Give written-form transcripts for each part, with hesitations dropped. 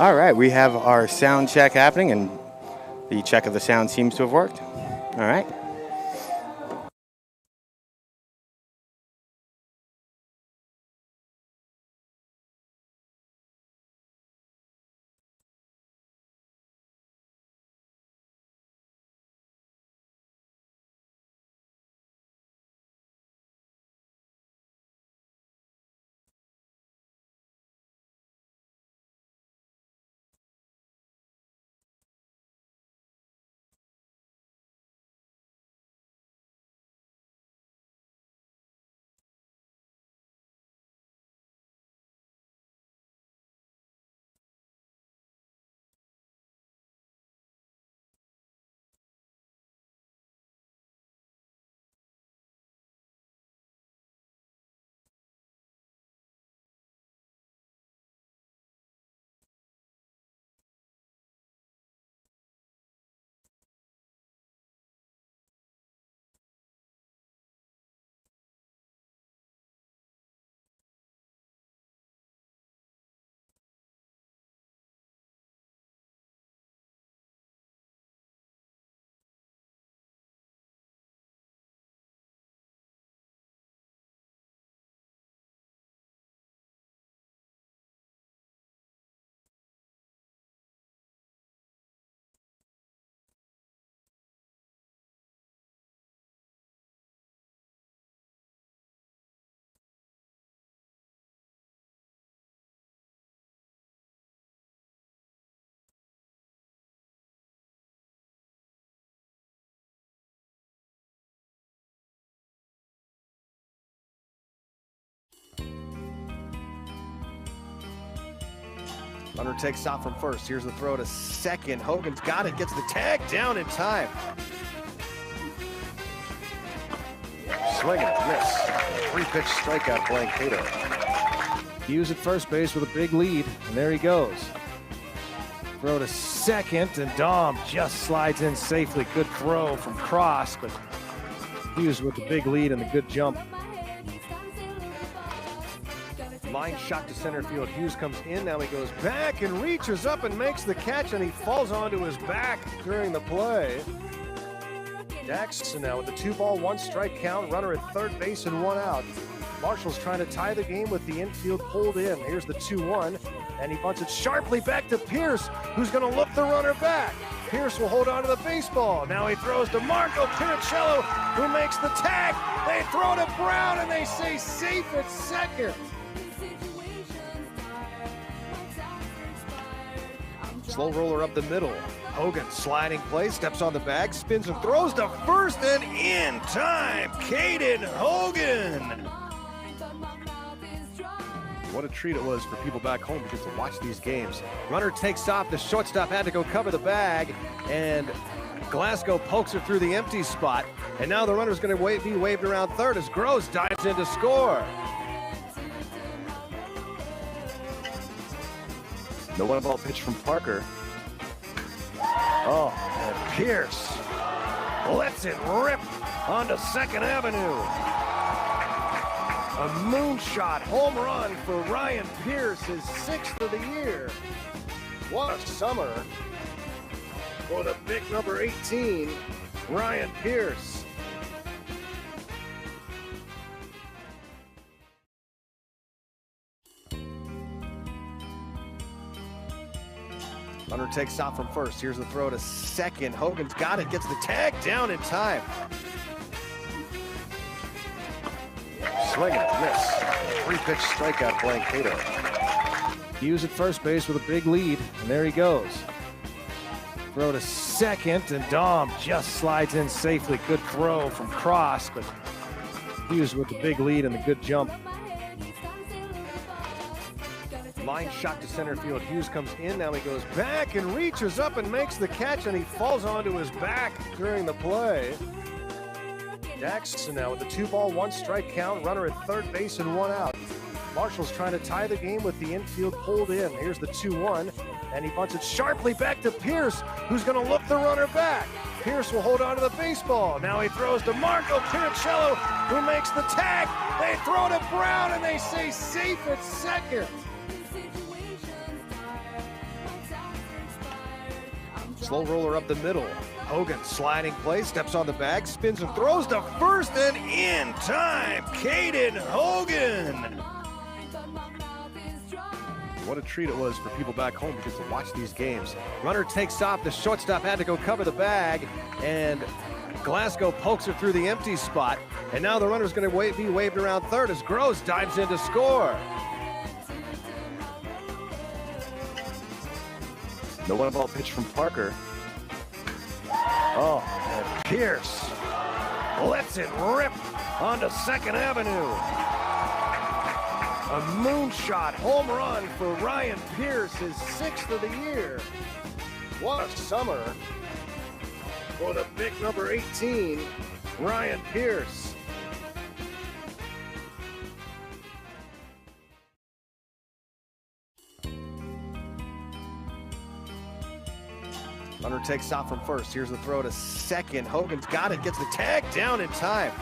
All right, we have our sound check happening, and the check of the sound seems to have worked. All right. Runner takes off from first. Here's the throw to second. Hogan's got it, gets the tag down in time. Swing and a miss. 3-pitch strikeout blank Cato. Hughes at first base with a big lead, and there he goes. Throw to second, and Dom just slides in safely. Good throw from Cross, but Hughes with the big lead and the good jump. Line shot to center field. Hughes comes in. Now he goes back and reaches up and makes the catch, and he falls onto his back during the play. Dax now with the 2-ball, 1-strike count. Runner at third base and 1 out. Marshall's trying to tie the game with the infield pulled in. Here's the 2-1, and he bunts it sharply back to Pierce, who's going to look the runner back. Pierce will hold on to the baseball. Now he throws to Marco Pinicello, who makes the tag. They throw to Brown, and they say safe at second. Slow roller up the middle. Hogan sliding play, steps on the bag, spins and throws to first, and in time, Caden Hogan. What a treat it was for people back home because to watch these games. Runner takes off, the shortstop had to go cover the bag, and Glasgow pokes it through the empty spot, and now the runner's going to be waved around third as Gross dives in to score. The 1-ball pitch from Parker. Oh, and Pierce lets it rip onto 2nd Avenue. A moonshot home run for Ryan Pierce, his 6th of the year. What a summer for the big number 18, Ryan Pierce. Runner takes off from first. Here's the throw to second. Hogan's got it, gets the tag down in time. Swing and a miss. 3-pitch strikeout blank Cato. Hughes at first base with a big lead, and there he goes. Throw to second, and Dom just slides in safely. Good throw from Cross, but Hughes with the big lead and the good jump. Line shot to center field. Hughes comes in. Now he goes back and reaches up and makes the catch, and he falls onto his back during the play. Dax now with the 2-ball, 1-strike count. Runner at third base and 1 out. Marshall's trying to tie the game with the infield pulled in. Here's the 2-1, and he bunts it sharply back to Pierce, who's going to look the runner back. Pierce will hold on to the baseball. Now he throws to Marco Pinicello, who makes the tag. They throw to Brown, and they say safe at second. Slow roller up the middle. Hogan sliding play, steps on the bag, spins and throws to first and in time. Caden Hogan. What a treat it was for people back home because to watch these games. Runner takes off, the shortstop had to go cover the bag, and Glasgow pokes it through the empty spot. And now the runner's going to be waved around third as Gross dives in to score. The one ball pitch from Parker. Oh, and Pierce lets it rip onto Second Avenue. A moonshot home run for Ryan Pierce, his 6th of the year. What a summer for the big number 18, Ryan Pierce. Runner takes off from first. Here's the throw to second. Hogan's got it, gets the tag down in time.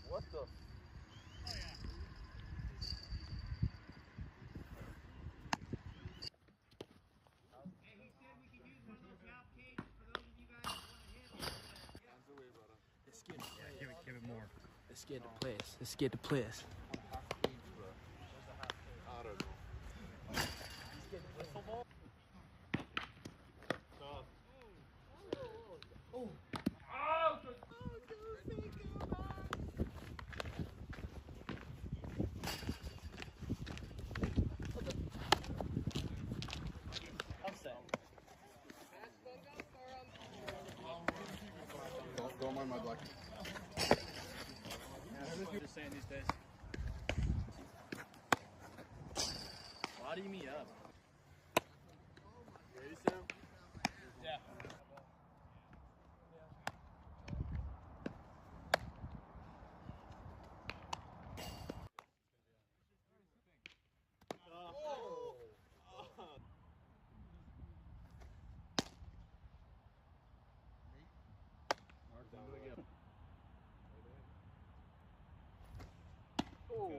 What the? Give it more. Let's get the place. Let's get the place. Don't mind my black. Just saying these days. Why me up? Ready, Sam? Yeah. You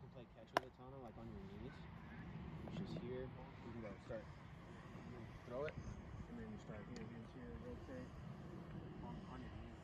can play catch with a Tana like on your knees. It's just here. You can go start. Throw it, and then you start here, rotate on your knees.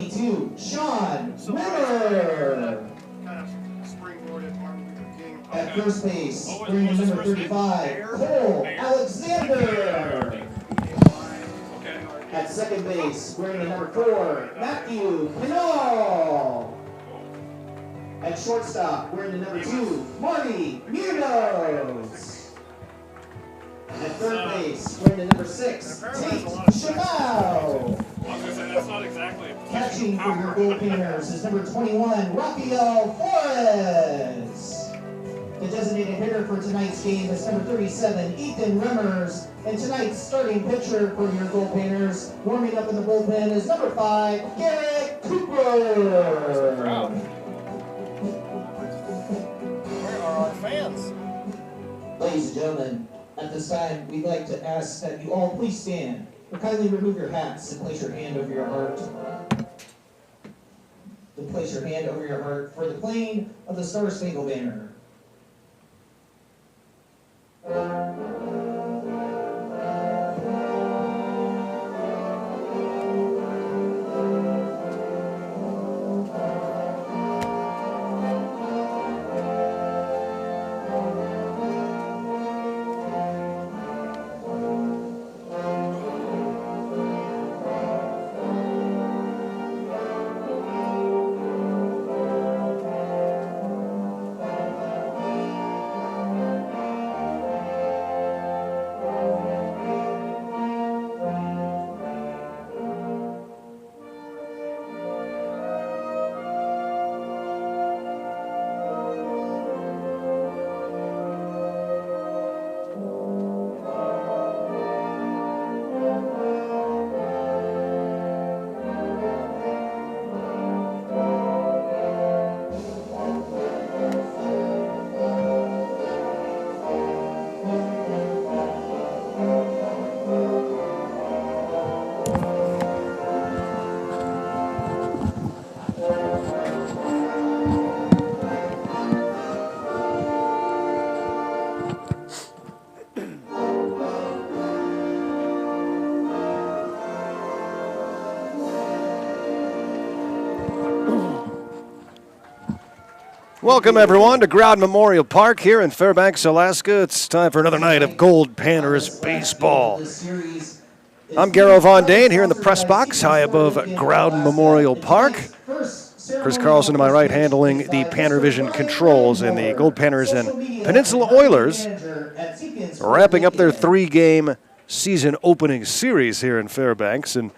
22, Sean Rimmer. Kind of springboarded Martin Luther King. At first base, wearing the number 35, Cole Alexander. At second base, wearing the number 4, Matthew Kenai. At shortstop, wearing the number 2, Marty Munoz. At third base, wearing the number 6, Tate Chabot. That's not exactly. Catching for your Goldpanners is number 21, Rafael Flores. The designated hitter for tonight's game is number 37, Ethan Rimmers. And tonight's starting pitcher for your Goldpanners, warming up in the bullpen, is number 5, Garrett Cooper. Where are our fans? Ladies and gentlemen, at this time, we'd like to ask that you all please stand or kindly remove your hats and place your hand over your heart. Place your hand over your heart for the playing of the Star Spangled Banner. Welcome, everyone, to Groud Memorial Park here in Fairbanks, Alaska. It's time for another night of Goldpanners baseball. I'm Garrow Von Dane here in the press box high above Groud Memorial Park. Chris Carlson to my right handling the Pannervision controls, and the Goldpanners and Peninsula Oilers wrapping up their 3-game season opening series here in Fairbanks. And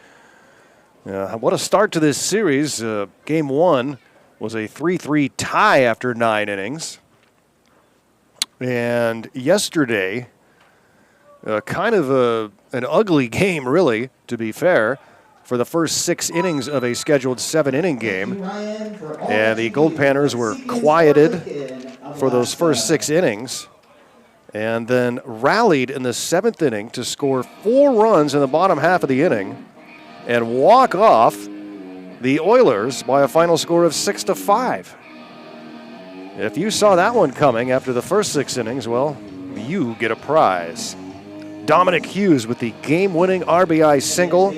what a start to this series. Game 1 was a 3-3 tie after 9 innings. And yesterday, kind of an ugly game, really, to be fair, for the first 6 innings of a scheduled 7-inning game. And the Goldpanners were quieted for those first 6 innings and then rallied in the 7th inning to score 4 runs in the bottom half of the inning and walk off the Oilers by a final score of 6-5. If you saw that one coming after the first 6 innings, well, you get a prize. Dominic Hughes with the game-winning RBI single.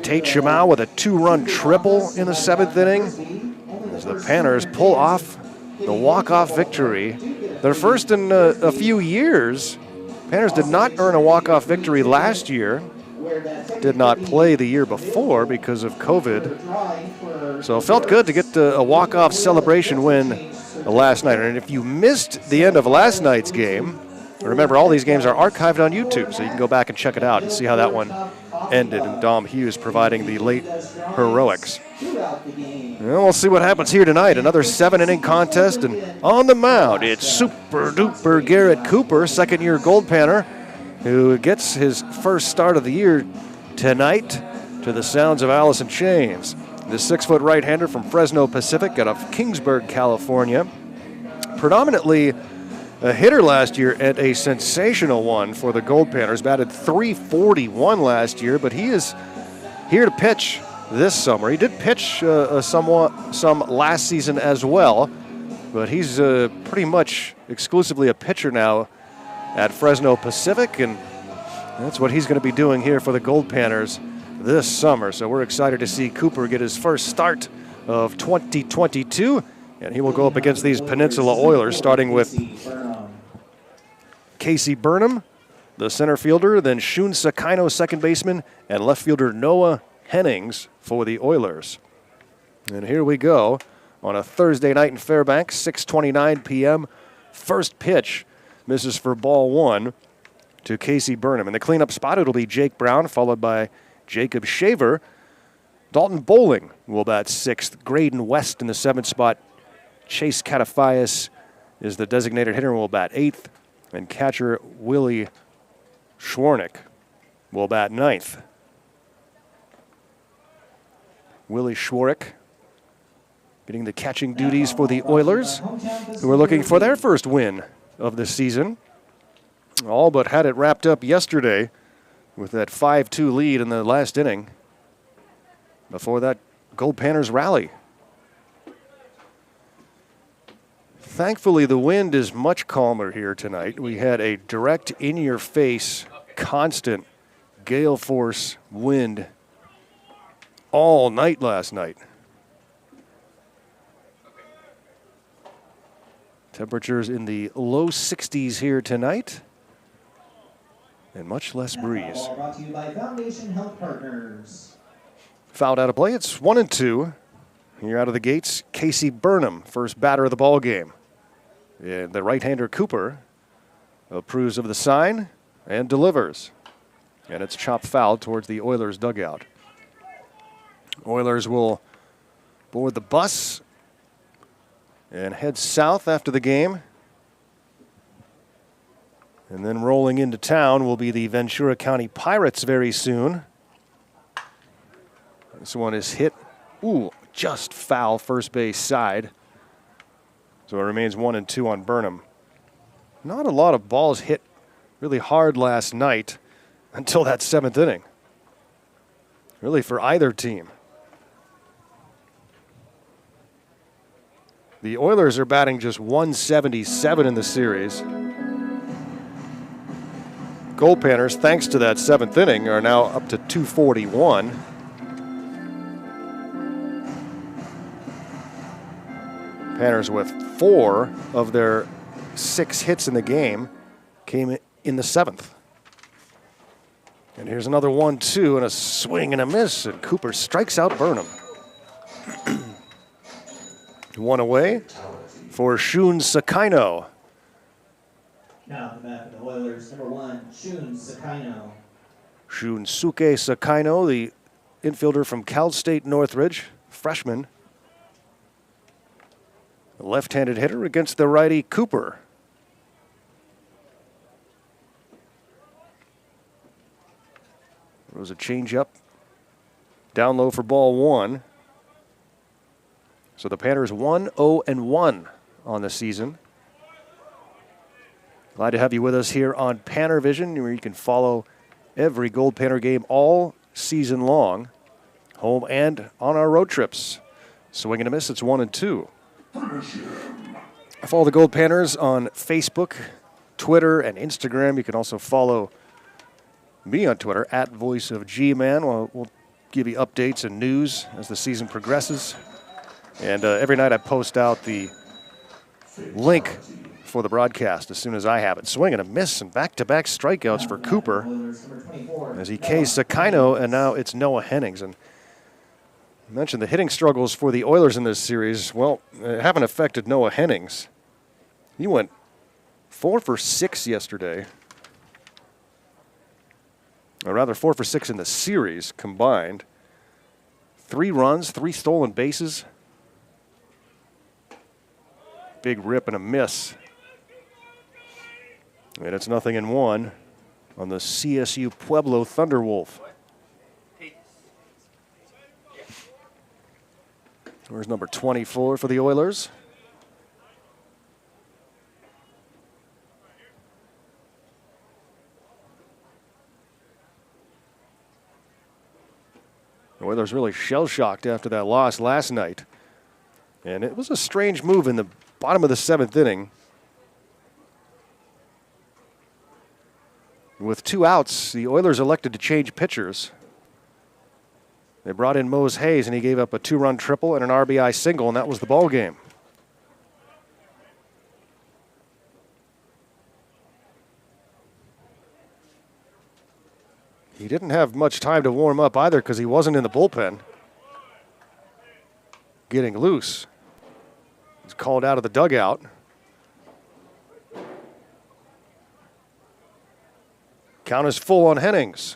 Tate Chabot with a 2-run triple in the 7th inning as the Panners pull off the walk-off victory. Their first in a few years. Panners did not earn a walk-off victory last year. Did not play the year before because of COVID. So it felt good to get a walk-off celebration win last night. And if you missed the end of last night's game, remember all these games are archived on YouTube, so you can go back and check it out and see how that one ended. And Dom Hughes providing the late heroics. Well, we'll see what happens here tonight. Another 7-inning contest, and on the mound, it's super-duper Garrett Cooper, second-year Goldpanner, who gets his first start of the year tonight to the sounds of Alice in Chains. The 6-foot right-hander from Fresno Pacific out of Kingsburg, California. Predominantly a hitter last year and a sensational one for the Goldpanners. Batted .341 last year, but he is here to pitch this summer. He did pitch some last season as well, but he's pretty much exclusively a pitcher now at Fresno Pacific, and that's what he's going to be doing here for the Goldpanners this summer. So we're excited to see Cooper get his first start of 2022. And he will go up against these Peninsula Oilers, starting with Casey Burnham, the center fielder, then Shun Sakino, second baseman, and left fielder Noah Hennings for the Oilers. And here we go on a Thursday night in Fairbanks, 6:29 p.m. First pitch misses for ball one to Casey Burnham. In the cleanup spot, it'll be Jake Brown, followed by Jacob Shaver. Dalton Bowling will bat sixth. Graydon West in the seventh spot. Chase Catafias is the designated hitter and will bat eighth. And catcher Willie Schwarnick will bat ninth. Willie Schwarnick getting the catching duties for the Oilers, who are looking for their first win of the season. All but had it wrapped up yesterday with that 5-2 lead in the last inning before that Goldpanners rally. Thankfully, the wind is much calmer here tonight. We had a direct, in-your-face, constant gale force wind all night last night. Temperatures in the low 60s here tonight, and much less breeze. Brought to you by Foundation Health Partners. Fouled out of play. It's 1-2. Here out of the gates, Casey Burnham, first batter of the ball game. And the right-hander Cooper approves of the sign and delivers. And it's chopped foul towards the Oilers dugout. Oilers will board the bus and head south after the game. And then rolling into town will be the Ventura County Pirates very soon. This one is hit, just foul first base side. So it remains 1-2 on Burnham. Not a lot of balls hit really hard last night until that seventh inning. Really for either team. The Oilers are batting just 177 in the series. Goldpanners, thanks to that seventh inning, are now up to 241. Panners with 4 of their 6 hits in the game came in the seventh. And here's another 1-2 and a swing and a miss, and Cooper strikes out Burnham. One away for Shun Sakino. Now the back of the Oilers, number 1, Shun Sakino. Shunsuke Sakino, the infielder from Cal State Northridge, freshman. A left-handed hitter against the righty Cooper. There was a changeup down low for ball one. So the Panners 1-0-1 on the season. Glad to have you with us here on Panner Vision, where you can follow every Goldpanner game all season long, home and on our road trips. Swing and a miss, it's 1-2. Follow the Goldpanners on Facebook, Twitter, and Instagram. You can also follow me on Twitter, @VoiceOfGman. We'll give you updates and news as the season progresses. And every night I post out the link for the broadcast as soon as I have it. Swing and a miss and back-to-back strikeouts for Cooper as he K's Sakino, and now it's Noah Hennings. And I mentioned the hitting struggles for the Oilers in this series. Well, haven't affected Noah Hennings. He went 4 for 6 yesterday. Or rather, 4 for 6 in the series combined. 3 runs, 3 stolen bases. Big rip and a miss. And it's 0-1 on the CSU Pueblo Thunderwolf. Where's number 24 for the Oilers? The Oilers really shell-shocked after that loss last night. And it was a strange move in the bottom of the 7th inning. With 2 outs, the Oilers elected to change pitchers. They brought in Mose Hayes, and he gave up a 2-run triple and an RBI single, and that was the ball game. He didn't have much time to warm up either because he wasn't in the bullpen. Getting loose. He's called out of the dugout. Count is full on Hennings.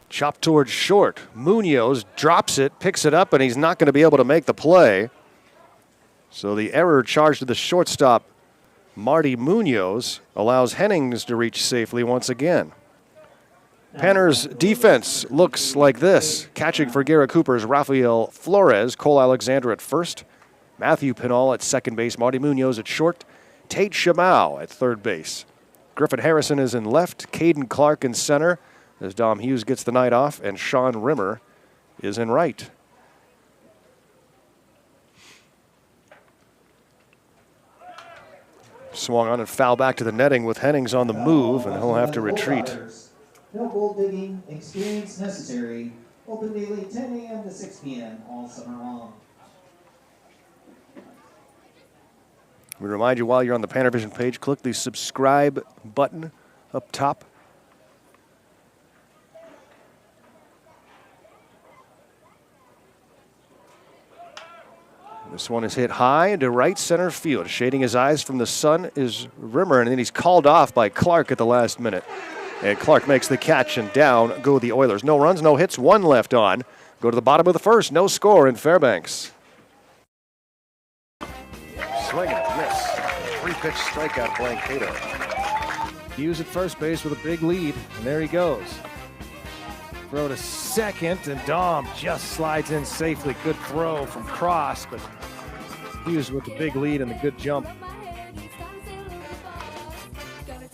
Chopped towards short. Munoz drops it, picks it up, and he's not going to be able to make the play. So the error charged to the shortstop, Marty Munoz, allows Hennings to reach safely once again. Panners' defense looks like this. Catching for Garrett Cooper's Rafael Flores, Cole Alexander at first, Matthew Pinal at second base, Marty Munoz at short, Tate Shamau at third base. Griffin Harrison is in left, Caden Clark in center, as Dom Hughes gets the night off, and Sean Rimmer is in right. Swung on and foul back to the netting with Hennings on the move, and he'll have to retreat. No gold digging experience necessary. Open daily 10 a.m. to 6 p.m. all summer long. We remind you while you're on the Panner Vision page, click the subscribe button up top. This one is hit high into right center field. Shading his eyes from the sun is Rimmer, and then he's called off by Clark at the last minute. And Clark makes the catch, and down go the Oilers. No runs, no hits, one left on. Go to the bottom of the first, no score in Fairbanks. Swing and a miss. 3-pitch strikeout blank Cato. Hughes at first base with a big lead, and there he goes. Throw to second, and Dom just slides in safely. Good throw from Cross, but Hughes with the big lead and the good jump.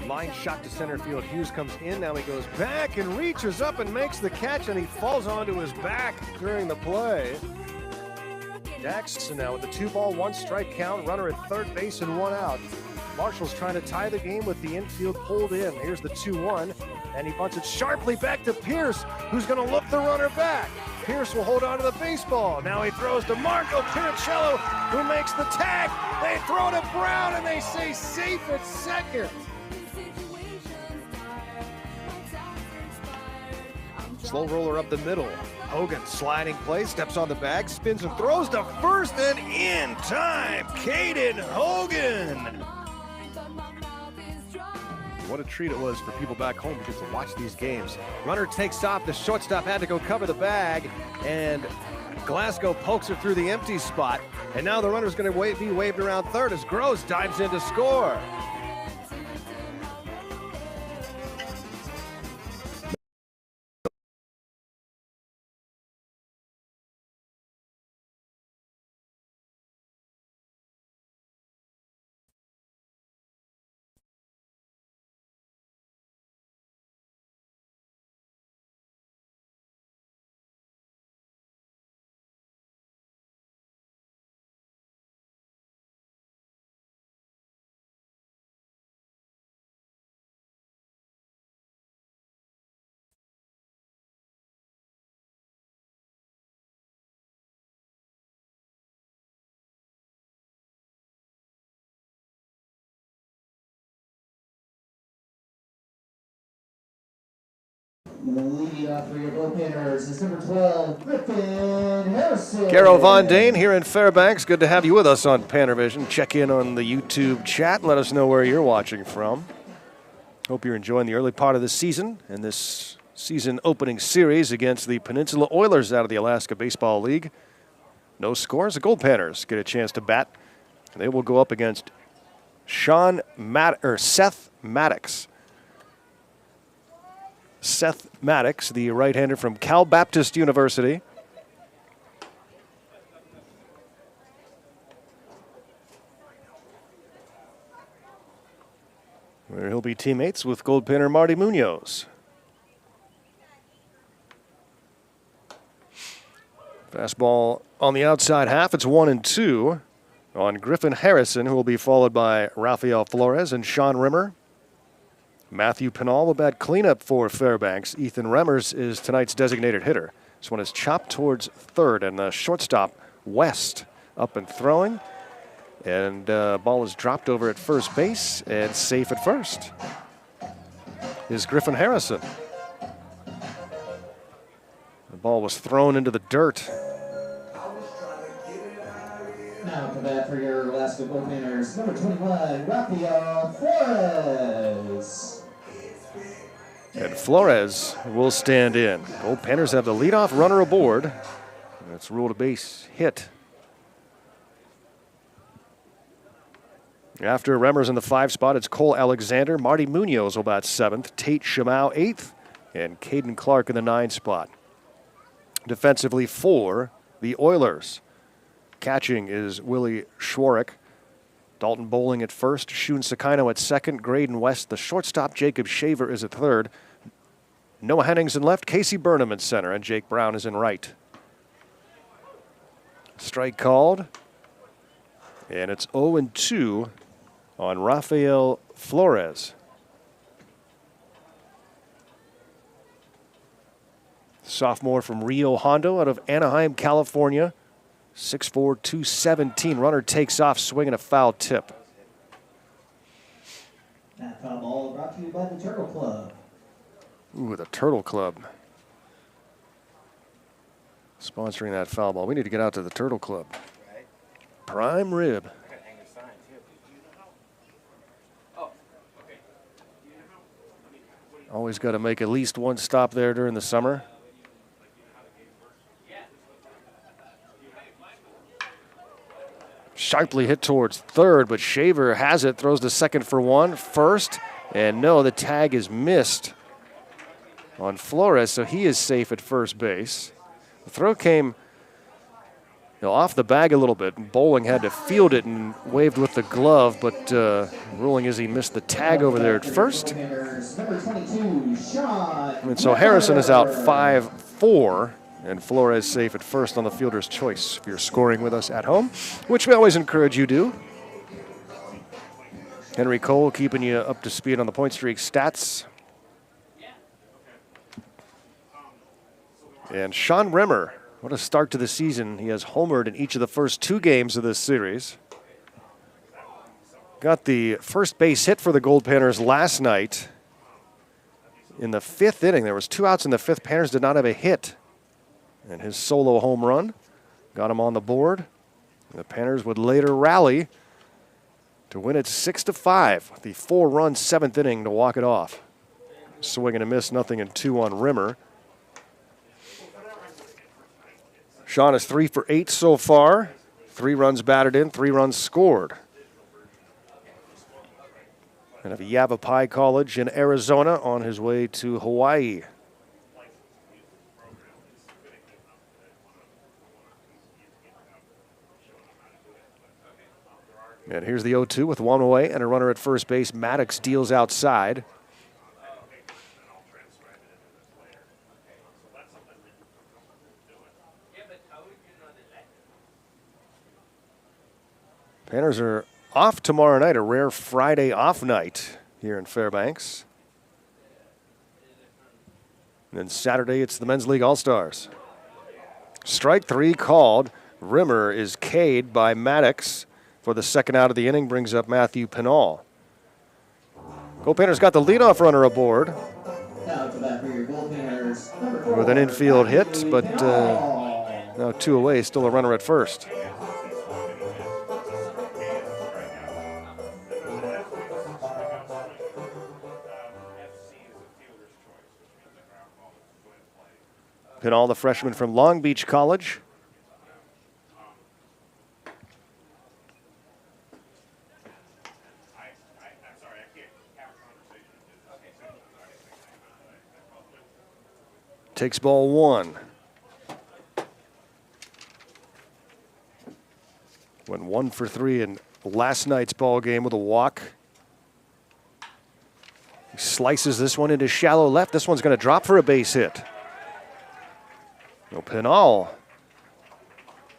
Line shot to center field. Hughes comes in. Now he goes back and reaches up and makes the catch, and he falls onto his back during the play. Dax now with the 2-ball, 1-strike count. Runner at third base and 1 out. Marshall's trying to tie the game with the infield pulled in. Here's the 2-1, and he bunts it sharply back to Pierce, who's going to look the runner back. Pierce will hold on to the baseball. Now he throws to Marco Pinicello, who makes the tag. They throw to Brown, and they say safe at second. Slow roller up the middle. Hogan sliding play, steps on the bag, spins and throws to first, and in time, Caden Hogan. What a treat it was for people back home because to watch these games. Runner takes off, the shortstop had to go cover the bag, and Glasgow pokes it through the empty spot, and now the runner's going to be waved around third as Gross dives in to score. The lead off for your Goldpanners is number 12, Griffin Harrison. Garrow Von Dane here in Fairbanks. Good to have you with us on Panner Vision. Check in on the YouTube chat. Let us know where you're watching from. Hope you're enjoying the early part of the season and this season opening series against the Peninsula Oilers out of the Alaska Baseball League. No scores. The Goldpanners get a chance to bat. And they will go up against Seth Maddox. Seth Maddox, the right-hander from Cal Baptist University. Where he'll be teammates with Goldpanner Marty Munoz. Fastball on the outside half. It's 1-2 on Griffin Harrison, who will be followed by Rafael Flores and Sean Rimmer. Matthew Peninsula will bat cleanup for Fairbanks. Ethan Remmers is tonight's designated hitter. This one is chopped towards third, and the shortstop, West, up and throwing. And ball is dropped over at first base and safe at first is Griffin Harrison. The ball was thrown into the dirt. Now come back for your Alaska Goldpanners, number 21, Rafael Flores. And Flores will stand in. Goldpanners have the leadoff runner aboard. That's ruled a base hit. After Remmers in the 5 spot, it's Cole Alexander. Marty Munoz will bat 7th. Tate Shamau 8th. And Caden Clark in the 9 spot. Defensively for the Oilers. Catching is Willie Schwarrick. Dalton Bowling at first. Shun Sakino at second. Graydon West, the shortstop. Jacob Shaver is at third. Noah Hennings in left. Casey Burnham in center. And Jake Brown is in right. Strike called. And it's 0-2 on Rafael Flores. Sophomore from Rio Hondo out of Anaheim, California. 6'4", 217. Runner takes off, swinging a foul tip. That foul ball brought to you by the Turtle Club. Ooh, the Turtle Club. Sponsoring that foul ball. We need to get out to the Turtle Club. Prime rib. Always got to make at least one stop there during the summer. Sharply hit towards third, but Shaver has it, throws to second for one. First, and no, the tag is missed on Flores, so he is safe at first base. The throw came off the bag a little bit. Bowling had to field it and waved with the glove, but ruling is he missed the tag over there at first. And so Harrison is out 5-4, and Flores safe at first on the fielder's choice. If you're scoring with us at home, which we always encourage you to. Henry Cole keeping you up to speed on the point streak stats. And Sean Remmer, what a start to the season. He has homered in each of the first 2 games of this series. Got the first base hit for the Goldpanners last night. In the 5th inning, there was 2 outs in the 5th. Panners did not have a hit. And his solo home run got him on the board. The Panners would later rally to win it 6-5. The 4-run 7th inning to walk it off. Swing and a miss, 0-2 on Rimmer. Sean is 3 for 8 so far. 3 runs batted in, 3 runs scored. And of Yavapai College in Arizona on his way to Hawaii. And here's the 0-2 with 1 away and a runner at first base. Maddox deals outside. Panners are off tomorrow night, a rare Friday off night here in Fairbanks. And then Saturday, it's the Men's League All-Stars. Strike 3 called. Rimmer is K'd by Maddox for the second out of the inning, brings up Matthew Peninsula. Goldpanners got the leadoff runner aboard with an infield hit, but now 2 away, still a runner at first. Peninsula, the freshman from Long Beach College. Takes ball 1. Went 1 for 3 in last night's ball game with a walk. He slices this one into shallow left. This one's going to drop for a base hit. Peninsula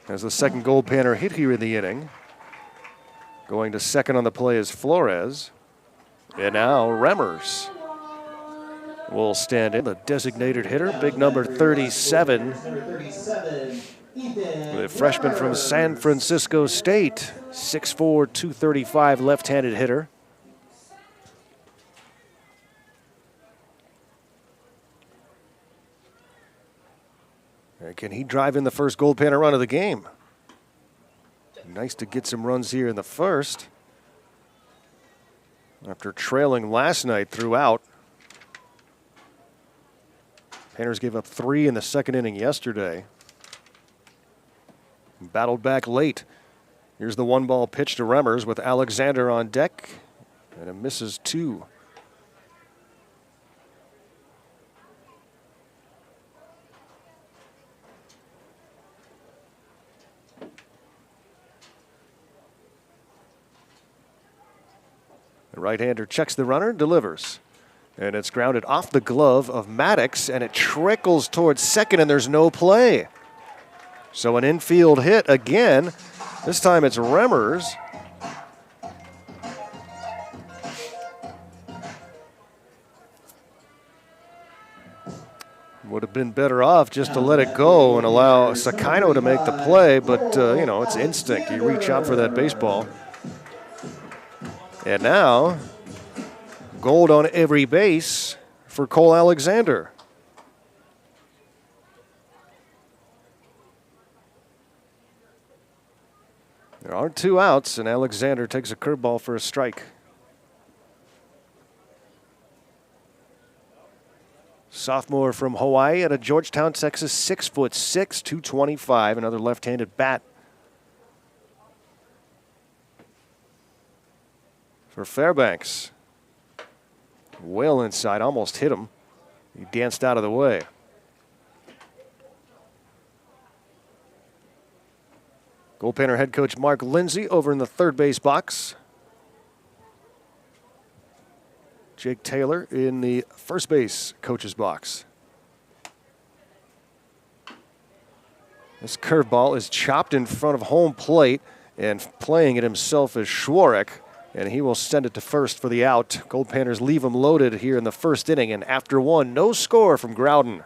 has the second Goldpanner hit here in the inning. Going to second on the play is Flores. And now Remmers. will stand in, the designated hitter, big number 37. The freshman from San Francisco State, 6'4", 235 left-handed hitter. And can he drive in the first Goldpanner run of the game? Nice to get some runs here in the first. After trailing last night throughout. Panners gave up 3 in the second inning yesterday. Battled back late. Here's the 1-ball pitch to Remmers with Alexander on deck. And it misses 2. The right-hander checks the runner, delivers. And it's grounded off the glove of Maddox, and it trickles towards second, and there's no play. So an infield hit again. This time it's Remmers. Would have been better off just to let it go and allow Sakino to make the play, but, you know, it's instinct. You reach out for that baseball. And now, Gold on every base for Cole Alexander. There are 2 outs, and Alexander takes a curveball for a strike. Sophomore from Hawaii out of Georgetown, Texas, 6'6", 225, another left-handed bat. For Fairbanks. Well inside, almost hit him. He danced out of the way. Goldpanner head coach Mark Lindsay over in the third base box. Jake Taylor in the first base coach's box. This curveball is chopped in front of home plate, and playing it himself is Schwarek, and he will send it to first for the out. Goldpanners leave him loaded here in the first inning, and after 1, no score from Groudon.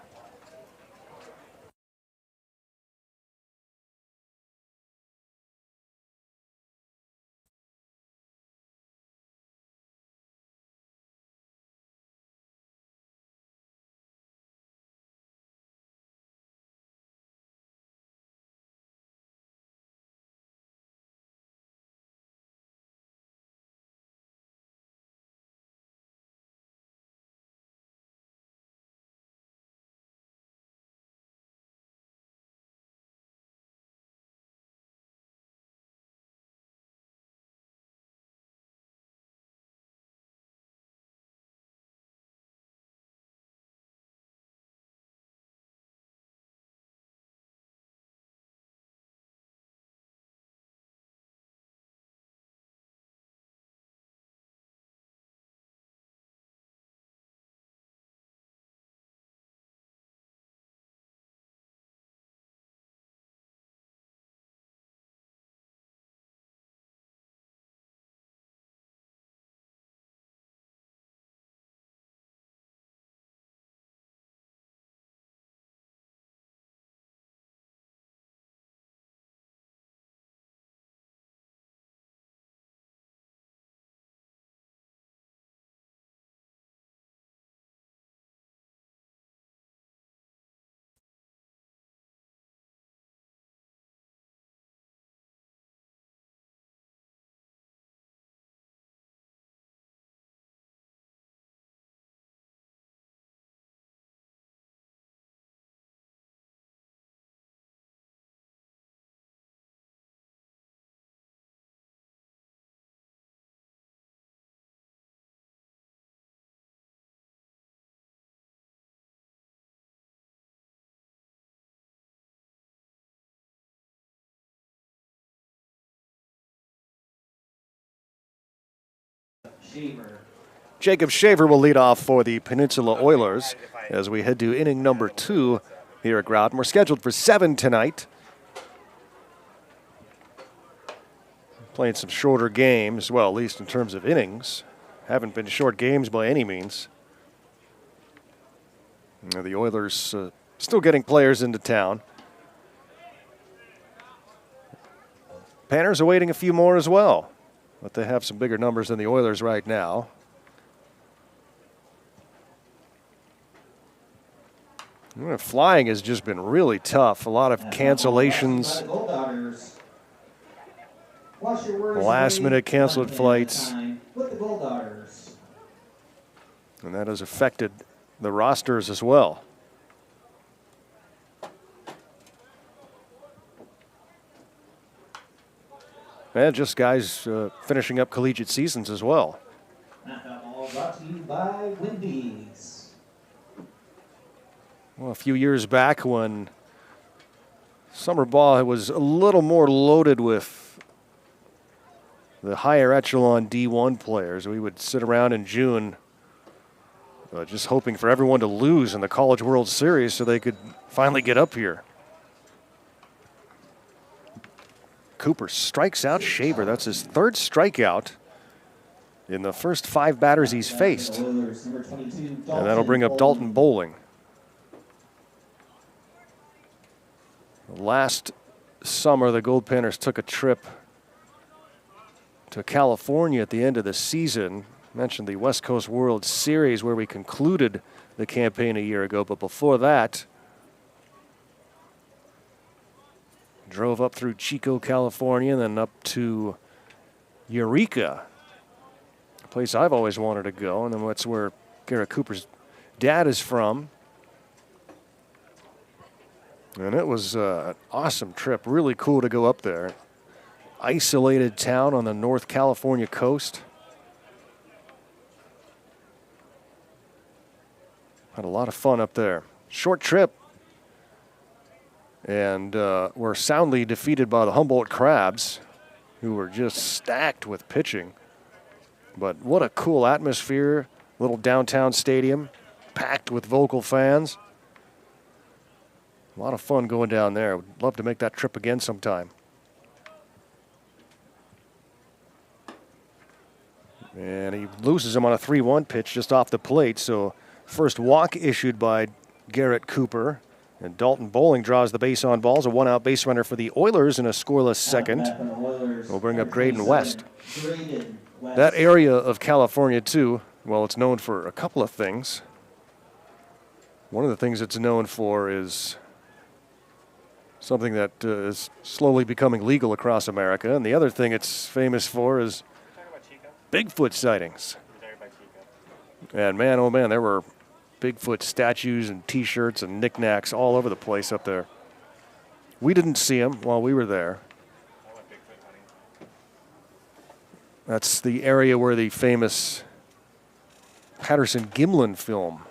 Jacob Shaver will lead off for the Peninsula Oilers as we head to inning number 2 here at Groudon. We're scheduled for 7 tonight. Playing some shorter games, well, at least in terms of innings. Haven't been short games by any means. The Oilers still getting players into town. Panners awaiting a few more as well, but they have some bigger numbers than the Oilers right now. Flying has just been really tough. A lot of cancellations. Last-minute canceled flights. And that has affected the rosters as well. And just guys finishing up collegiate seasons as well. All brought to you by Wendy's. Well, a few years back when summer ball was a little more loaded with the higher echelon D1 players, we would sit around in June just hoping for everyone to lose in the College World Series so they could finally get up here. Cooper strikes out Shaver. That's his third strikeout in the first 5 batters he's faced. And that'll bring up Dalton Bowling. Last summer, the Goldpanners took a trip to California at the end of the season. Mentioned the West Coast World Series where we concluded the campaign a year ago, but before that, drove up through Chico, California, and then up to Eureka, a place I've always wanted to go, and then that's where Garrett Cooper's dad is from. And it was an awesome trip, really cool to go up there. Isolated town on the North California coast. Had a lot of fun up there. Short trip. And were soundly defeated by the Humboldt Crabs, who were just stacked with pitching. But what a cool atmosphere. Little downtown stadium, packed with vocal fans. A lot of fun going down there. Would love to make that trip again sometime. And he loses him on a 3-1 pitch just off the plate. So first walk issued by Garrett Cooper. And Dalton Bowling draws the base on balls. A 1-out base runner for the Oilers in a scoreless second. We'll bring up Graydon West. That area of California, too, well, it's known for a couple of things. One of the things it's known for is something that is slowly becoming legal across America. And the other thing it's famous for is Bigfoot sightings. And man, oh man, there were Bigfoot statues and T-shirts and knickknacks all over the place up there. We didn't see them while we were there. That's the area where the famous Patterson-Gimlin film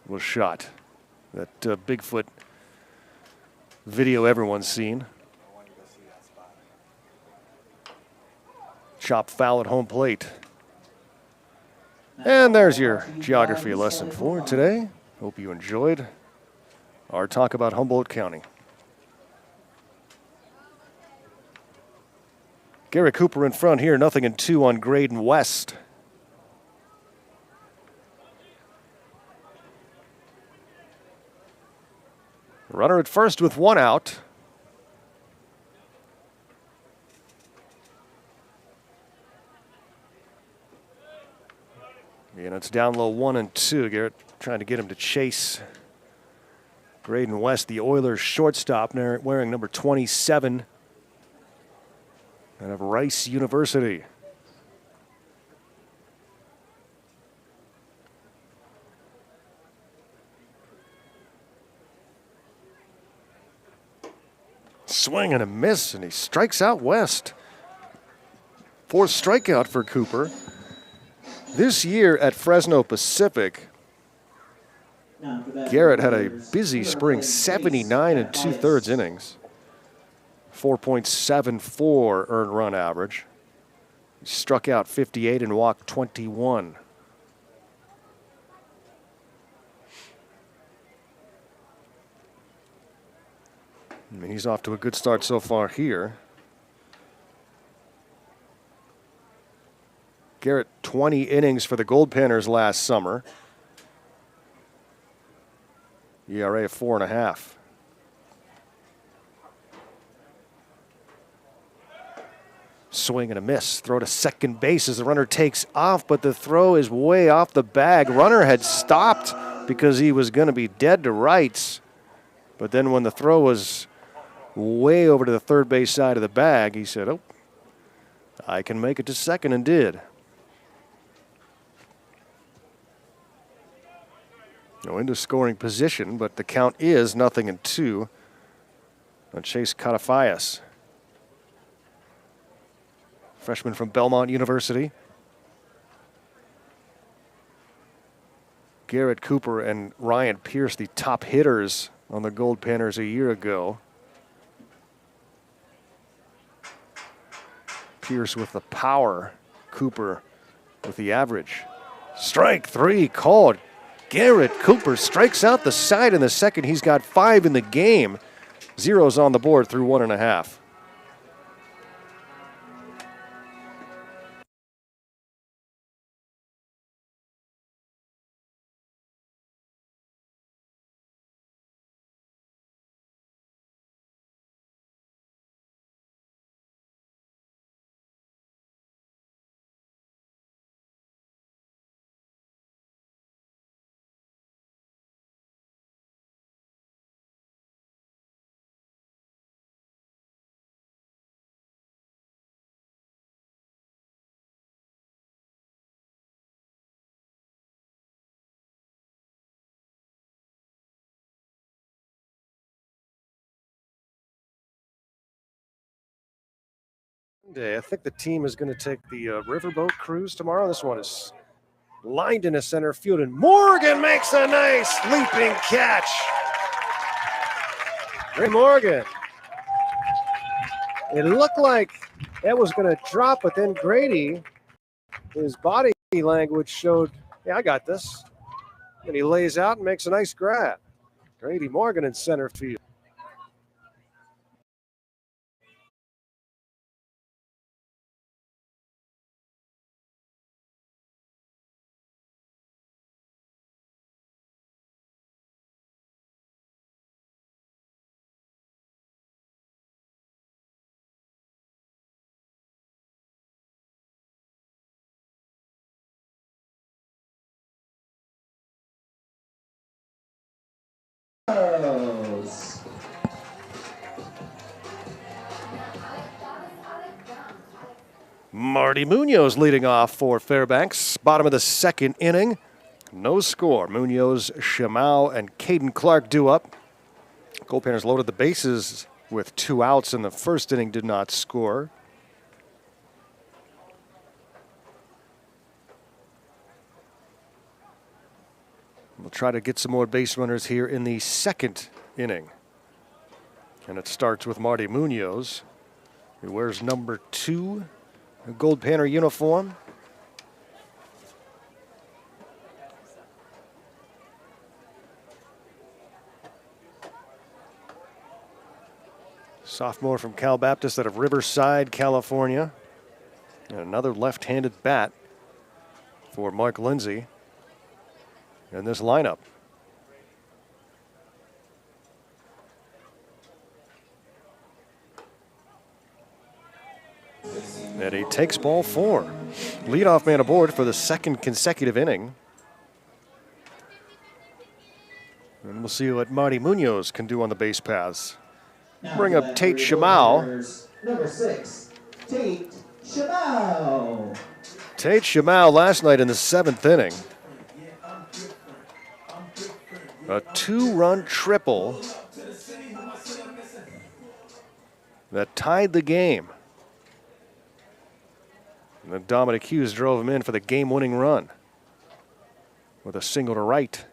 was shot. That Bigfoot video everyone's seen. Chop foul at home plate. And there's your geography lesson for today. Hope you enjoyed our talk about Humboldt County. Garrett Cooper in front here, 0-2 on Graydon West. Runner at first with 1 out. And it's down low 1-2. Garrett trying to get him to chase Graydon West, the Oilers shortstop, wearing number 27 out of Rice University. Swing and a miss, and he strikes out West. 4th strikeout for Cooper. This year at Fresno Pacific, Garrett had a busy spring, 79 2/3 innings, 4.74 earned run average. He struck out 58 and walked 21. I mean, he's off to a good start so far here. Garrett, 20 innings for the Goldpanners last summer. ERA of 4.5. Swing and a miss. Throw to second base as the runner takes off, but the throw is way off the bag. Runner had stopped because he was going to be dead to rights. But then when the throw was way over to the third base side of the bag, he said, oh, I can make it to second, and did. No into scoring position, but the count is 0-2 on Chase Catafias. Freshman from Belmont University. Garrett Cooper and Ryan Pierce, the top hitters on the Goldpanners a year ago. Pierce with the power, Cooper with the average. Strike 3 called. Garrett Cooper strikes out the side in the second. He's got 5 in the game. 0's on the board through 1.5. I think the team is going to take the riverboat cruise tomorrow. This one is lined into center field, and Morgan makes a nice leaping catch. Ray Morgan. It looked like that was going to drop, but then Grady, his body language showed, yeah, I got this. And he lays out and makes a nice grab. Grady Morgan in center field. Marty Munoz leading off for Fairbanks. Bottom of the second inning. No score. Munoz, Shamau, and Caden Clark due up. Goldpanners loaded the bases with 2 outs in the first inning, did not score. We'll try to get some more base runners here in the second inning. And it starts with Marty Munoz, who wears number 2, a Goldpanner uniform. Sophomore from Cal Baptist out of Riverside, California. And another left-handed bat for Mark Lindsay in this lineup. And he takes ball 4. Leadoff man aboard for the second consecutive inning. And we'll see what Marty Munoz can do on the base paths. Bring up Tate Shamau. Number 6, Tate Shamau. Tate Shamau last night in the 7th inning. A 2-run triple that tied the game. And then Dominic Hughes drove him in for the game-winning run with a single to right.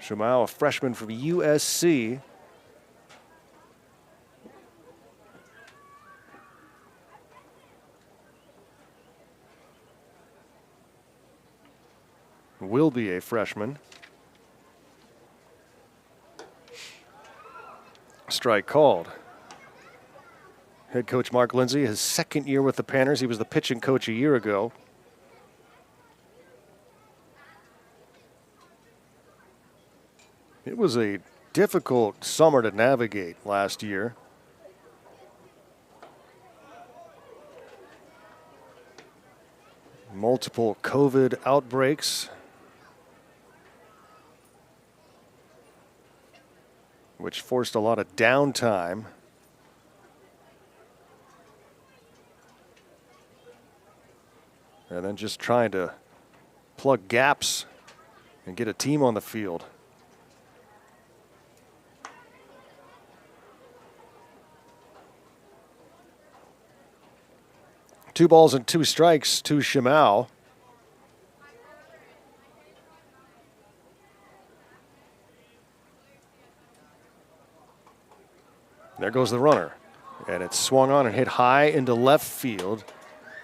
Shamau, a freshman from USC. Will be a freshman. Strike called. Head coach Mark Lindsay, his second year with the Panners. He was the pitching coach a year ago. It was a difficult summer to navigate last year. Multiple COVID outbreaks, which forced a lot of downtime. And then just trying to plug gaps and get a team on the field. Two balls and two strikes to Shimau. There goes the runner. And it swung on and hit high into left field.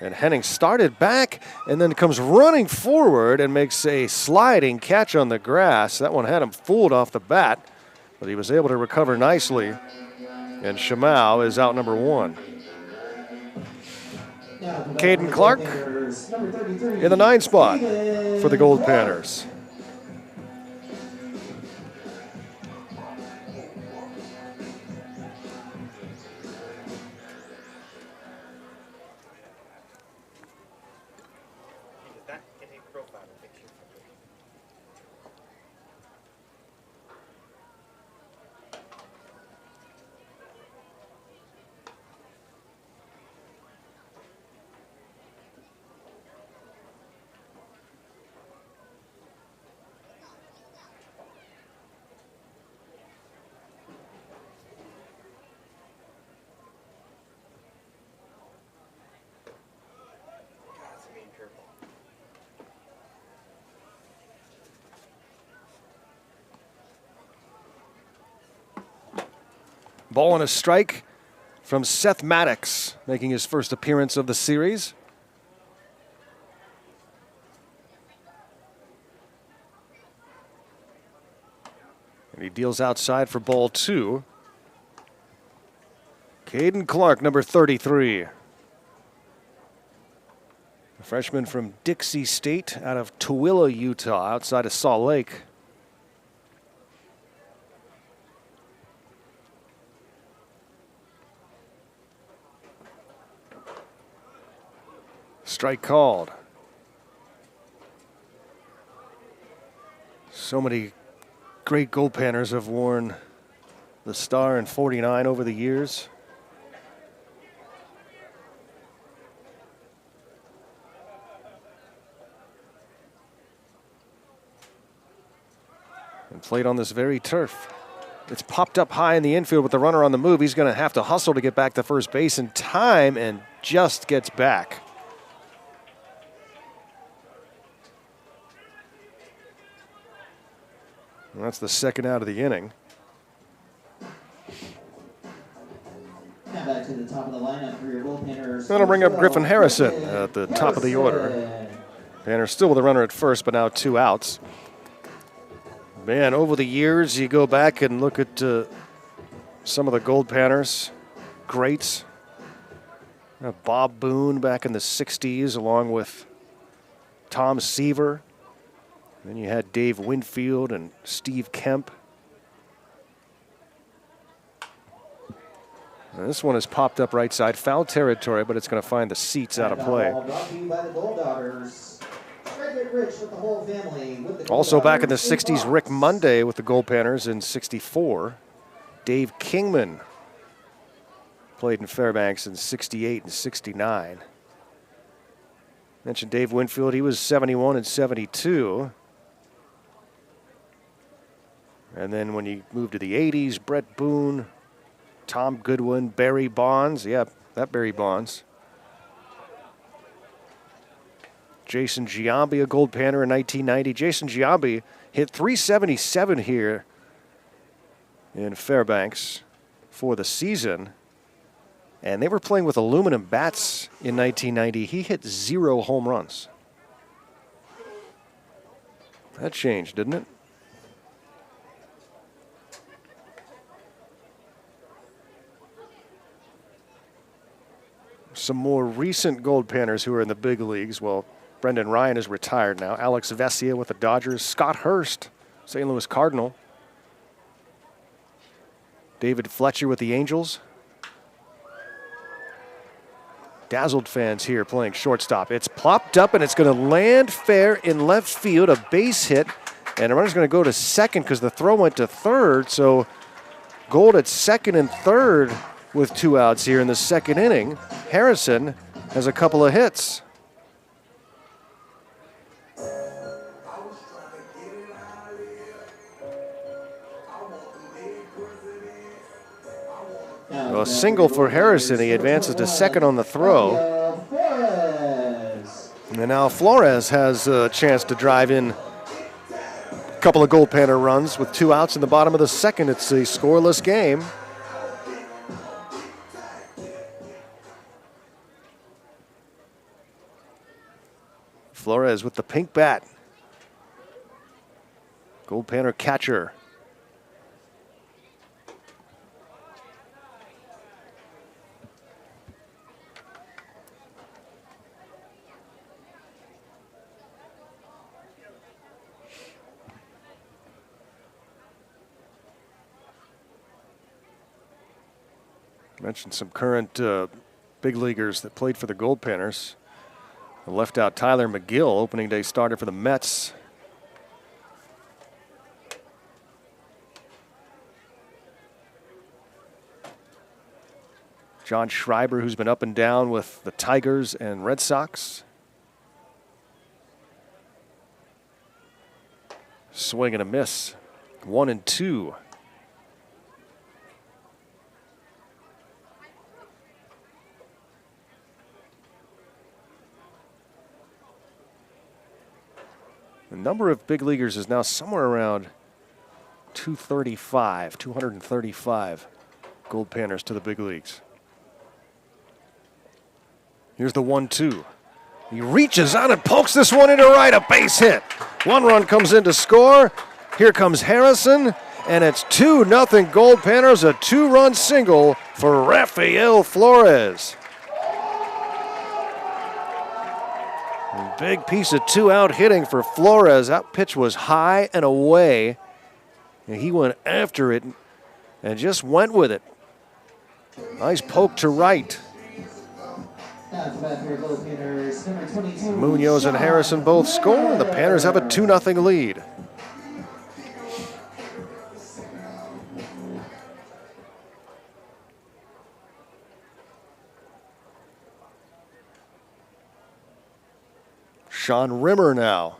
And Henning started back and then comes running forward and makes a sliding catch on the grass. That one had him fooled off the bat, but he was able to recover nicely. And Shimau is out number one. Caden Clark in the 9 spot for the Goldpanners. Ball and a strike from Seth Maddox, making his first appearance of the series. And he deals outside for ball 2. Caden Clark, number 33. A freshman from Dixie State out of Tooele, Utah, outside of Salt Lake. Strike called. So many great Goldpanners have worn the star in 49 over the years. And played on this very turf. It's popped up high in the infield with the runner on the move. He's going to have to hustle to get back to first base in time and just gets back. And that's the second out of the inning. Now back to the top of the lineup for your Goldpanners. That'll bring up Griffin Harrison at the top of the order. Panners still with a runner at first, but now 2 outs. Man, over the years, you go back and look at some of the Goldpanners greats. Bob Boone back in the 60s, along with Tom Seaver. Then you had Dave Winfield and Steve Kemp. Now this one has popped up right side, foul territory, but it's going to find the seats out of play. Also back in the 60s, Rick Monday with the Goldpanners in 64. Dave Kingman played in Fairbanks in 68 and 69. Mentioned Dave Winfield, he was 71 and 72. And then when you move to the 80s, Brett Boone, Tom Goodwin, Barry Bonds. Yeah, that Barry Bonds. Jason Giambi, a Goldpanner in 1990. Jason Giambi hit .377 here in Fairbanks for the season. And they were playing with aluminum bats in 1990. He hit 0 home runs. That changed, didn't it? Some more recent Goldpanners who are in the big leagues. Well, Brendan Ryan is retired now. Alex Vesia with the Dodgers. Scott Hurst, St. Louis Cardinal. David Fletcher with the Angels. Dazzled fans here playing shortstop. It's plopped up and it's going to land fair in left field, a base hit, and the runner's going to go to second because the throw went to third. So Gold at second and third with 2 outs here in the second inning. Harrison has a couple of hits. A single for Harrison. He advances to second on the throw. And now Flores has a chance to drive in a couple of Goldpanner runs with 2 outs in the bottom of the second. It's a scoreless game. Flores with the pink bat. Goldpanner catcher. Mentioned some current big leaguers that played for the Goldpanners. The left out Tyler McGill, opening day starter for the Mets. John Schreiber, who's been up and down with the Tigers and Red Sox. Swing and a miss. 1-2. The number of big leaguers is now somewhere around 235 Goldpanners to the big leagues. Here's the 1-2. He reaches out and pokes this one into right, a base hit. 1 run comes in to score. Here comes Harrison, and it's 2-0 Goldpanners, a 2-run single for Rafael Flores. Big piece of 2-out hitting for Flores. That pitch was high and away, and he went after it and just went with it. Nice poke to right. Munoz and Harrison both score, and the Panners have a 2-0 lead. Sean Rimmer now.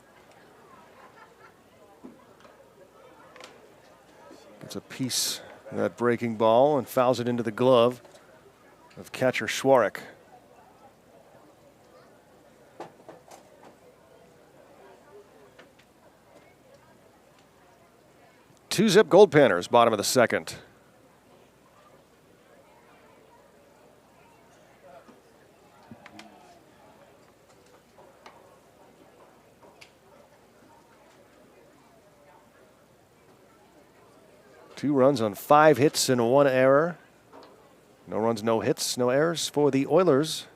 Gets a piece of that breaking ball and fouls it into the glove of catcher Schwarek. Two-zip Goldpanners, bottom of the second. Two runs on 5 hits and 1 error. No runs, no hits, no errors for the Oilers.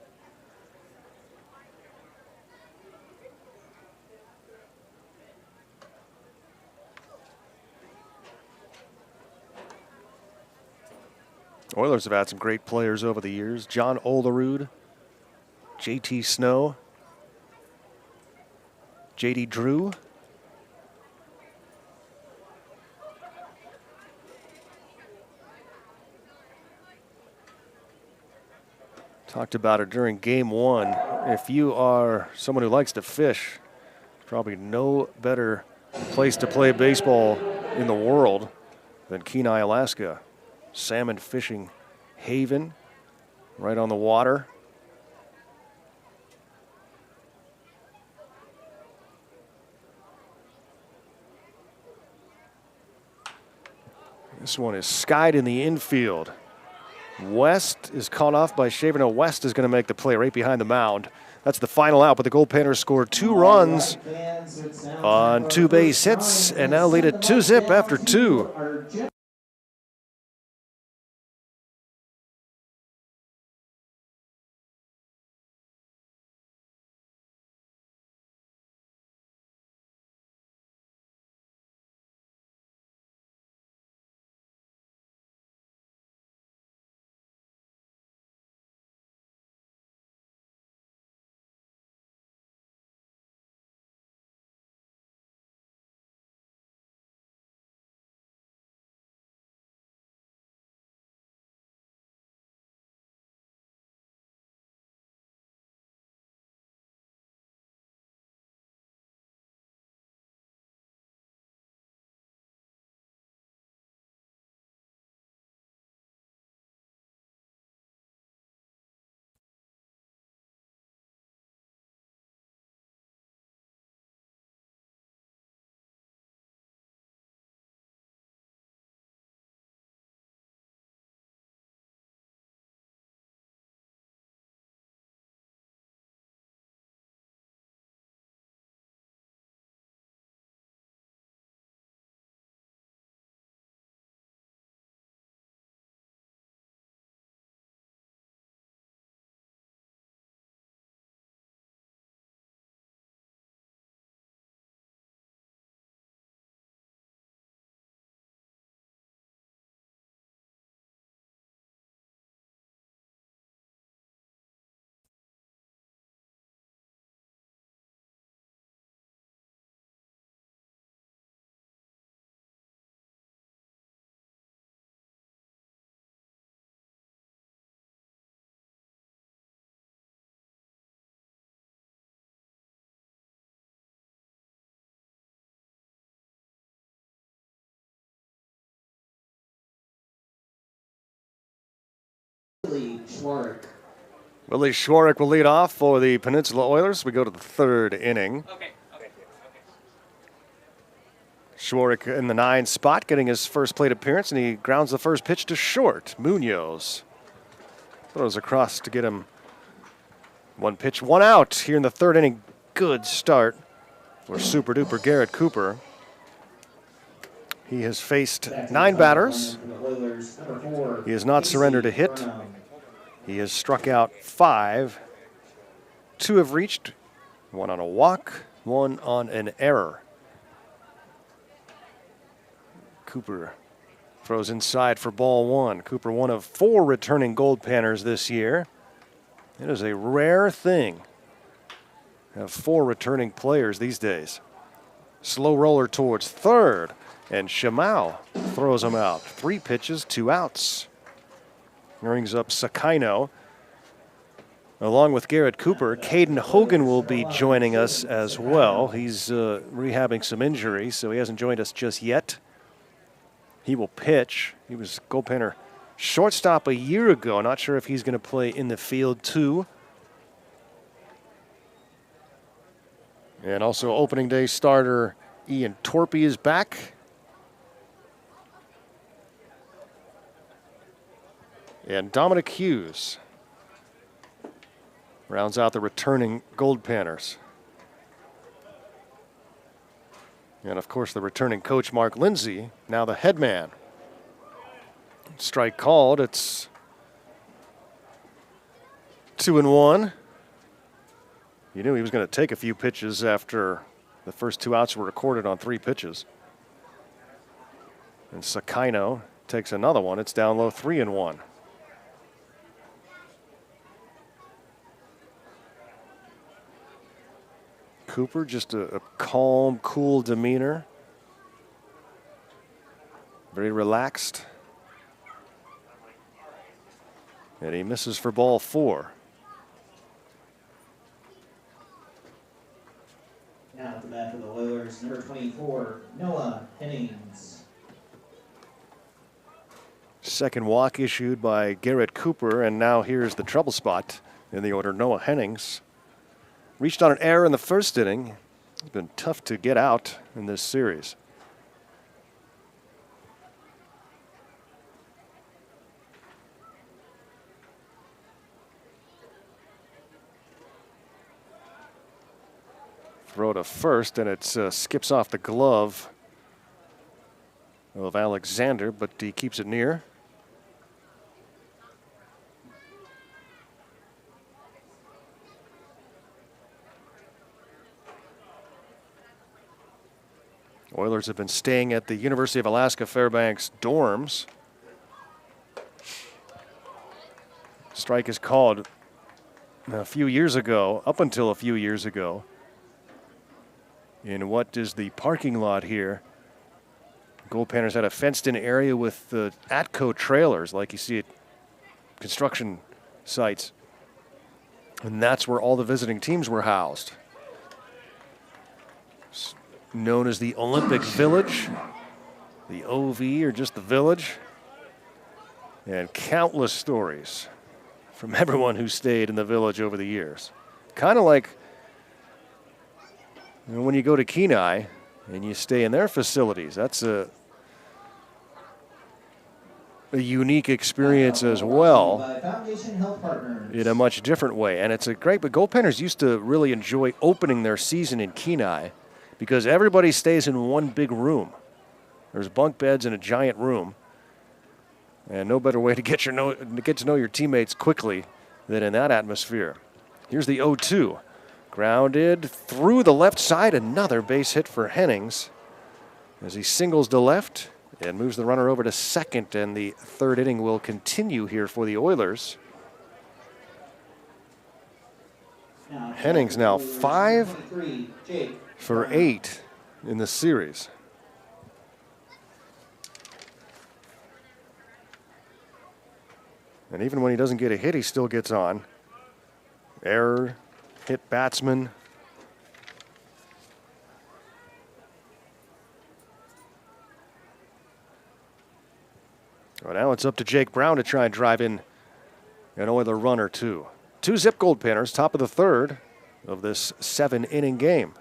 Oilers have had some great players over the years. John Olerud, JT Snow, JD Drew. Talked about it during game 1. If you are someone who likes to fish, probably no better place to play baseball in the world than Kenai, Alaska. Salmon fishing haven right on the water. This one is skied in the infield. West is caught off by Shaver. No, West is going to make the play right behind the mound. That's the final out, but the Goldpanners scored 2 runs on 2 base hits and now lead it 2-zip after 2. Willie Schwark. Willie Schwark will lead off for the Peninsula Oilers. We go to the third inning. Schwark in the 9 spot, getting his first plate appearance, and he grounds the first pitch to short. Munoz throws across to get him 1 pitch, 1 out here in the third inning. Good start for super duper Garrett Cooper. He has faced 9 batters. He has not surrendered a hit. He has struck out 5. 2 have reached, 1 on a walk, 1 on an error. Cooper throws inside for ball 1. Cooper, one of 4 returning Goldpanners this year. It is a rare thing to have 4 returning players these days. Slow roller towards third, and Shamau throws him out. 3 pitches, 2 outs. Brings up Sakino. Along with Garrett Cooper, Caden Hogan will be joining us as well. He's rehabbing some injury, so he hasn't joined us just yet. He will pitch. He was Goldpanner shortstop a year ago. Not sure if he's going to play in the field too. And also opening day starter Ian Torpy is back. And Dominic Hughes rounds out the returning Goldpanners. And of course the returning coach Mark Lindsay, now the head man. Strike called, it's 2-1. You knew he was going to take a few pitches after the first 2 outs were recorded on 3 pitches. And Sakino takes another one, it's down low, 3-1. Cooper, just a calm, cool demeanor. Very relaxed. And he misses for ball 4. Now at the bat for the Oilers, number 24, Noah Hennings. Second walk issued by Garrett Cooper, and now here's the trouble spot in the order, Noah Hennings. Reached on an error in the first inning. It's been tough to get out in this series. Throw to first, and it skips off the glove of Alexander, but he keeps it near. Oilers have been staying at the University of Alaska Fairbanks dorms. Strike is called a few years ago, up until a few years ago, in what is the parking lot here. Goldpanners had a fenced-in area with the Atco trailers, like you see at construction sites. And that's where all the visiting teams were housed. Known as the Olympic Village, the OV, or just the Village. And countless stories from everyone who stayed in the Village over the years. Kind of like when you go to Kenai and you stay in their facilities. That's a unique experience as well, in a much different way. And it's a great, but Goldpanners used to really enjoy opening their season in Kenai because everybody stays in one big room. There's bunk beds in a giant room. And no better way to get to know your teammates quickly than in that atmosphere. Here's the 0-2. Grounded through the left side. Another base hit for Hennings as he singles to left and moves the runner over to second. And the third inning will continue here for the Oilers. Hennings now 5 for 8 in the series. And even when he doesn't get a hit, he still gets on. Error, hit batsman. Well, now it's up to Jake Brown to try and drive in an Oiler runner, too. 2-zip Goldpanners, top of the third of this 7-inning game.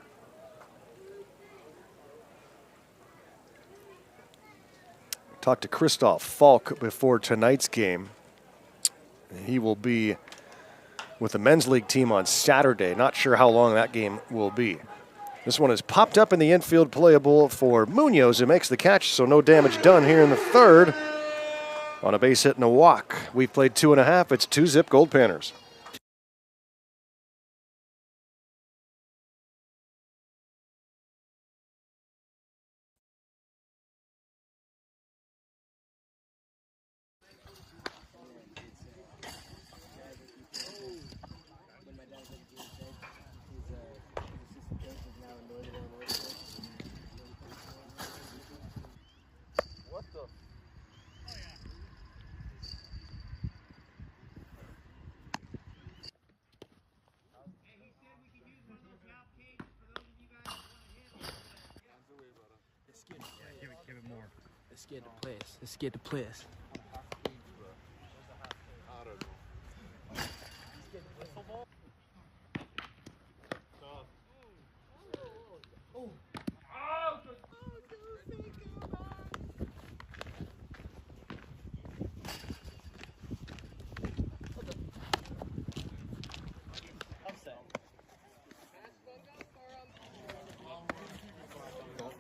Talked to Christoph Falk before tonight's game. He will be with the men's league team on Saturday. Not sure how long that game will be. This one is popped up in the infield, playable for Munoz, who makes the catch, so no damage done here in the third. On a base hit and a walk. We've played 2.5. It's 2-zip Goldpanners. Let's get the place. Let's get the place.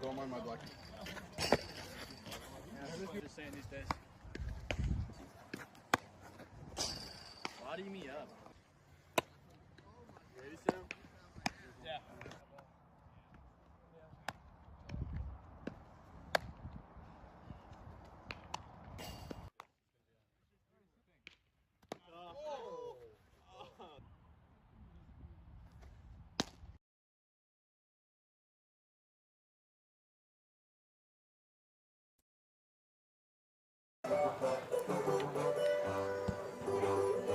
Don't mind my black. Just saying these days. Body me up. You ready, Sam? Yeah.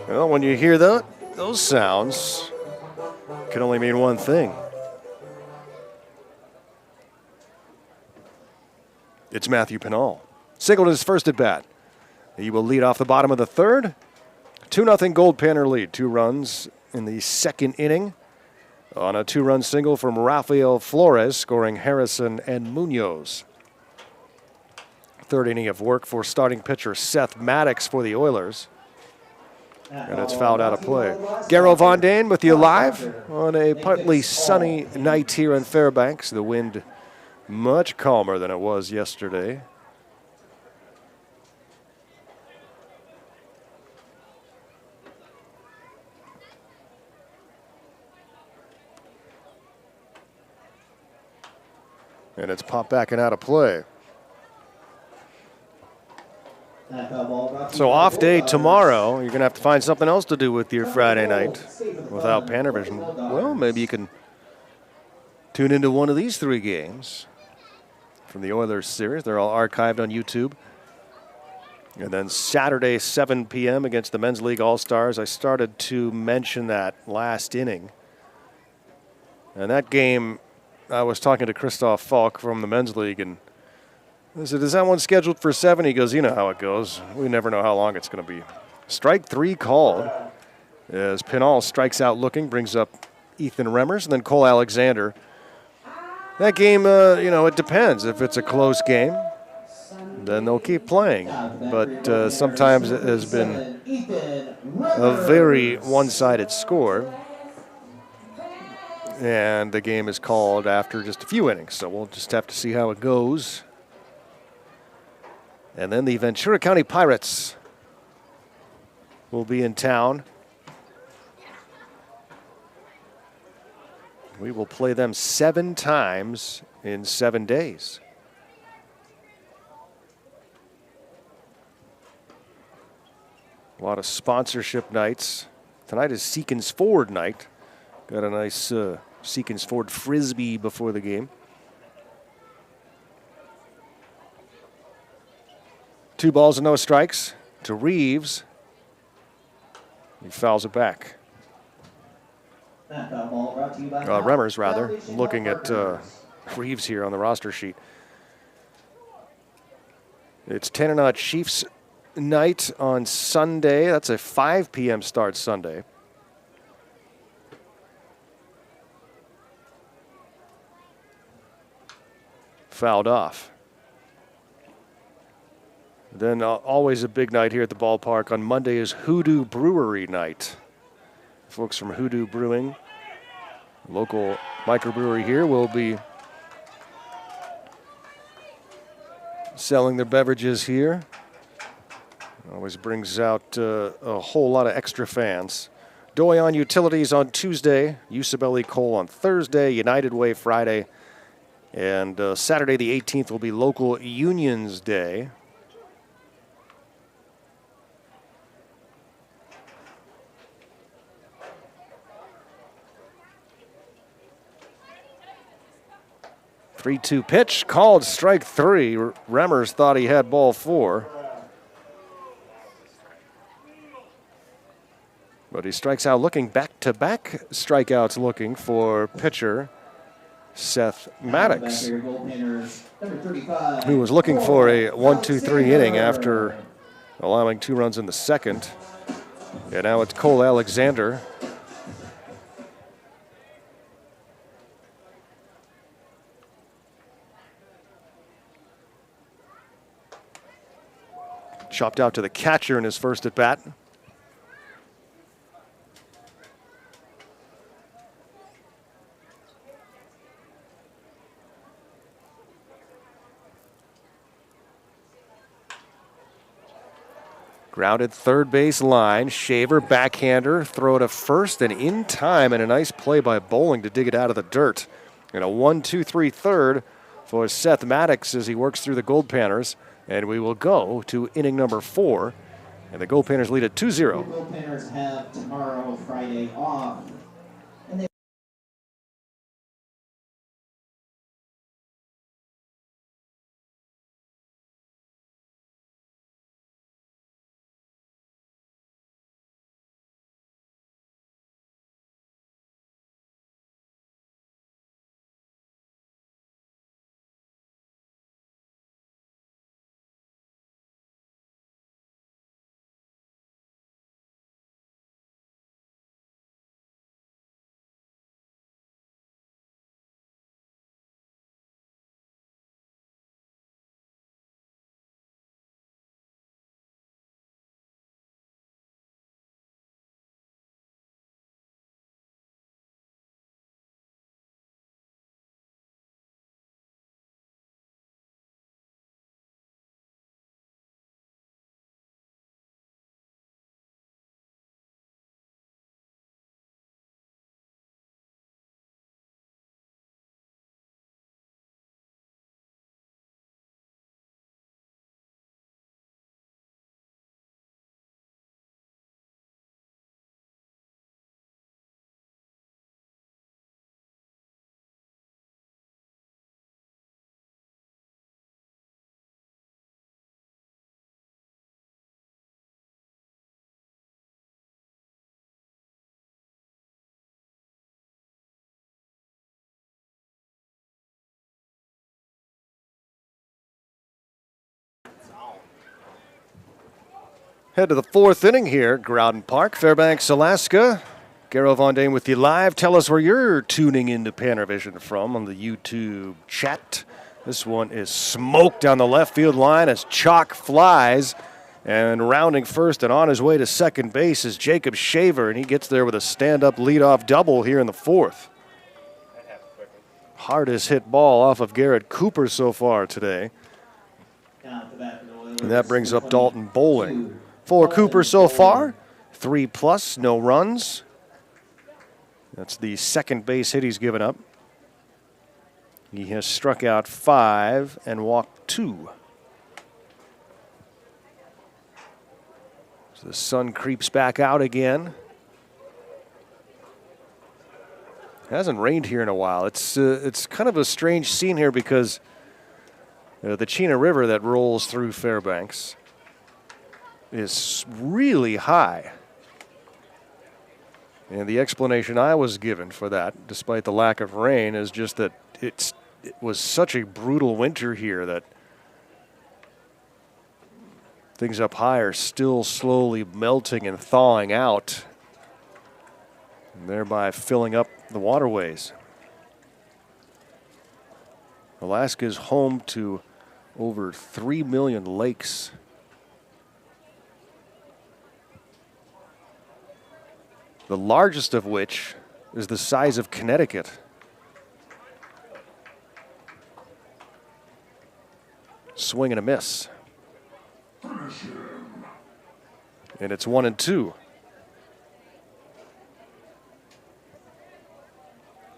Well, when you hear those sounds, it can only mean one thing. It's Matthew Peninsula. Singled his first at bat. He will lead off the bottom of the third. 2-0 Goldpanner lead. 2 runs in the second inning on a 2-run single from Rafael Flores, scoring Harrison and Munoz. Third inning of work for starting pitcher Seth Maddox for the Oilers. And it's fouled out of play. Garrow Von Dane with you live on a partly sunny night here in Fairbanks. The wind much calmer than it was yesterday. And it's popped back and out of play. So off day tomorrow. You're going to have to find something else to do with your Friday night without Panavision. Well, maybe you can tune into one of these 3 games from the Oilers series. They're all archived on YouTube. And then Saturday, 7 p.m. against the Men's League All-Stars. I started to mention that last inning. And that game, I was talking to Christoph Falk from the Men's League, and I said, is that one scheduled for 7? He goes, you know how it goes. We never know how long it's going to be. Strike 3 called as Peninsula strikes out looking, brings up Ethan Remmers, and then Cole Alexander. That game, it depends. If it's a close game, then they'll keep playing. But sometimes it has been a very one-sided score. And the game is called after just a few innings. So we'll just have to see how it goes. And then the Ventura County Pirates will be in town. We will play them 7 times in 7 days. A lot of sponsorship nights. Tonight is Seekins Ford night. Got a nice Seekins Ford Frisbee before the game. 2 balls and no strikes to Reeves. He fouls it back. Remmers, rather. Looking at Reeves here on the roster sheet. It's 10-0 Chiefs night on Sunday. That's a 5 p.m. start Sunday. Fouled off. Then always a big night here at the ballpark. On Monday is Hoodoo Brewery night. Folks from Hoodoo Brewing, local microbrewery here, will be selling their beverages here. Always brings out a whole lot of extra fans. Doyon Utilities on Tuesday, Usabelli Coal on Thursday, United Way Friday, and Saturday the 18th will be Local Unions Day. Three-two pitch, called strike three. Remmers thought he had ball four. But he strikes out looking, back-to-back strikeouts looking for pitcher Seth Maddox, who was looking for a 1-2-3 inning after allowing 2 runs in the second. And now it's Cole Alexander. Chopped out to the catcher in his first at bat. Grounded third base line. Shaver, backhander, throw to first and in time, and a nice play by Bowling to dig it out of the dirt. And a 1-2-3 third for Seth Maddox as he works through the Goldpanners. And we will go to inning number 4, and the Goldpanners lead at 2-0. The Goldpanners have tomorrow, Friday, off. Head to the 4th inning here, Groudon Park, Fairbanks, Alaska. Garo Von Dane with you live. Tell us where you're tuning into Pannervision from on the YouTube chat. This one is smoked down the left field line as Chalk flies. And rounding first and on his way to second base is Jacob Shaver, and he gets there with a stand-up leadoff double here in the 4th. Hardest hit ball off of Garrett Cooper so far today. And that brings up Dalton Bowling. For Cooper so far, 3+, no runs. That's the second base hit he's given up. He has struck out 5 and walked 2. So the sun creeps back out again. It hasn't rained here in a while. It's kind of a strange scene here because the Chena River that rolls through Fairbanks is really high. And the explanation I was given for that, despite the lack of rain, is just that it was such a brutal winter here that Things up high are still slowly melting and thawing out, and thereby filling up the waterways. Alaska is home to over 3 million lakes. The largest of which is the size of Connecticut. Swing and a miss. And it's 1-2.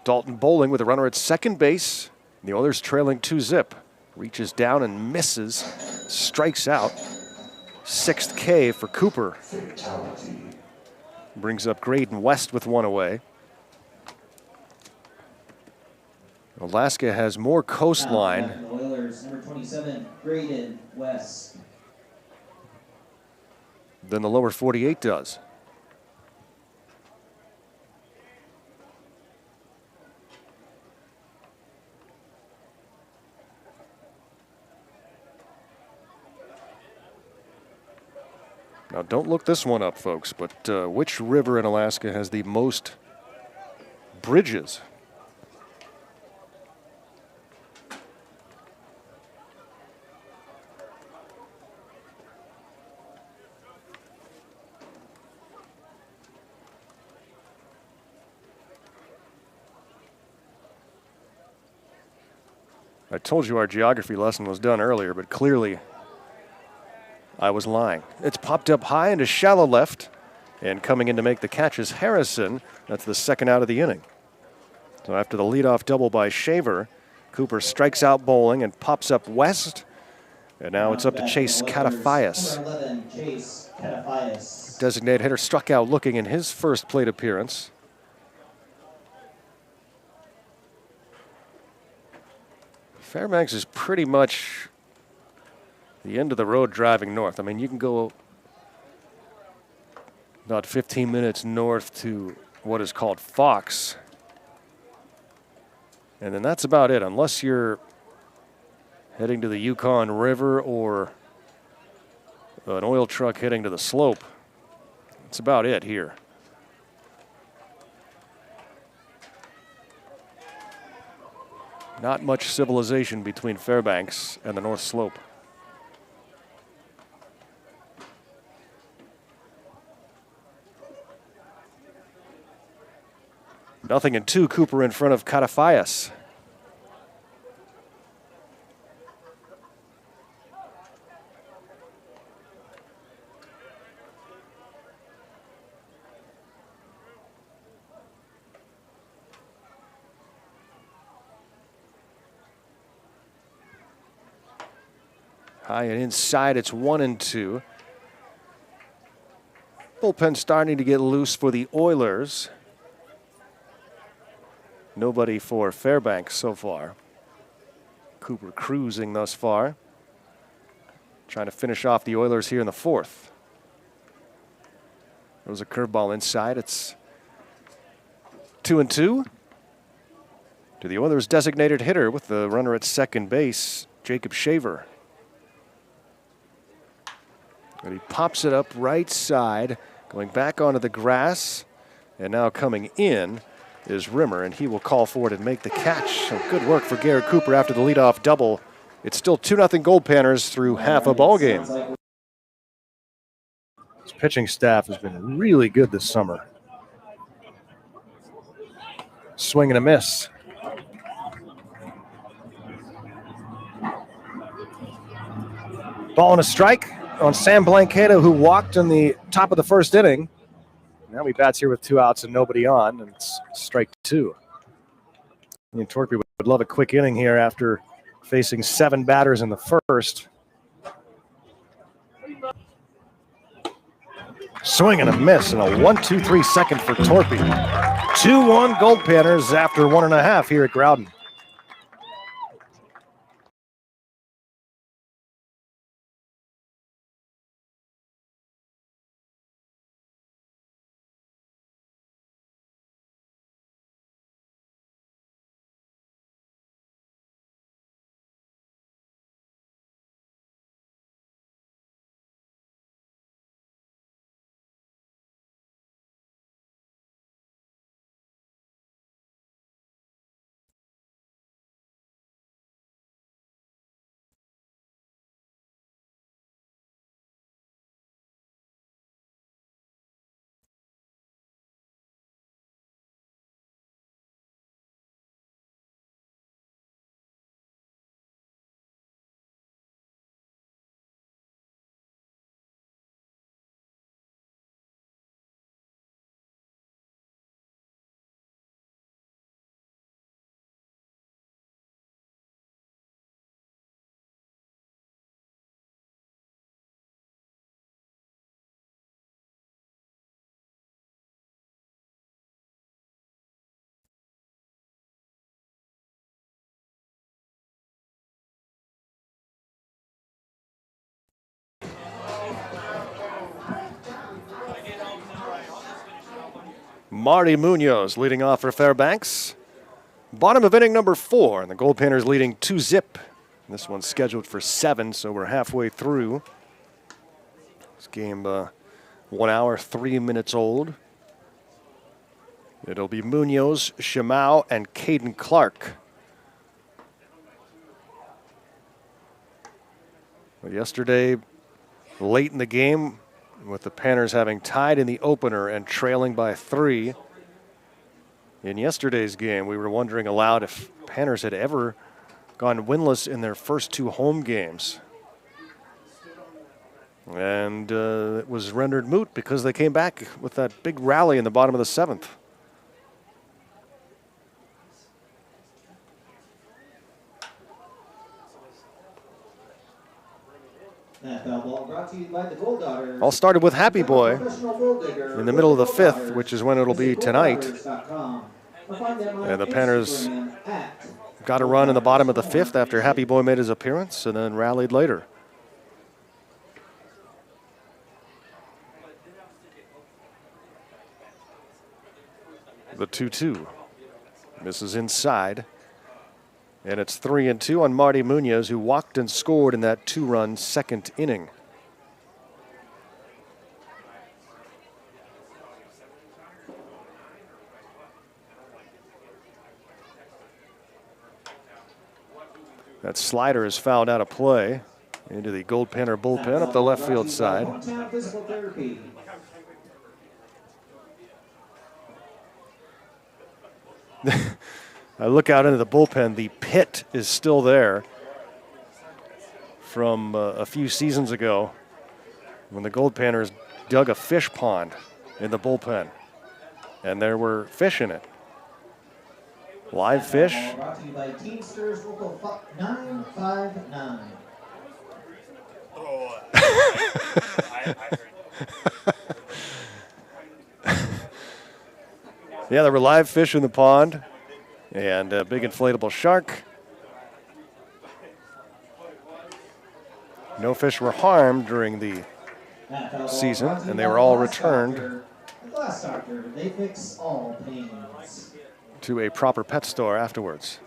Dalton bowling with a runner at second base. The Oilers trailing 2-zip. Reaches down and misses. Strikes out. 6th K for Cooper. Fatality. Brings up Graydon West with one away. Alaska has more coastline. The Oilers, number 27, Graydon West. Than the lower 48 does. Now, don't look this one up, folks, but which river in Alaska has the most bridges? I told you our geography lesson was done earlier, but clearly I was lying. It's popped up high into shallow left, and coming in to make the catch is Harrison. That's the second out of the inning. So after the leadoff double by Shaver, Cooper strikes out bowling and pops up west, and now it's up to Chase Cataphias. Designated hitter struck out looking in his first plate appearance. Fairbanks is pretty much the end of the road driving north. I mean, you can go about 15 minutes north to what is called Fox. And then that's about it, unless you're heading to the Yukon River or an oil truck heading to the slope. That's about it here. Not much civilization between Fairbanks and the North Slope. Nothing in 2, Cooper in front of Cataphias. High and inside, it's 1-2. Bullpen starting to get loose for the Oilers. Nobody for Fairbanks so far. Cooper cruising thus far. Trying to finish off the Oilers here in the 4th. There was a curveball inside. It's 2-2. To the Oilers' designated hitter with the runner at second base, Jacob Shaver. And he pops it up right side, going back onto the grass, and now coming in is Rimmer, and he will call for it and make the catch. So good work for Garrett Cooper after the leadoff double. It's still 2-0 Goldpanners through half a ball game. His pitching staff has been really good this summer. Swing and a miss. Ball and a strike on Sam Blanqueta, who walked in the top of the first inning. Now he bats here with 2 outs and nobody on, and it's strike 2. And Torpy would love a quick inning here after facing 7 batters in the first. Swing and a miss, and a 1-2-3 second for Torpy. 2-1 Goldpanners after 1.5 here at Groudon. Marty Munoz leading off for Fairbanks. Bottom of inning number 4, and the Goldpanners leading 2-zip. This one's scheduled for 7, so we're halfway through. This game 1 hour, 3 minutes old. It'll be Munoz, Shimao, and Caden Clark. But yesterday, late in the game, with the Panners having tied in the opener and trailing by 3. In yesterday's game, we were wondering aloud if Panners had ever gone winless in their first 2 home games. And it was rendered moot because they came back with that big rally in the bottom of the 7th. All started with Happy Boy in the middle of the 5th, which is when it'll be tonight. And the Panners got a run in the bottom of the 5th after Happy Boy made his appearance and then rallied later. The 2-2 misses inside. And it's 3-2 on Marty Munoz, who walked and scored in that 2-run second inning. That slider is fouled out of play into the Goldpanner bullpen up the left field side. I look out into the bullpen. The pit is still there from a few seasons ago when the Goldpanners dug a fish pond in the bullpen, and there were fish in it. Live fish. Brought to you by Teamsters Local 959. Oh, I heard. Yeah, there were live fish in the pond and a big inflatable shark. No fish were harmed during the season, and they were all returned Glass Doctor, they fix all pains. to a proper pet store afterwards.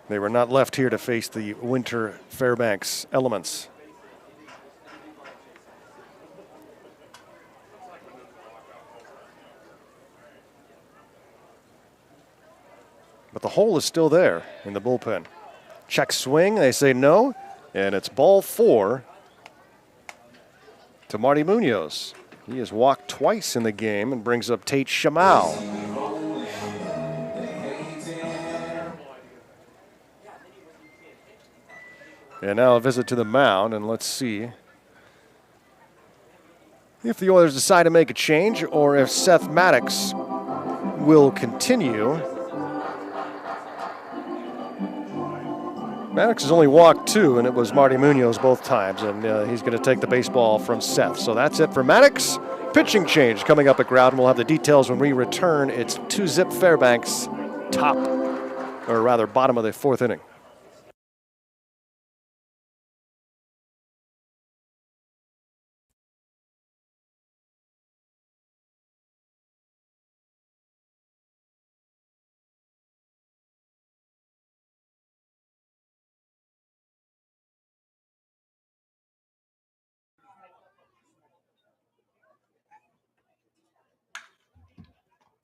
They were not left here to face the winter Fairbanks elements. But the hole is still there in the bullpen. Check swing, they say no, and it's ball 4 to Marty Munoz. He has walked twice in the game and brings up Tate Shimao. And now a visit to the mound, and let's see if the Oilers decide to make a change or if Seth Maddox will continue. Maddox has only walked 2, and it was Marty Munoz both times, and he's going to take the baseball from Seth. So that's it for Maddox. Pitching change coming up at Groudon. We'll have the details when we return. It's 2-zip Fairbanks, bottom of the 4th inning.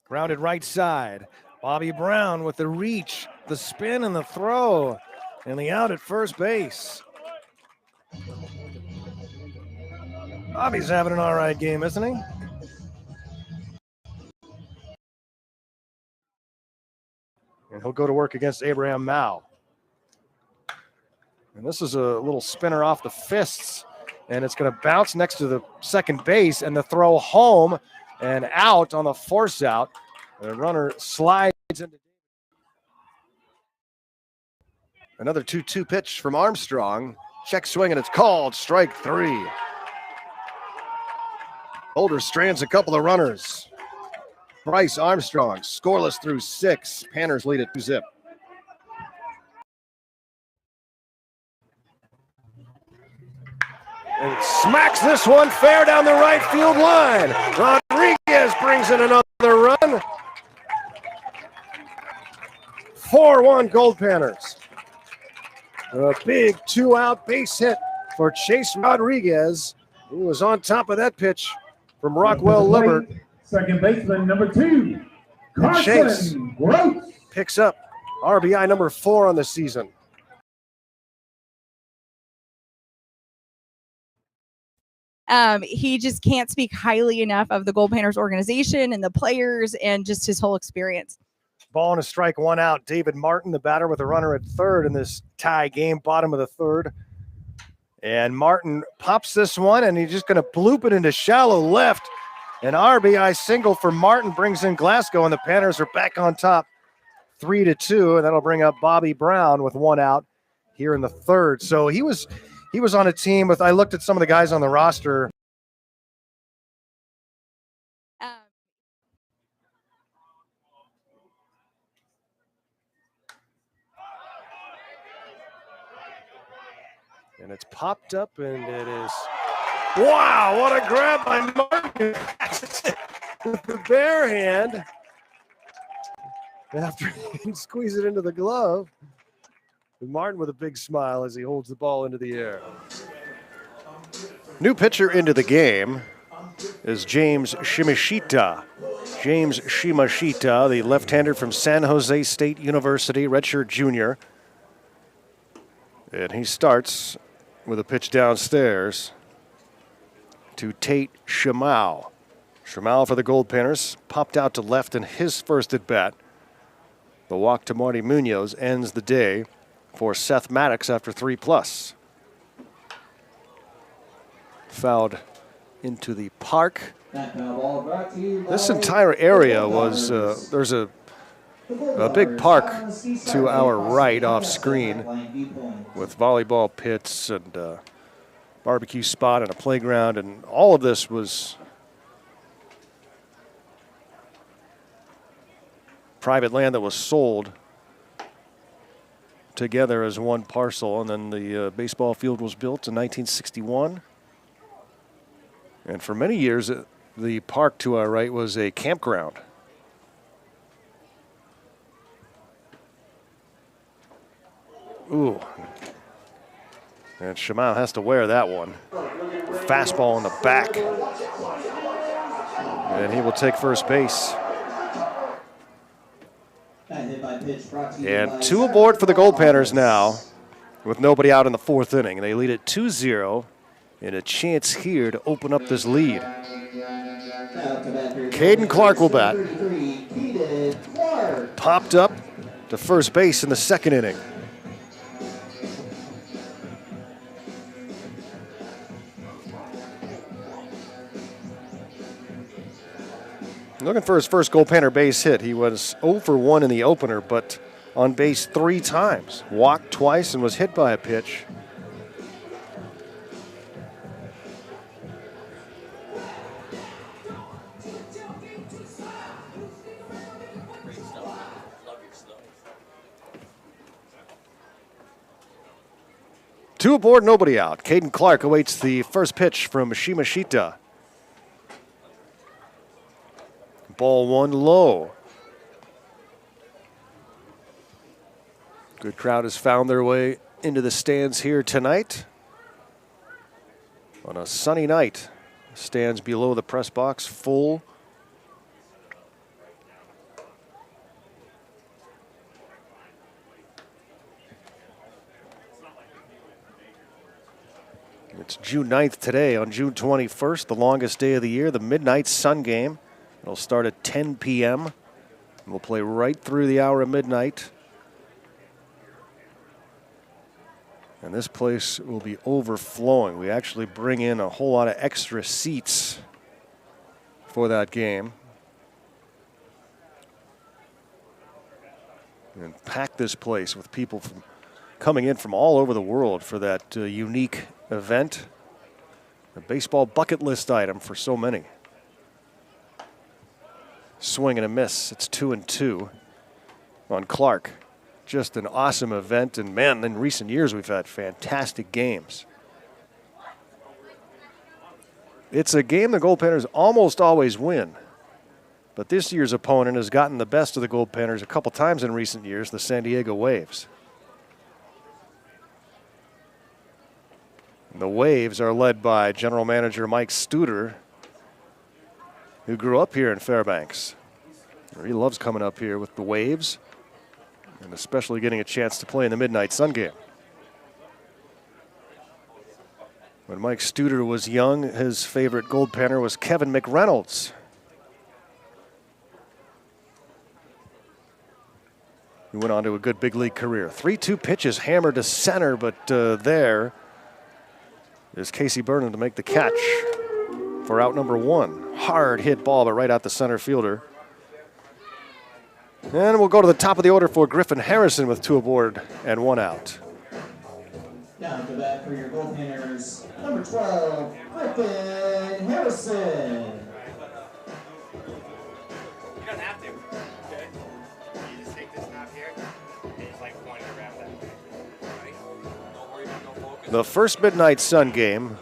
Grounded right side. Bobby Brown with the reach, the spin, and the throw, and the out at first base. Bobby's having an all right game, isn't he? And he'll go to work against Abraham Mao. And this is a little spinner off the fists, and it's going to bounce next to the second base, and the throw home and out on the force out. The runner slides into another 2-2 pitch from Armstrong. Check swing, and it's called strike 3. Boulder strands a couple of runners. Bryce Armstrong scoreless through 6. Panners lead at 2-zip. And smacks this one fair down the right field line. Rodriguez brings in another run. 4-1 Goldpanners. A big 2-out base hit for Chase Rodriguez. He was on top of that pitch from Rockwell Libbert. Second baseman, number 2, And Chase Carson Gross. picks up RBI number 4 on the season. He just can't speak highly enough of the Goldpanners organization and the players and just his whole experience. Ball and a strike, 1 out. David Martin, the batter, with a runner at third in this tie game, bottom of the third. And Martin pops this one, and he's just going to bloop it into shallow left. An RBI single for Martin brings in Glasgow, and the Panthers are back on top 3-2, and that'll bring up Bobby Brown with 1 out here in the third. So he was on a team with, I looked at some of the guys on the roster. And it's popped up, and it is, wow, what a grab by Martin with the bare hand. After he can squeeze it into the glove. And Martin with a big smile as he holds the ball into the air. New pitcher into the game is James Shimashita. James Shimashita, the left-hander from San Jose State University, redshirt junior. And he starts with a pitch downstairs to Tate Shamau. Shamau for the Goldpanners, popped out to left in his first at-bat. The walk to Marty Munoz ends the day for Seth Maddox after 3+. Fouled into the park. This entire area was, there's a big park to our right off screen with volleyball pits and barbecue spot and a playground, and all of this was private land that was sold together as one parcel, and then the baseball field was built in 1961. And for many years, the park to our right was a campground. Ooh. And Shamau has to wear that one. Fastball in the back. And he will take first base. And 2 aboard for the Goldpanners now with nobody out in the 4th inning. They lead at 2-0 and a chance here to open up this lead. Caden Clark will bat. Popped up to first base in the 2nd inning. Looking for his first Goldpanner base hit. He was 0 for 1 in the opener, but on base 3 times. Walked twice and was hit by a pitch. Two aboard, nobody out. Caden Clark awaits the first pitch from Shimashita. Ball 1 low. Good crowd has found their way into the stands here tonight. On a sunny night, stands below the press box full. It's June 9th today. On June 21st, the longest day of the year, the midnight sun game. It'll start at 10 p.m. We'll play right through the hour of midnight. And this place will be overflowing. We actually bring in a whole lot of extra seats for that game. And pack this place with people coming in from all over the world for that unique event. A baseball bucket list item for so many. Swing and a miss. It's 2-2 on Clark. Just an awesome event. And man, in recent years, we've had fantastic games. It's a game the Goldpanners almost always win. But this year's opponent has gotten the best of the Goldpanners a couple times in recent years, the San Diego Waves. And the Waves are led by General Manager Mike Studer, who grew up here in Fairbanks. He loves coming up here with the Waves, and especially getting a chance to play in the Midnight Sun game. When Mike Studer was young, his favorite Goldpanner was Kevin McReynolds. He went on to a good big league career. 3-2 pitches hammered to center, but there is Casey Burnham to make the catch for out number 1. Hard hit ball, but right out the center fielder. And we'll go to the top of the order for Griffin Harrison with 2 aboard and 1 out. Down to bat for your Goldpanners, number 12, Griffin Harrison. You don't have to. Okay. You just take this knob here and just like point it around that way. Right? Don't worry about no focus. The first Midnight Sun game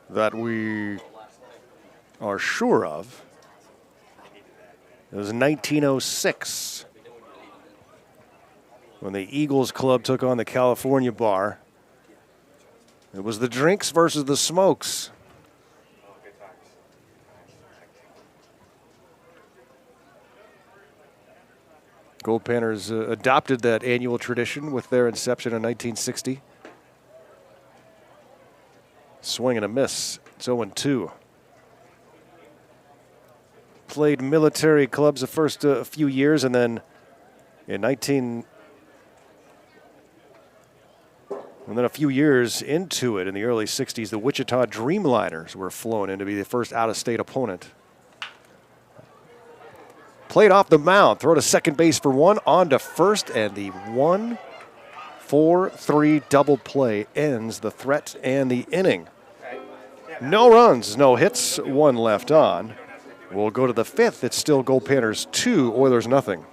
that we are sure of is 1906. When the Eagles Club took on the California Bar. It was the Drinks versus the Smokes. Goldpanners adopted that annual tradition with their inception in 1960. Swing and a miss. It's 0-2. Played military clubs the first few years, and then in a few years into it, in the early 60s, the Wichita Dreamliners were flown in to be the first out-of-state opponent. Played off the mound, throw to second base for 1, on to first, and the 1-4-3 double play ends the threat and the inning. No runs, no hits, 1 left on. We'll go to the 5th. It's still Goldpanners 2, Oilers nothing.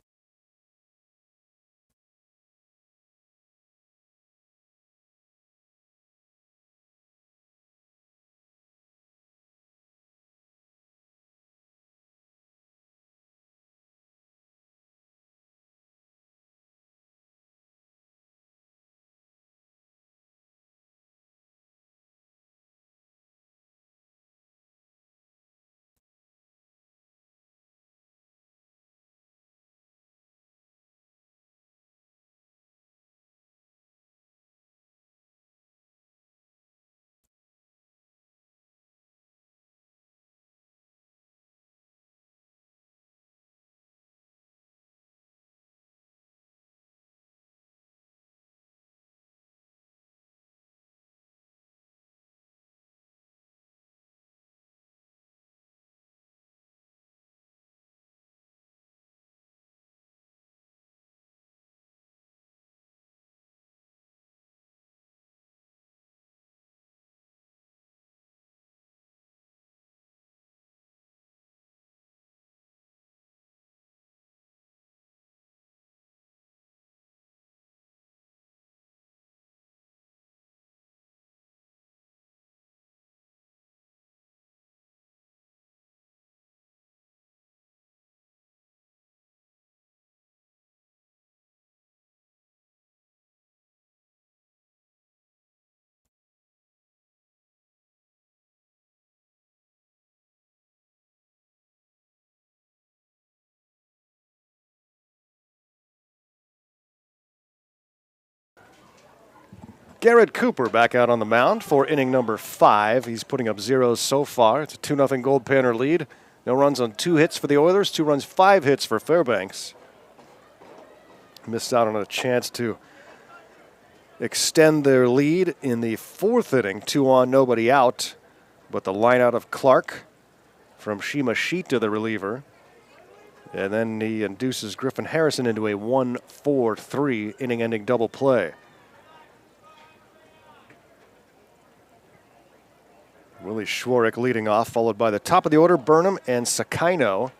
Garrett Cooper back out on the mound for inning number 5. He's putting up zeros so far. It's a 2-0 Goldpanner lead. No runs on 2 hits for the Oilers, 2 runs, 5 hits for Fairbanks. Missed out on a chance to extend their lead in the 4th inning. 2 on, nobody out. But the line out of Clark from Shimashita, the reliever. And then he induces Griffin Harrison into a 1-4-3 inning-ending double play. Willie Schwarrick leading off, followed by the top of the order, Burnham and Sakino.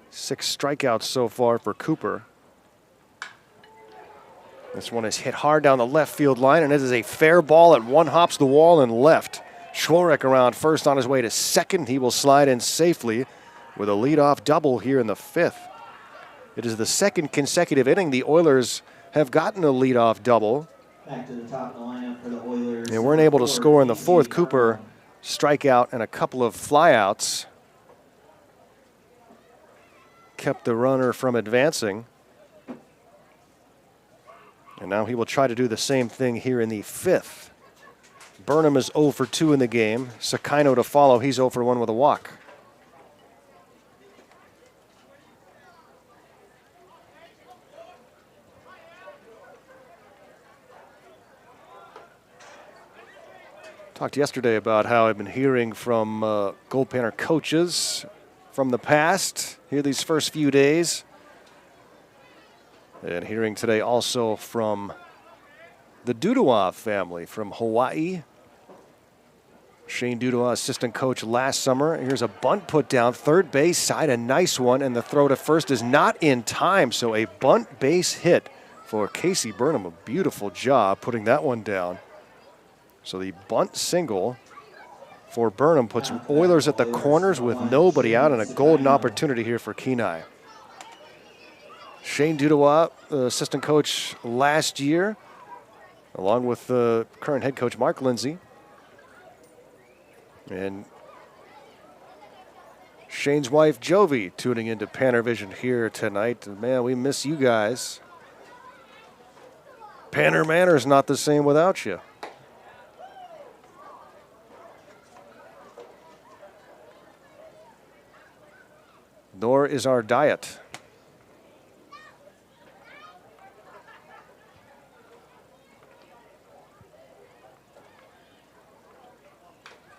Six strikeouts so far for Cooper. This one is hit hard down the left field line, and it is a fair ball, and one hops the wall and left. Schwarek around first on his way to second. He will slide in safely with a leadoff double here in the 5th. It is the second consecutive inning the Oilers have gotten a leadoff double. Back to the top of the lineup for the Oilers. They weren't able to score in the 4th. Cooper strikeout and a couple of flyouts kept the runner from advancing. And now he will try to do the same thing here in the 5th. Burnham is 0 for 2 in the game. Sakino to follow. He's 0 for 1 with a walk. Talked yesterday about how I've been hearing from Goldpanner coaches from the past here these first few days. And hearing today also from the Dudois family from Hawaii. Shane Dudois, assistant coach last summer. Here's a bunt put down, third base side, a nice one, and the throw to first is not in time. So a bunt base hit for Casey Burnham. A beautiful job putting that one down. So the bunt single for Burnham puts Oilers at the corners with nobody out, and a golden opportunity here for Kenai. Shane Dudois, assistant coach last year, along with the current head coach Mark Lindsay. And Shane's wife Jovi tuning into Panner Vision here tonight. Man, we miss you guys. Panner Manor's not the same without you. Nor is our diet.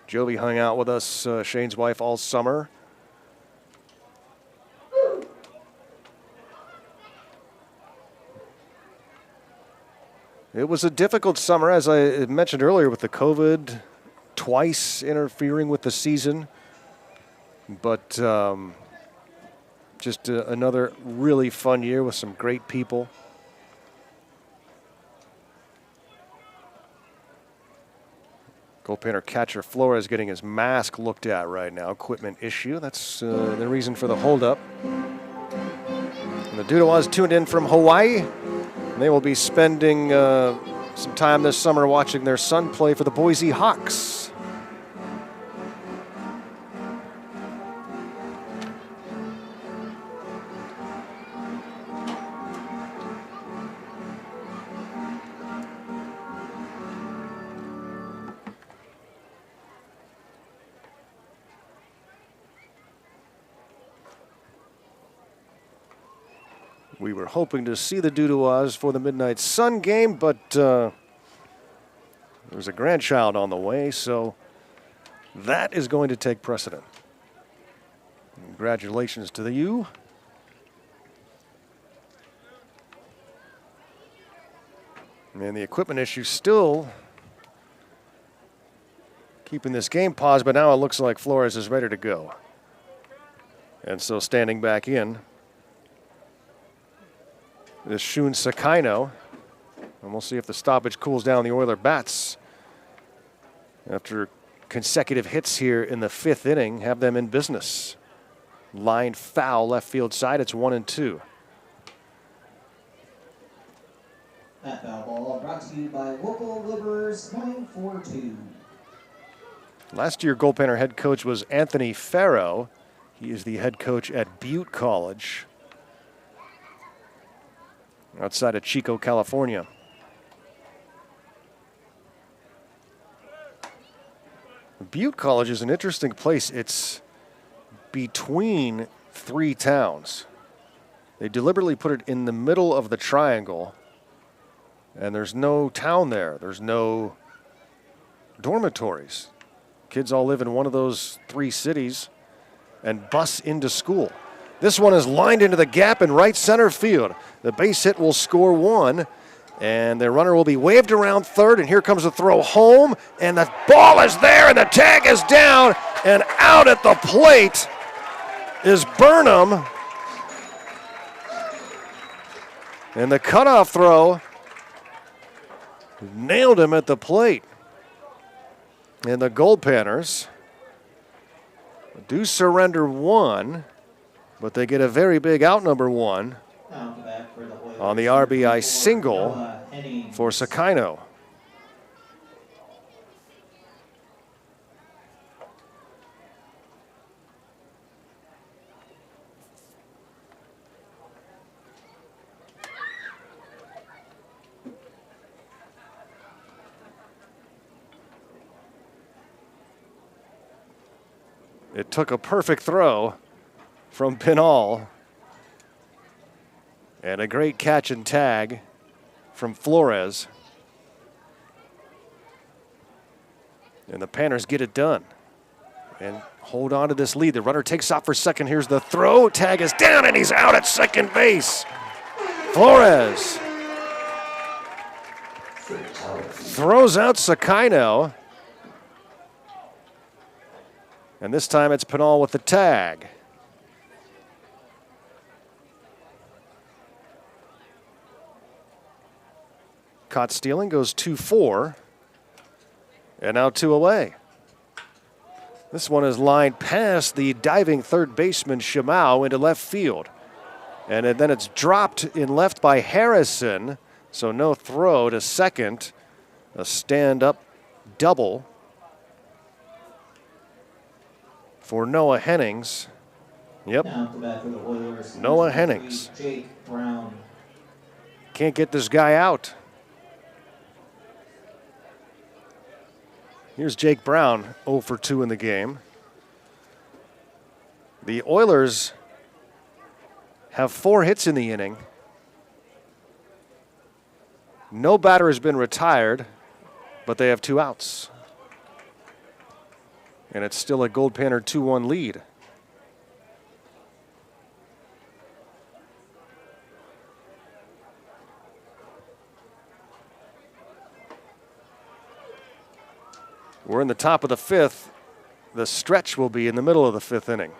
Jovi hung out with us, Shane's wife, all summer. It was a difficult summer, as I mentioned earlier, with the COVID twice interfering with the season. But just another really fun year with some great people. Goldpanner catcher Flores getting his mask looked at right now. Equipment issue. That's the reason for the holdup. And the Dudois tuned in from Hawaii. And they will be spending some time this summer watching their son play for the Boise Hawks. We were hoping to see the Dudois for the Midnight Sun game, but there was a grandchild on the way, so that is going to take precedent. Congratulations to you. And the equipment issue still keeping this game paused, but now it looks like Flores is ready to go. And so standing back in is Shun Sakino. And we'll see if the stoppage cools down the Oiler bats after consecutive hits here in the 5th inning, have them in business. Line foul left field side. It's 1-2. That foul ball brought to you by local livers 942. Last year, Goldpanner head coach was Anthony Farrow. He is the head coach at Butte College, outside of Chico, California. Butte College is an interesting place. It's between 3 towns. They deliberately put it in the middle of the triangle, and there's no town there. There's no dormitories. Kids all live in one of those 3 cities and bus into school. This one is lined into the gap in right center field. The base hit will score 1, and the runner will be waved around third, and here comes the throw home, and the ball is there, and the tag is down, and out at the plate is Burnham. And the cutoff throw nailed him at the plate. And the Goldpanners do surrender one, but they get a very big out number one on the RBI single for Sakino. It took a perfect throw from Pinal and a great catch and tag from Flores. And the Panners get it done and hold on to this lead. The runner takes off for second. Here's the throw. Tag is down and he's out at second base. Flores throws out Sakino. And this time it's Pinal with the tag. Caught stealing, goes 2-4. And now 2 away. This one is lined past the diving third baseman Shimao into left field. And then it's dropped in left by Harrison. So no throw to second. A stand-up double for Noah Hennings. Yep. Noah Hennings. Jake Brown. Can't get this guy out. Here's Jake Brown, 0 for 2 in the game. The Oilers have 4 hits in the inning. No batter has been retired, but they have 2 outs. And it's still a Goldpanner 2-1 lead. We're in the top of the 5th. The stretch will be in the middle of the 5th inning.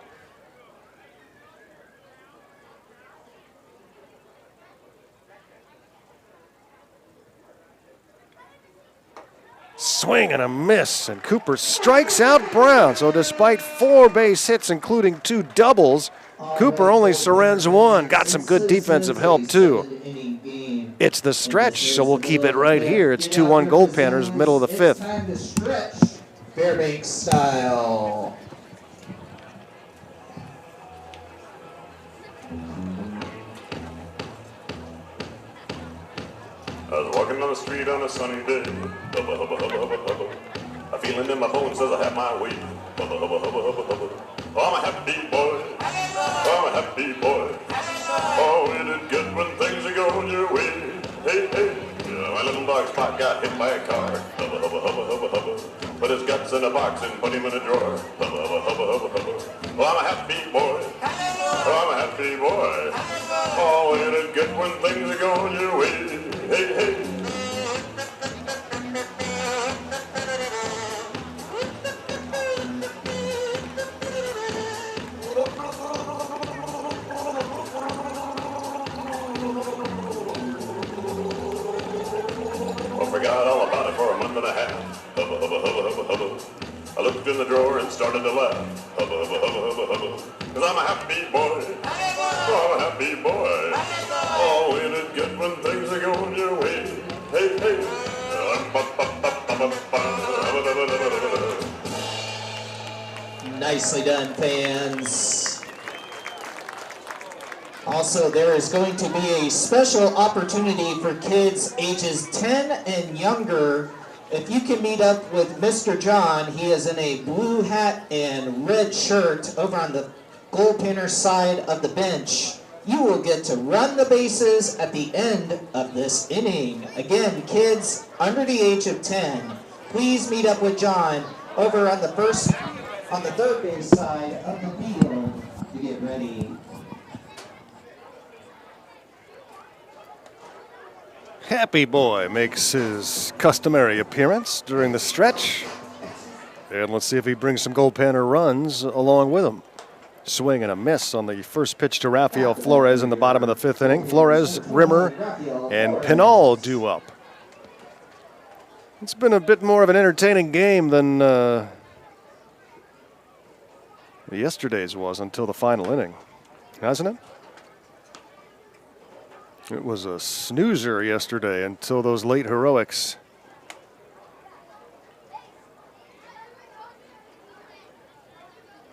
Swing and a miss, and Cooper strikes out Brown. So despite 4 base hits, including 2 doubles, Cooper only surrenders 1. Got some good defensive help, too. It's the stretch, so we'll keep it right here. It's 2-1 Goldpanners, middle of the 5th. Time to stretch, Fairbanks style. I was walking on the street on a sunny day. Hubba, hubba, hubba, hubba, hubba. A feeling in my bones says I have my way. Hubba, hubba, hubba, hubba, hubba. Oh, I'm a happy boy. Oh, I'm a happy boy. Oh, ain't it good when things are going your way? Hey, hey. My little dog Spot got hit by a car. Hubba, hubba, hubba, hubba, hubba. Put his guts in a box and put him in a drawer. Hubba, hubba, hubba, hubba, hubba. Oh, I'm a happy boy. Oh, I'm a happy boy. Oh, ain't it good when things are going your way? Hey, hey. I forgot all about it for a month and a half. Hubba, hubba, hubba, hubba, hubba. I looked in the drawer and started to laugh. Hubba, hubba, hubba, hubba, hubba. 'Cause I'm a happy boy. Oh, I'm a happy boy. Oh, ain't it good when things are going your way? Hey, hey. Nicely done, fans. Also, there is going to be a special opportunity for kids ages 10 and younger. If you can meet up with Mr. John, he is in a blue hat and red shirt over on the Goldpanner side of the bench. You will get to run the bases at the end of this inning. Again, kids under the age of 10, please meet up with John over on the third base side of the field to get ready. Happy Boy makes his customary appearance during the stretch. And let's see if he brings some Goldpanner runs along with him. Swing and a miss on the first pitch to Rafael Flores in the bottom of the 5th inning. Flores, Rimmer, and Pinal due up. It's been a bit more of an entertaining game than yesterday's was until the final inning, hasn't it? It was a snoozer yesterday until those late heroics.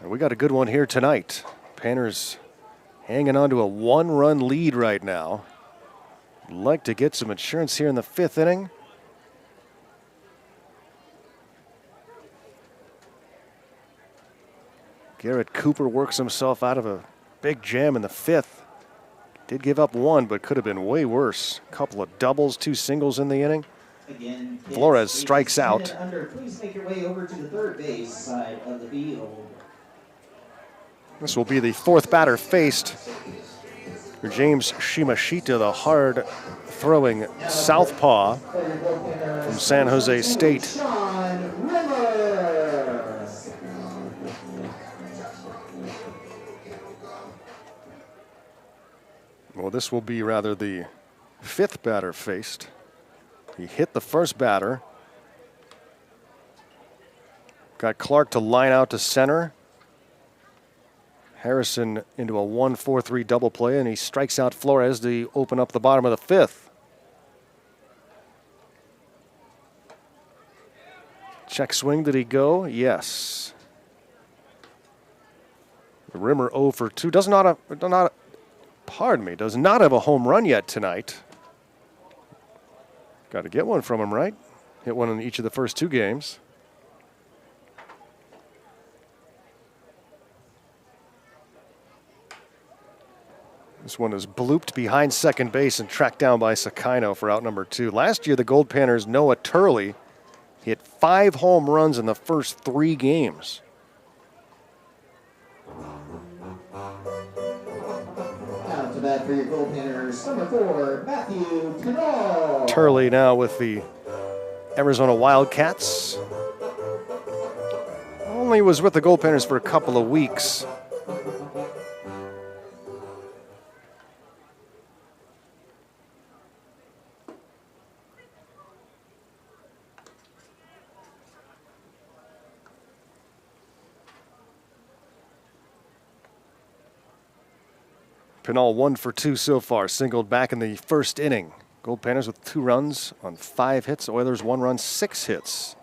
And we got a good one here tonight. Panners hanging on to a 1-run lead right now. Like to get some insurance here in the 5th inning. Garrett Cooper works himself out of a big jam in the 5th. Did give up 1, but could have been way worse. A couple of doubles, 2 singles in the inning. Again, Flores strikes out. Under, please make your way over to the third base side of the field. This will be the 4th batter faced for James Shimashita, the hard-throwing southpaw from San Jose State. Well, this will be rather the 5th batter faced. He hit the first batter. Got Clark to line out to center. Harrison into a 1-4-3 double play, and he strikes out Flores to open up the bottom of the 5th. Check swing, did he go? Yes. Rimmer 0 for 2. Does not have a home run yet tonight. Got to get one from him, right? Hit one in each of the first 2 games. This one is blooped behind second base and tracked down by Sakino for out number 2. Last year, the Goldpanners' Noah Turley hit 5 home runs in the first 3 games. Out to bat for your Goldpanners, number 4, Matthew Kenai. Turley now with the Arizona Wildcats. Only was with the Goldpanners for a couple of weeks. Pinal 1 for 2 so far, singled back in the 1st inning. Goldpanners with 2 runs on 5 hits. Oilers 1 run, 6 hits.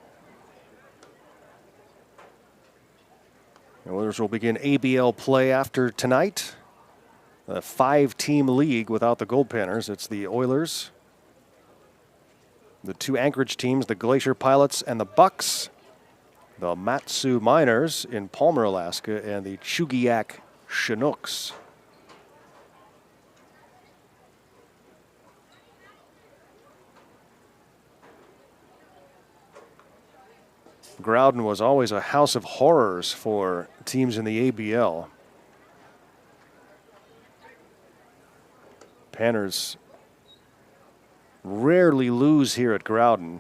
The Oilers will begin ABL play after tonight. A 5-team league without the Goldpanners. It's the Oilers, the 2 Anchorage teams, the Glacier Pilots and the Bucks, the Matsu Miners in Palmer, Alaska, and the Chugiak Chinooks. Groudon was always a house of horrors for teams in the ABL. Panners rarely lose here at Groudon,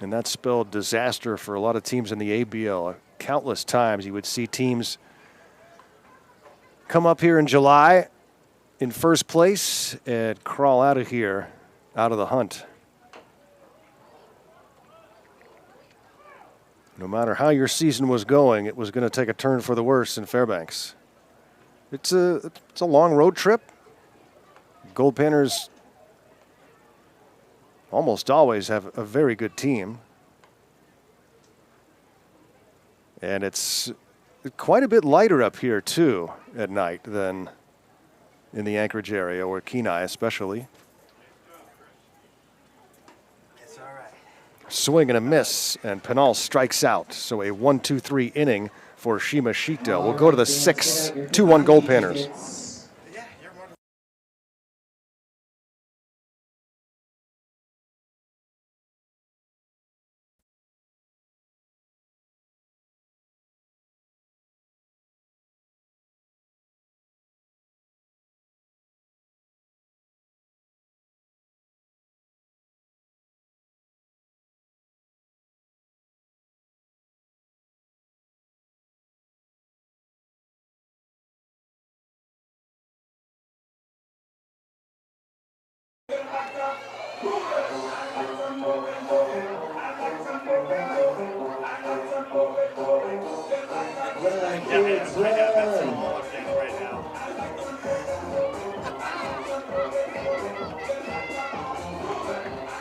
and that spelled disaster for a lot of teams in the ABL. Countless times you would see teams come up here in July in first place and crawl out of here, out of the hunt. No matter how your season was going, it was going to take a turn for the worse in Fairbanks. It's a long road trip. Goldpanners almost always have a very good team. And it's quite a bit lighter up here, too, at night than in the Anchorage area, or Kenai especially. Swing and a miss, and Pinal strikes out. So a 1-2-3 inning for Shimashita. We'll go to the 6th, 2-1 Goldpanners. Kids, run!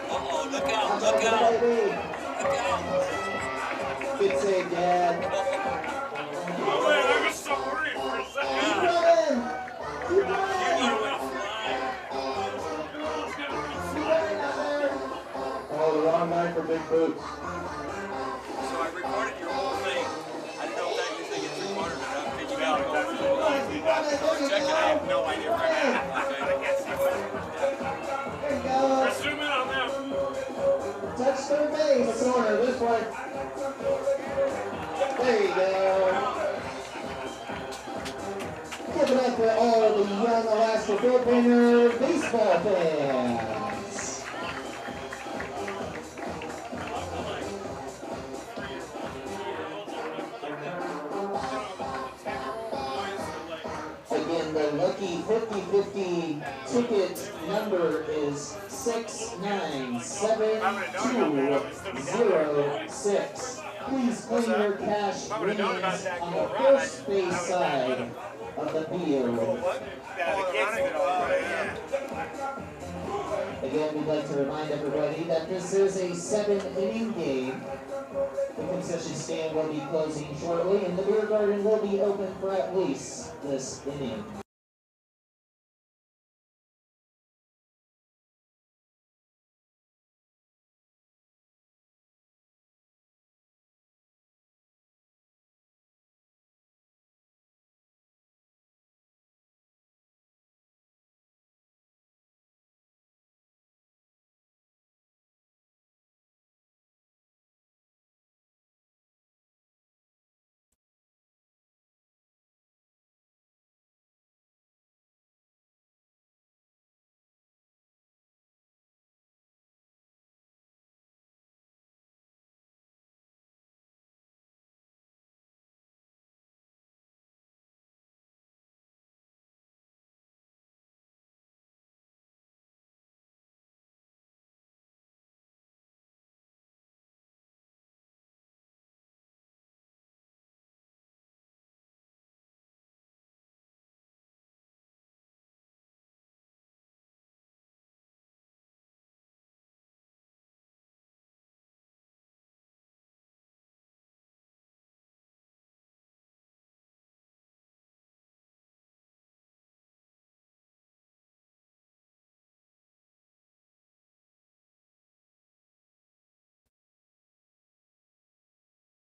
Uh-oh, look out, look out. Look out. Good save, Dad. Oh man, I was so worried for a second. Run! Keep running! Oh, the wrong guy for big boots. So I recorded your whole thing. I didn't know if that usually gets recorded or not. Did you No, go? that's not checking. I have no idea where I'm at. I can't see what. There you go. Let's zoom in on them. Touch third base. What's the order? This one. There you go. Give it up for all the young Alaska Goldpanner baseball fans. Again, the lucky 50-50 ticket number is 697-206. Please claim your cash winnings on the first base side of the field. Again, we'd like to remind everybody that this is a 7-inning game. The concession stand will be closing shortly, and the beer garden will be open for at least this inning.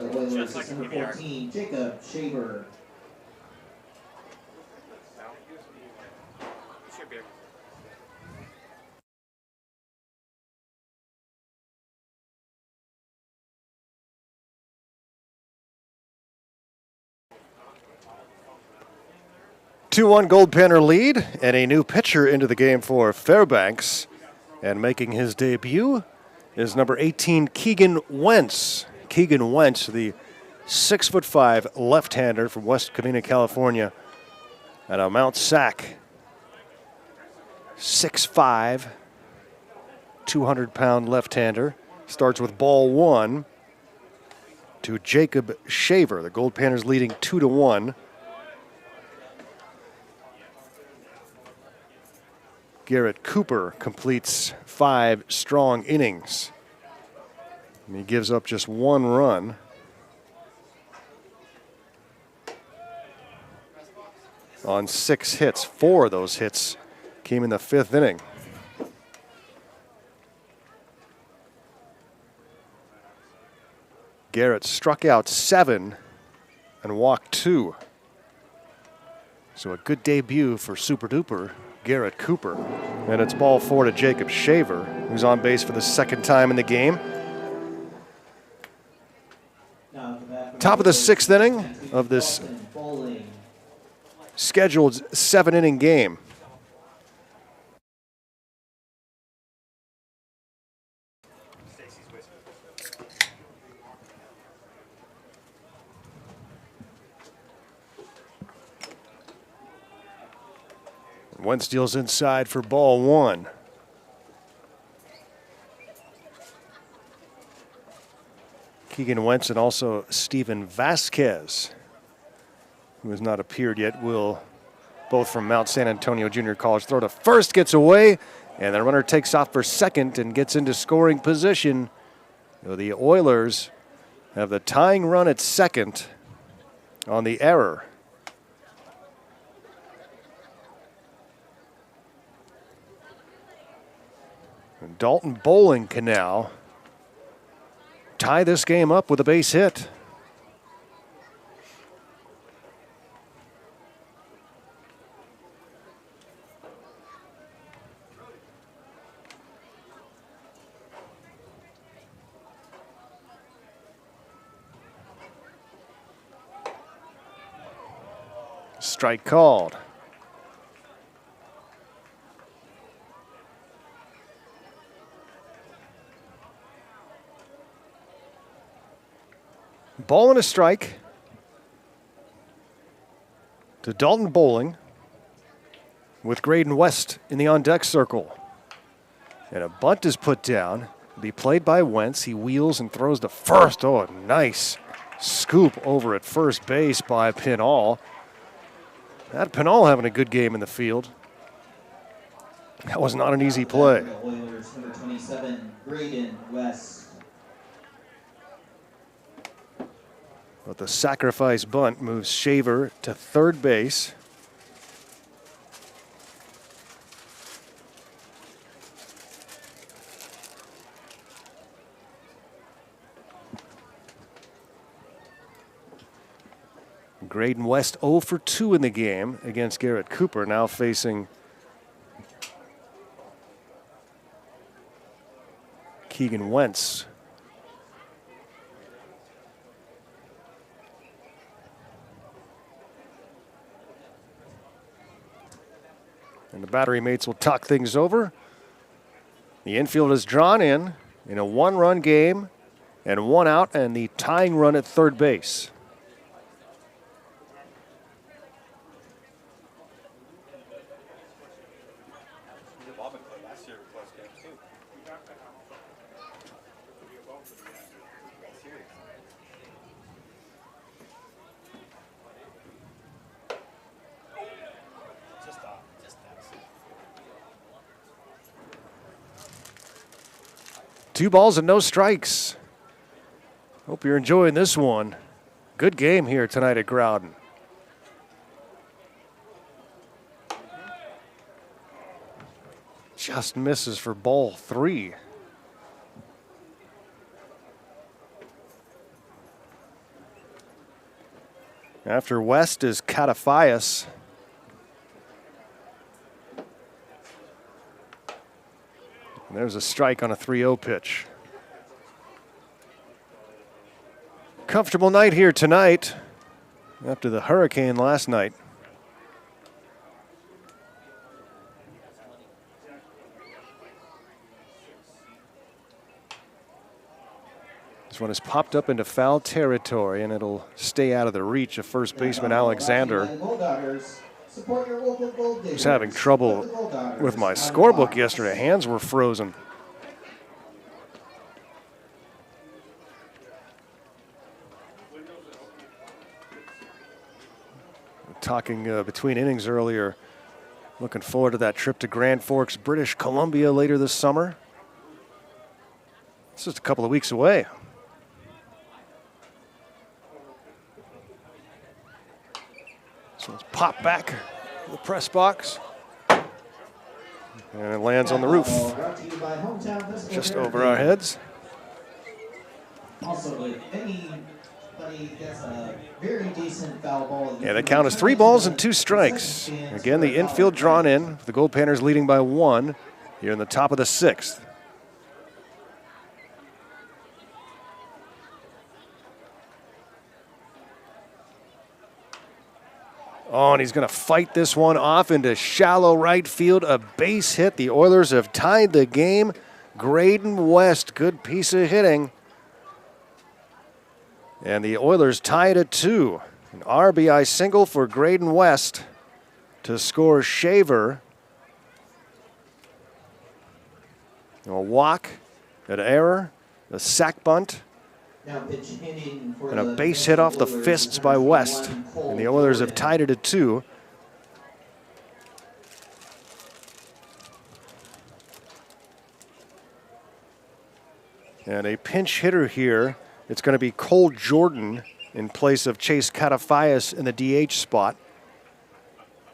Oilers is number 14, Jacob Shaver. Should be. 2-1 Goldpanner lead, and a new pitcher into the game for Fairbanks. And making his debut is number 18, Keegan Wentz. Keegan Wentz, the 6'5" left-hander from West Covina, California, at a Mount Sac. 6'5", 200-pound left-hander. Starts with ball one to Jacob Shaver. The Goldpanners leading 2-1. Garrett Cooper completes 5 strong innings. And he gives up just 1 run. On 6 hits. 4 of those hits came in the 5th inning. Garrett struck out 7 and walked 2. So a good debut for Super Duper Garrett Cooper. And it's ball 4 to Jacob Shaver, who's on base for the 2nd time in the game. Top of the 6th inning of this scheduled 7-inning game. Wentz deals inside for ball 1. Keegan Wentz and also Steven Vasquez, who has not appeared yet, will, both from Mount San Antonio Junior College, throw to first, gets away, and the runner takes off for second and gets into scoring position. So the Oilers have the tying run at second on the error. And Dalton Bowling can now tie this game up with a base hit. Strike called. Ball and a strike to Dalton Bowling with Graydon West in the on-deck circle. And a bunt is put down. It'll be played by Wentz. He wheels and throws to first. Oh, a nice scoop over at first base by Pinal. That Pinal having a good game in the field. That was not an easy play. Oilers, number 27, Graydon West. But the sacrifice bunt moves Shaver to third base. Graydon West 0 for 2 in the game against Garrett Cooper, now facing Keegan Wentz. And the battery mates will talk things over. The infield is drawn in a one-run game and one out, and the tying run at third base. Two balls and no strikes. Hope you're enjoying this one. Good game here tonight at Groudon. Just misses for ball 3. After West is Catafias. And there's a strike on a 3-0 pitch. Comfortable night here tonight after the hurricane last night. This one has popped up into foul territory, and it'll stay out of the reach of first baseman Alexander. I was having trouble with my scorebook yesterday. Hands were frozen. Talking between innings earlier, looking forward to that trip to Grand Forks, British Columbia later this summer. It's just a couple of weeks away. So let's pop back to the press box. And it lands on the roof, just over our heads. Also, if anybody gets a very decent foul ball. Yeah, the count is 3 balls and 2 strikes. Again, the infield drawn in, the Goldpanners leading by 1 here in the top of the 6th. Oh, and he's going to fight this one off into shallow right field. A base hit. The Oilers have tied the game. Graydon West, good piece of hitting. And the Oilers tie it at 2. An RBI single for Graydon West to score Shaver. A walk, an error, a sac bunt, Now pitch hitting for And a the base hit off the Oilers, fists number by West. 21, Cole And the Oilers have Jordan. tied it at 2. And a pinch hitter here. It's going to be Cole Jordan in place of Chase Catafias in the DH spot.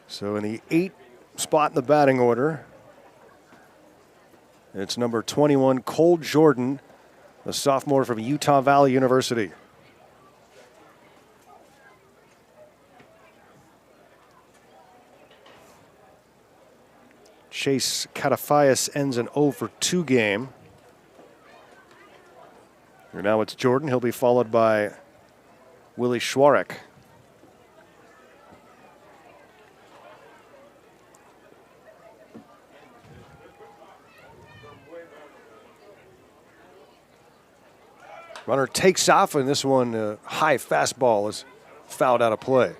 So in the 8th spot in the batting order, it's number 21, Cole Jordan, a sophomore from Utah Valley University. Chase Catafias ends an 0 for 2 game. And now it's Jordan. He'll be followed by Willie Schwarek. Runner takes off, and this one, high fastball, is fouled out of play.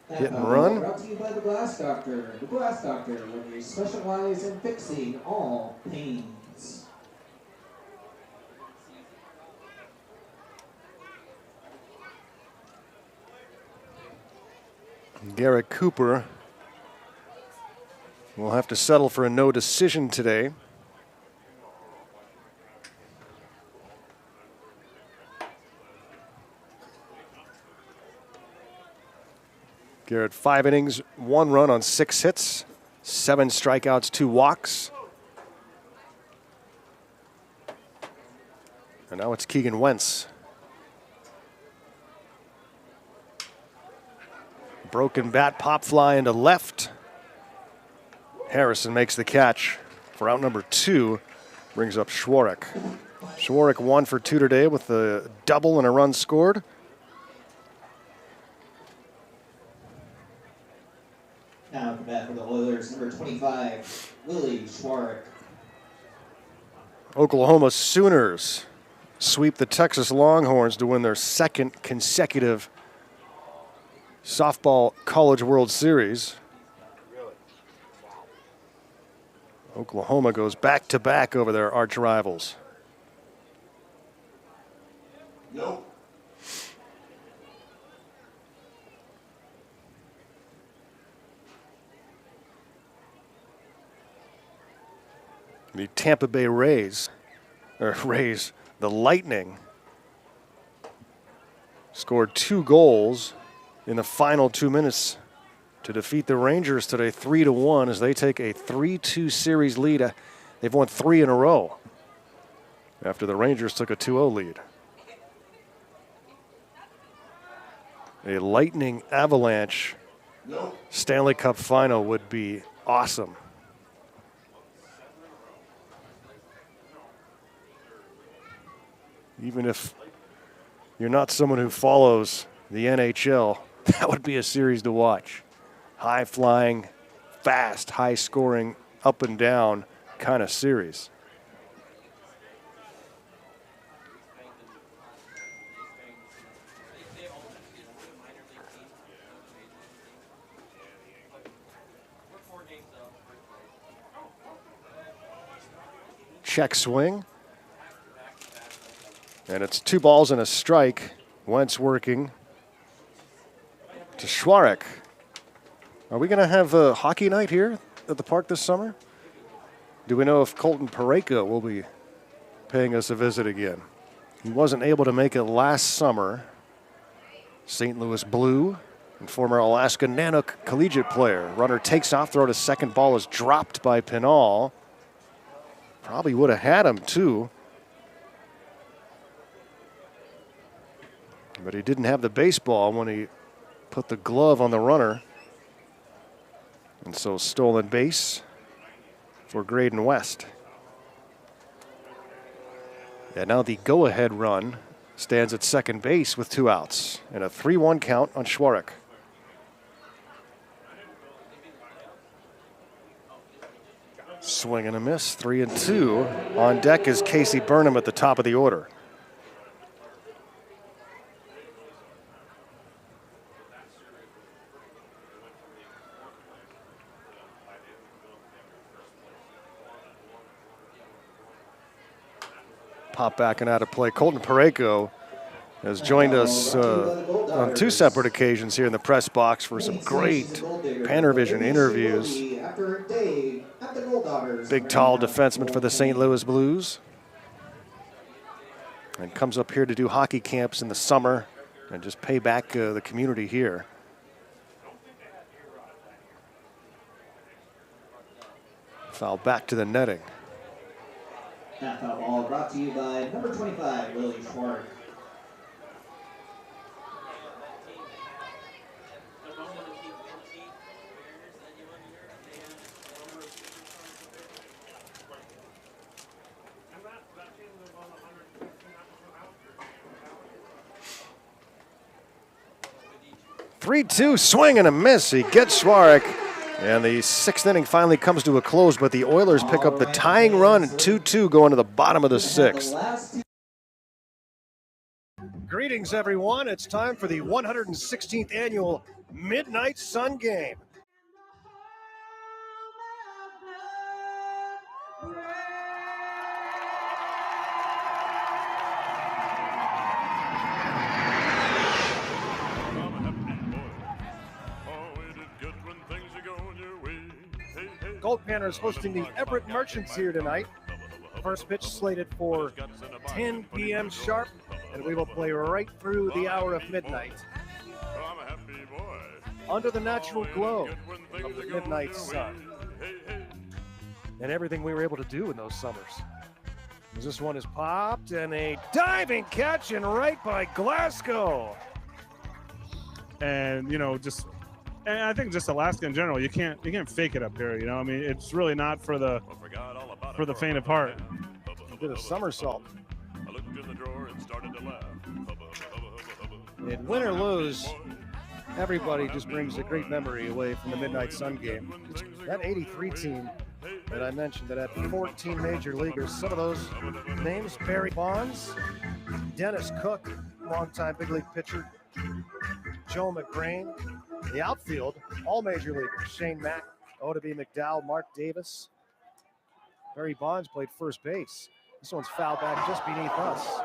Hit and run. Brought to you by the Glass Doctor. The Glass Doctor, where we specialize in fixing all pains. Garrett Cooper will have to settle for a no decision today. Garrett, 5 innings, 1 run on 6 hits, 7 strikeouts, 2 walks. And now it's Keegan Wentz. Broken bat, pop fly into left. Harrison makes the catch for out number 2, brings up Schwarek. Schwarek 1 for 2 today with a double and a run scored. Now the bat for the Oilers, number 25, Willie Schwarek. Oklahoma Sooners sweep the Texas Longhorns to win their 2nd consecutive softball College World Series. Oklahoma goes back-to-back over their arch rivals. Nope. The Tampa Bay Rays, the Lightning, scored 2 goals in the final 2 minutes to defeat the Rangers today 3-1 as they take a 3-2 series lead. They've won 3 in a row after the Rangers took a 2-0 lead. A Lightning Avalanche Stanley Cup final would be awesome. Even if you're not someone who follows the NHL, that would be a series to watch. High flying, fast, high scoring, up and down kind of series. Check swing. And it's 2 balls and a strike. Wentz working to Schwarek. Are we going to have a hockey night here at the park this summer? Do we know if Colton Parayko will be paying us a visit again? He wasn't able to make it last summer. St. Louis Blue and former Alaska Nanook collegiate player. Runner takes off, throw to second, ball is dropped by Pinal. Probably would have had him too. But he didn't have the baseball when he put the glove on the runner. And so stolen base for Graydon West. And now the go-ahead run stands at second base with 2 outs and a 3-1 count on Schwarek. Swing and a miss, 3-2. On deck is Casey Burnham at the top of the order. Pop back and out of play. Colton Parayko has joined us on 2 separate occasions here in the press box for some great Panavision interviews. Big, tall defenseman for the St. Louis Blues. And comes up here to do hockey camps in the summer and just pay back the community here. Foul back to the netting. That foul ball brought to you by number 25, Lily Schwartz. Three-two swing and a miss. He gets Schwarek. And the 6th inning finally comes to a close, but the Oilers pick up the tying run, and 2-2 going to the bottom of the 6th. Greetings, everyone. It's time for the 116th annual Midnight Sun Game. Goldpanners hosting the Everett Merchants here tonight. First pitch slated for 10 p.m. sharp, and we will play right through the hour of midnight. Under the natural glow of the midnight sun. And everything we were able to do in those summers. As this one is popped, and a diving catch and right by Glasgow. And, you know, and I think just Alaska in general, you can't fake it up here. You know, I mean, it's really not for the faint of heart. He did a somersault. And win or lose, everybody just brings a great memory away from the Midnight Sun Game. That 83 team that I mentioned that had 14 major leaguers. Some of those names: Barry Bonds, Dennis Cook, longtime big league pitcher, Joe McGrain. The outfield, all major leaguers: Shane Mack, Odabe McDowell, Mark Davis. Barry Bonds played first base. This one's fouled back just beneath us.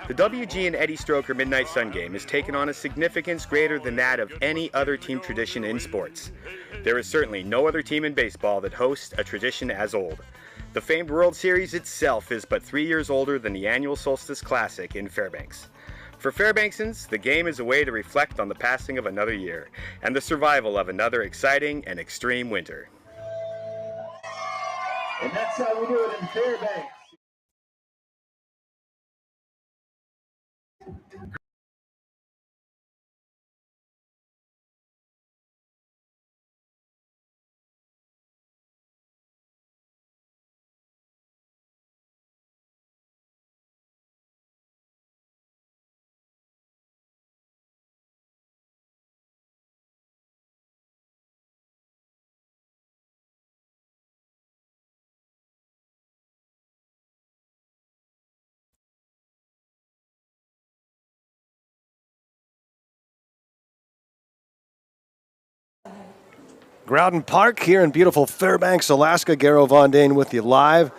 The WG and Eddie Stroker Midnight Sun Game has taken on a significance greater than that of any other team tradition in sports. There is certainly no other team in baseball that hosts a tradition as old. The famed World Series itself is but 3 years older than the annual Solstice Classic in Fairbanks. For Fairbanksans, the game is a way to reflect on the passing of another year and the survival of another exciting and extreme winter. And that's how we do it in Fairbanks. Groudon Park here in beautiful Fairbanks, Alaska. Garrow Von Dane with you live.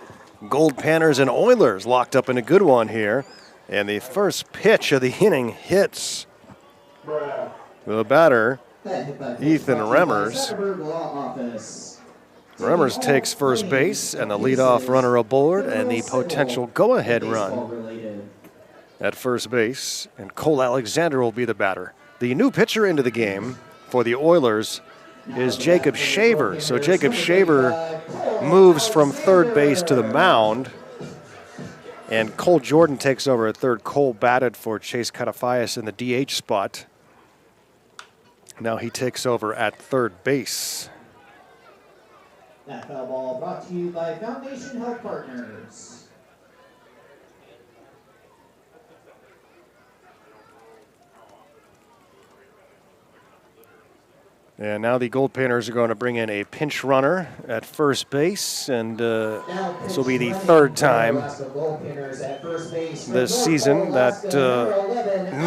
Goldpanners and Oilers locked up in a good one here. And the first pitch of the inning hits the batter, Ethan Remmers. Remmers takes first base and the leadoff runner aboard and the potential go-ahead run at first base. And Cole Alexander will be the batter. The new pitcher into the game for the Oilers is Jacob Shaver. So Jacob Shaver moves from third base to the mound, and Cole Jordan takes over at third. Cole batted for Chase Catafias in the DH spot. Now he takes over at third base. That foul ball brought to you by Foundation Health Partners. And now the Goldpanners are going to bring in a pinch runner at first base, and this will be the third time this season that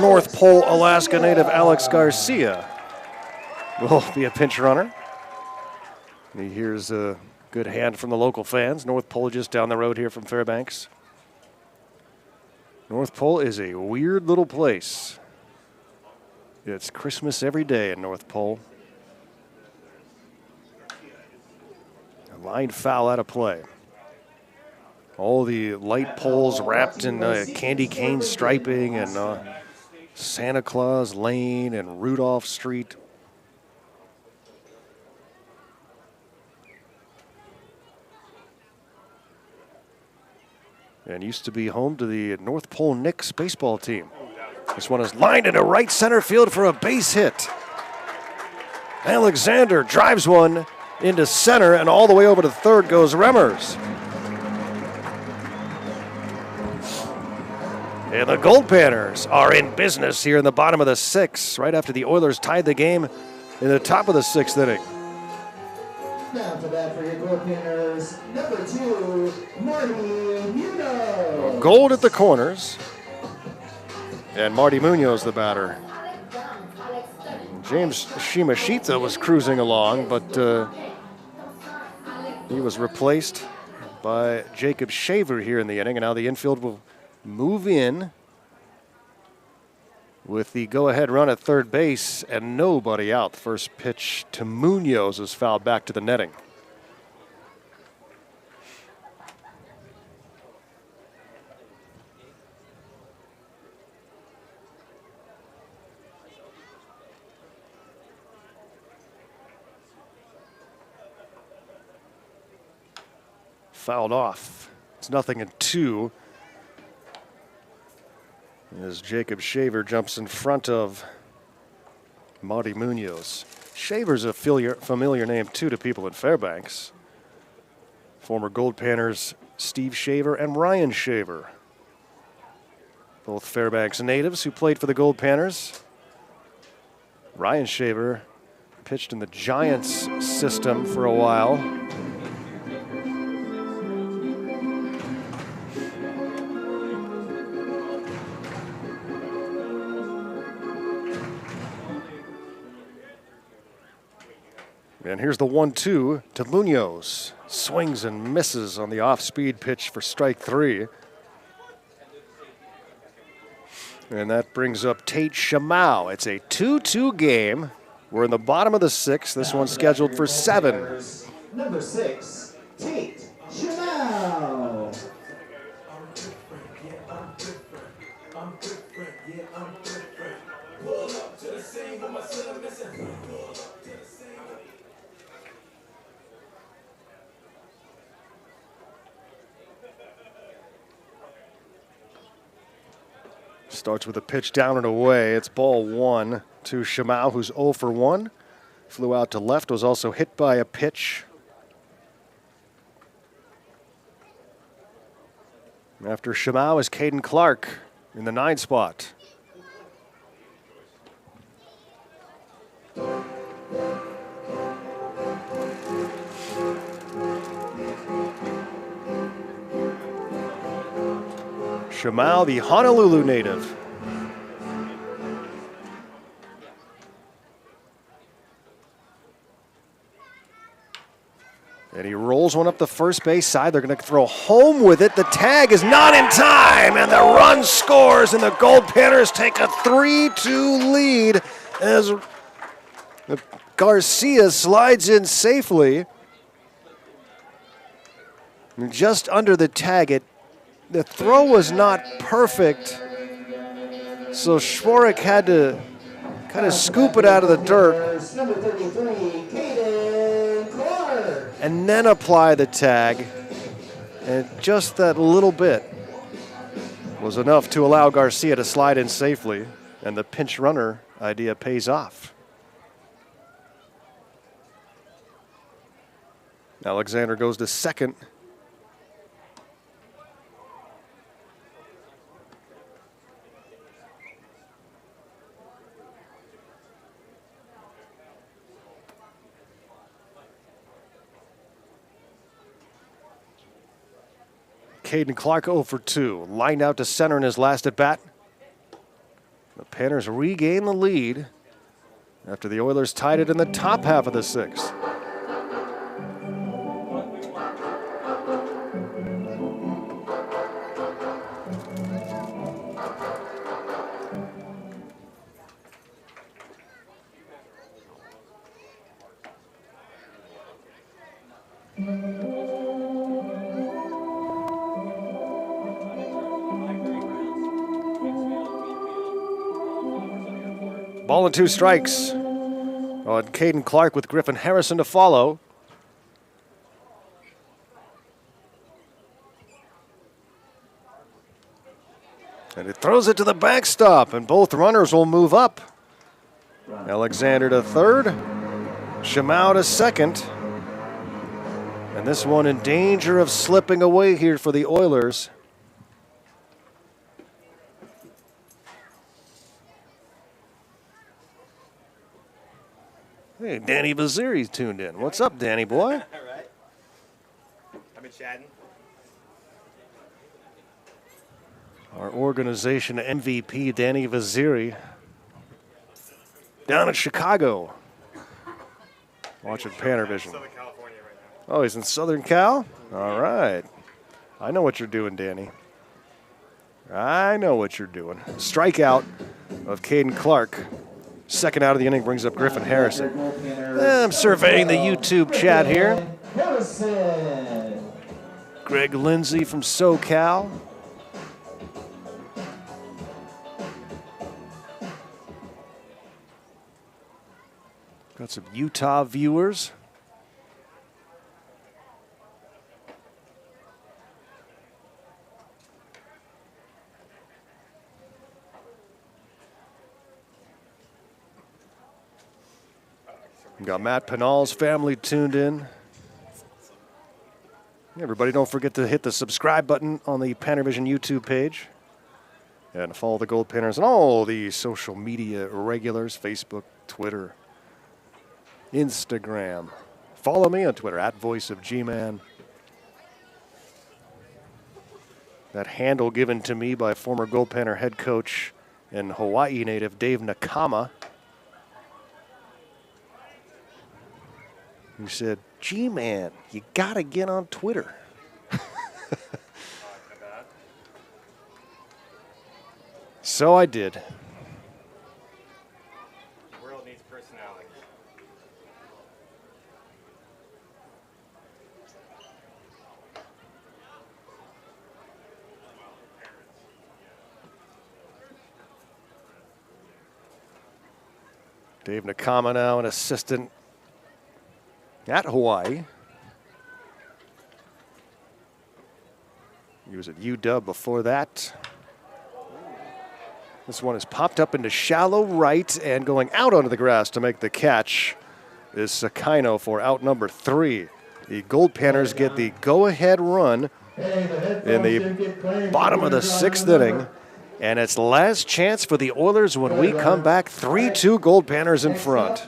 North Pole, Alaska native Alex Garcia will be a pinch runner. Here's a good hand from the local fans. North Pole just down the road here from Fairbanks. North Pole is a weird little place. It's Christmas every day in North Pole. A line foul out of play. All the light poles wrapped in candy cane striping and Santa Claus Lane and Rudolph Street. And used to be home to the North Pole Knicks baseball team. This one is lined into right center field for a base hit. Alexander drives one into center, and all the way over to third goes Remmers. And the Goldpanners are in business here in the bottom of the sixth, right after the Oilers tied the game in the top of the sixth inning. Now to bat for your Goldpanners, number 2, Marty Munoz. Gold at the corners. And Marty Munoz, the batter. James Shimashita was cruising along, but he was replaced by Jacob Shaver here in the inning. And now the infield will move in with the go-ahead run at third base and nobody out. The first pitch to Munoz is fouled back to the netting. Fouled off. It's 0-2. As Jacob Shaver jumps in front of Marty Munoz. Shaver's a familiar name, too, to people in Fairbanks. Former Goldpanners Steve Shaver and Ryan Shaver. Both Fairbanks natives who played for the Goldpanners. Ryan Shaver pitched in the Giants system for a while. And here's the 1-2 to Munoz. Swings and misses on the off-speed pitch for strike 3. And that brings up Tate Shamau. It's a 2-2 game. We're in the bottom of the sixth. This one's scheduled for 7. Number 6, Tate Shamau. Starts with a pitch down and away. It's ball 1 to Shamau, who's 0 for 1. Flew out to left, was also hit by a pitch. After Shamau is Caden Clark in the 9 spot. Shamau, the Honolulu native. And he rolls one up the first base side. They're going to throw home with it. The tag is not in time, and the run scores, and the Goldpanners take a 3-2 lead as Garcia slides in safely. Just under the tag. The throw was not perfect, so Schwarek had to kind of scoop it out of the dirt and then apply the tag. And just that little bit was enough to allow Garcia to slide in safely, and the pinch runner idea pays off. Alexander goes to second. Caden Clark 0 for 2. Lined out to center in his last at bat. The Panners regain the lead after the Oilers tied it in the top half of the sixth. Ball and 2 strikes on Caden Clark with Griffin Harrison to follow. And it throws it to the backstop, and both runners will move up. Alexander to third, Shamau to second. And this one in danger of slipping away here for the Oilers. Hey, Danny Vaziri's tuned in. What's up, Danny boy? All right. I've been chatting. Our organization MVP, Danny Vaziri, down in Chicago, watching Panavision. Southern California right now. Oh, he's in Southern Cal? All right. I know what you're doing, Danny. I know what you're doing. Strikeout of Caden Clark. Second out of the inning brings up Griffin Harrison. I'm surveying the YouTube chat here. Greg Lindsay from SoCal. Got some Utah viewers. We got Matt Penal's family tuned in. Everybody, don't forget to hit the subscribe button on the Panavision YouTube page. And follow the Goldpanners and all the social media regulars, Facebook, Twitter, Instagram. Follow me on Twitter, @VoiceOfGman. That handle given to me by former Goldpanner head coach and Hawaii native Dave Nakama, who said, G-Man, you gotta get on Twitter. So I did. The world needs personality. Dave Nakama now an assistant at Hawaii. He was at UW before that. This one is popped up into shallow right, and going out onto the grass to make the catch is Sakino for out number 3. The Goldpanners get the go-ahead run in the bottom of the 6th inning, and it's last chance for the Oilers when we come back. 3-2 Goldpanners in front.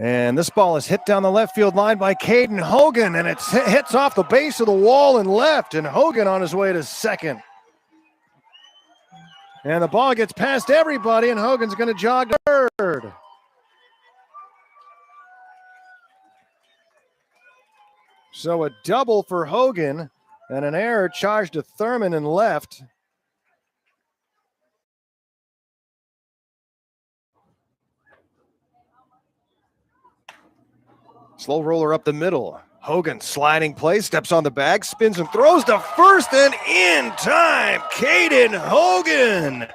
And this ball is hit down the left field line by Caden Hogan, and it hits off the base of the wall and left, and Hogan on his way to second. And the ball gets past everybody, and Hogan's going to jog to third. So a double for Hogan, and an error charged to Thurman in left. Slow roller up the middle. Hogan sliding play, steps on the bag, spins and throws to first, and in time, Caden Hogan.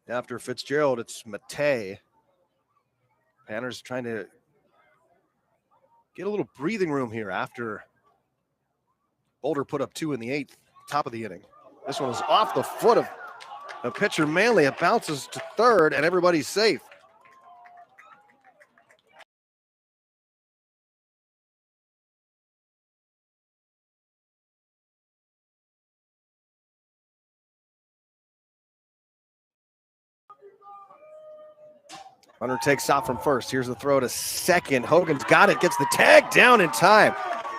After Fitzgerald, it's Matei. Panners trying to get a little breathing room here after Boulder put up 2 in the 8th, top of the inning. This one is off the foot of the pitcher Manley. It bounces to third, and everybody's safe. Hunter takes off from first. Here's the throw to second. Hogan's got it, gets the tag down in time.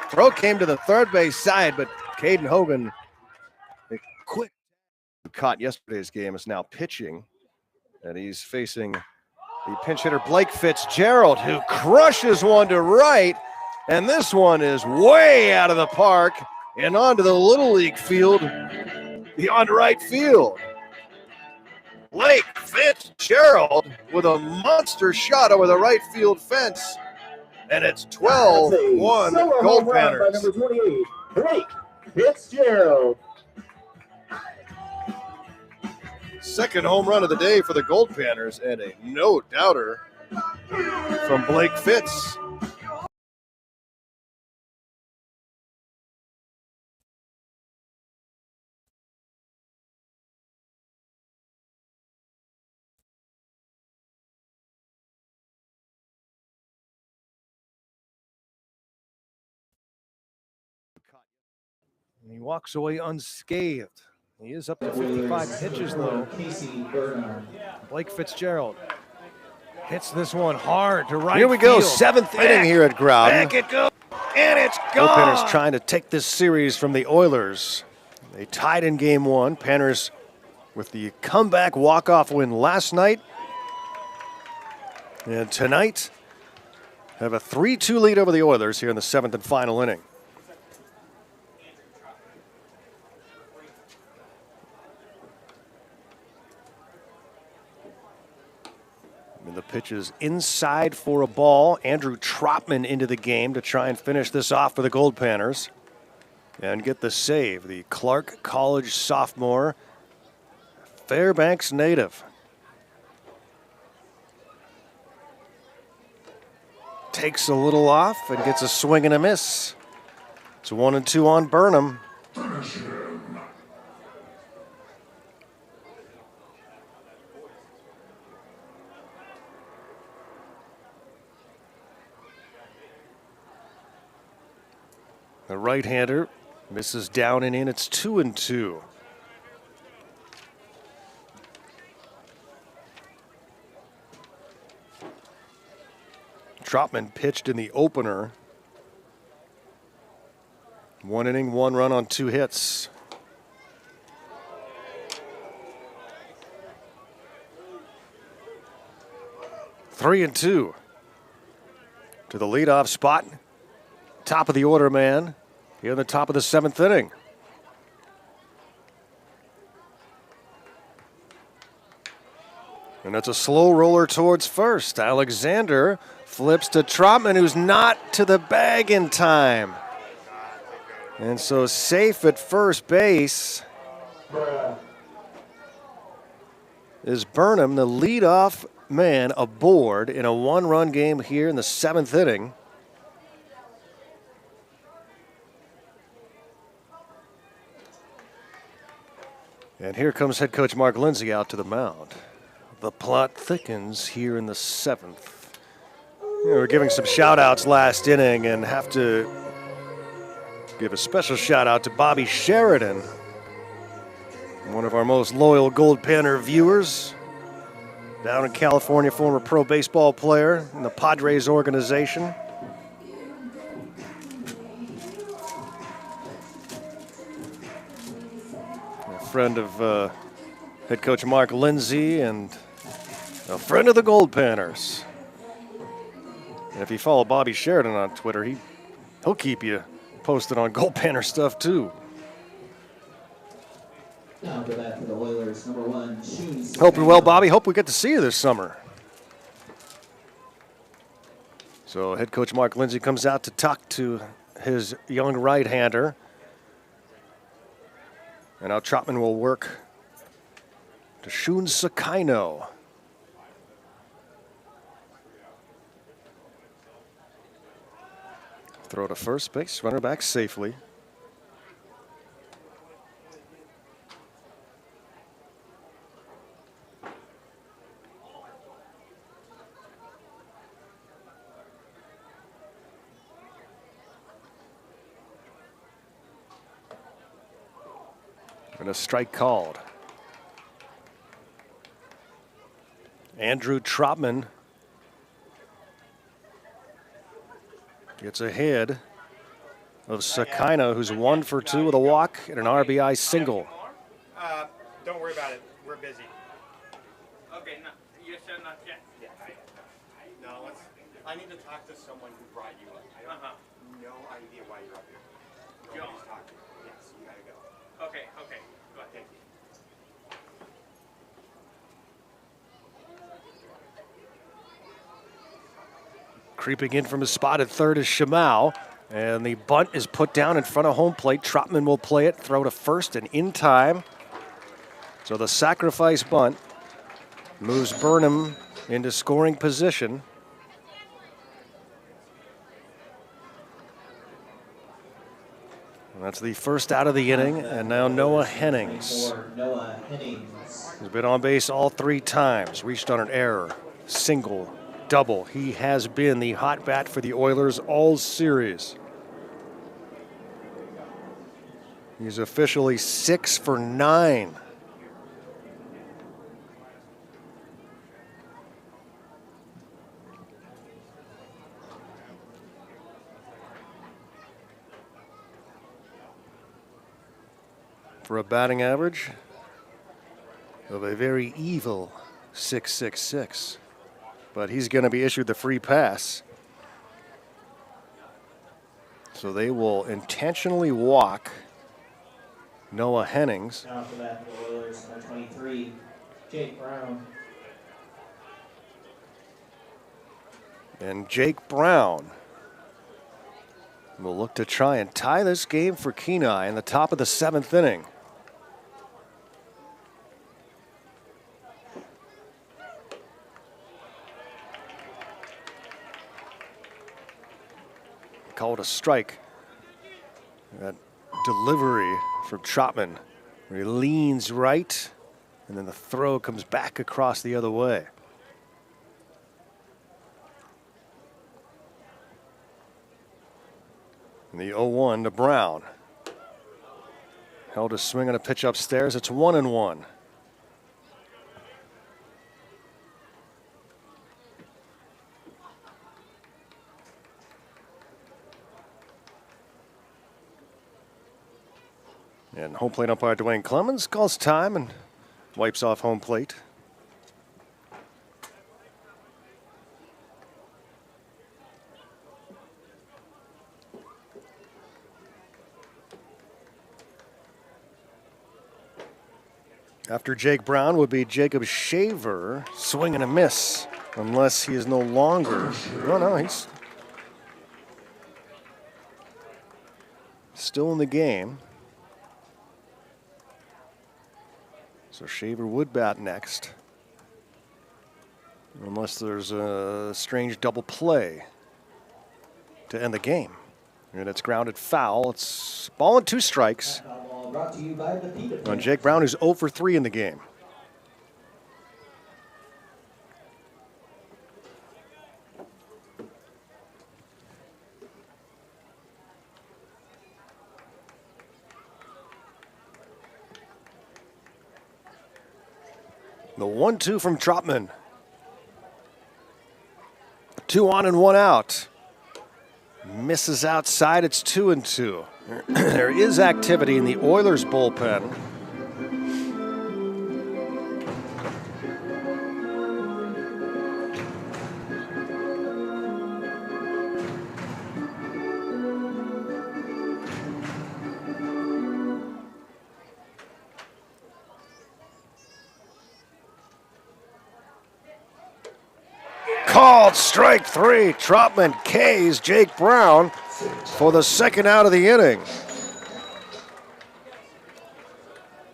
Throw came to the third base side, but Caden Hogan, a quick caught yesterday's game, is now pitching, and he's facing the pinch hitter Blake Fitzgerald, who crushes one to right, and this one is way out of the park and onto the Little League field beyond right field. Blake Fitzgerald with a monster shot over the right field fence And it's That's a 12-1 solo home run by Goldpanners. number 28, Blake Fitzgerald. Second home run of the day for the Goldpanners, and a no-doubter from Blake Fitz. And he walks away unscathed. He is up to 55 pitches, though. Blake Fitzgerald hits this one hard to right. Here we go, seventh inning here at Groudon. Back it goes, and it's gone. Goldpanners trying to take this series from the Oilers. They tied in game one. Panners with the comeback walk-off win last night. And tonight, have a 3-2 lead over the Oilers here in the seventh and final inning. And the pitch is inside for a ball. Andrew Trotman into the game to try and finish this off for the Goldpanners and get the save. The Clark College sophomore, Fairbanks native. Takes a little off and gets a swing and a miss. It's 1-2 on Burnham. The right-hander misses down and in. It's 2-2. Trotman pitched in the opener. 1 inning, 1 run on 2 hits. Three and two to the leadoff spot. Top of the order man here in the top of the seventh inning. And that's a slow roller towards first. Alexander flips to Trotman, who's not to the bag in time. And so safe at first base is Burnham, the leadoff man aboard in a 1-run game here in the seventh inning. And here comes head coach Mark Lindsay out to the mound. The plot thickens here in the seventh. We're giving some shout-outs last inning and have to give a special shout-out to Bobby Sheridan, one of our most loyal Goldpanner viewers down in California, former pro baseball player in the Padres organization. Friend of head coach Mark Lindsay and a friend of the Goldpanners. And if you follow Bobby Sheridan on Twitter, he'll keep you posted on Goldpanner stuff too. Now go back to the Oilers, number 1, Hope you're well, Bobby. Hope we get to see you this summer. So head coach Mark Lindsay comes out to talk to his young right-hander. And now Trotman will work to Shun Sakaino. Throw to first base, runner back safely. And a strike called. Andrew Trotman gets ahead of Sakaino, who's 1 for 2 with a walk and an RBI single. Don't worry about it. We're busy. Okay, no, you said not yet. Yeah, no, I need to talk to someone who brought you up. I don't have no idea why you're up here. Nobody's talking. Yes, you gotta go. Okay, go ahead. Thank you. Creeping in from his spot at third is Shamau. And the bunt is put down in front of home plate. Trotman will play it, throw to first, and in time. So the sacrifice bunt moves Burnham into scoring position. And that's the first out of the inning, and now Noah Hennings. He's been on base all 3 times, reached on an error, single, double. He has been the hot bat for the Oilers all series. He's officially 6 for 9. For a batting average of a very evil 666. But he's going to be issued the free pass. So they will intentionally walk Noah Hennings. Now for that, the Oilers, number 23, Jake Brown. And Jake Brown will look to try and tie this game for Kenai in the top of the 7th inning. Called a strike. That delivery from Trotman, where he leans right, and then the throw comes back across the other way. And the 0-1 to Brown. Held a swing on a pitch upstairs. It's 1-1. And home plate umpire Dwayne Clemens calls time and wipes off home plate. After Jake Brown would be Jacob Shaver, swing and a miss, unless he is no longer. No, he's still in the game. So Shaver would bat next, unless there's a strange double play to end the game. And it's grounded foul. It's ball and 2 strikes on Jake Brown, who's 0 for 3 in the game. The 1-2 from Trotman. 2 on and 1 out. Misses outside. It's 2-2. There is activity in the Oilers bullpen. Called strike 3. Trotman K's Jake Brown for the 2nd out of the inning.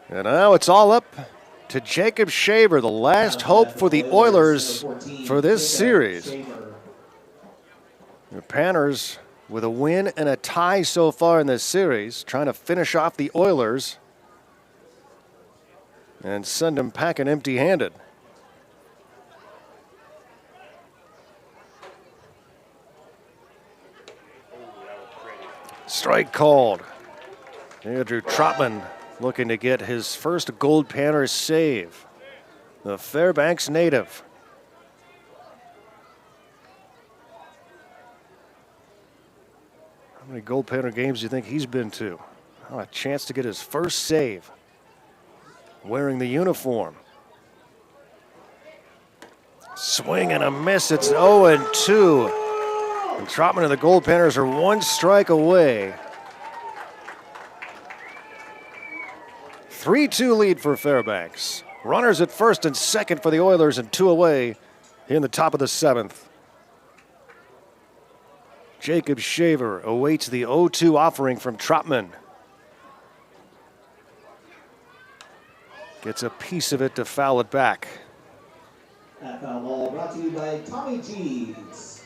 And now it's all up to Jacob Shaver, the last hope for the Oilers for this series. The Panners with a win and a tie so far in this series, trying to finish off the Oilers and send them packing empty-handed. Strike called. Andrew Trotman looking to get his first Goldpanner save. The Fairbanks native. How many Goldpanner games do you think he's been to? Oh, a chance to get his first save wearing the uniform. Swing and a miss. It's 0-2. And Trotman and the Goldpanners are 1 strike away. 3-2 lead for Fairbanks. Runners at first and second for the Oilers and 2 away in the top of the 7th. Jacob Shaver awaits the 0-2 offering from Trotman. Gets a piece of it to foul it back. That foul ball brought to you by Tommy G's.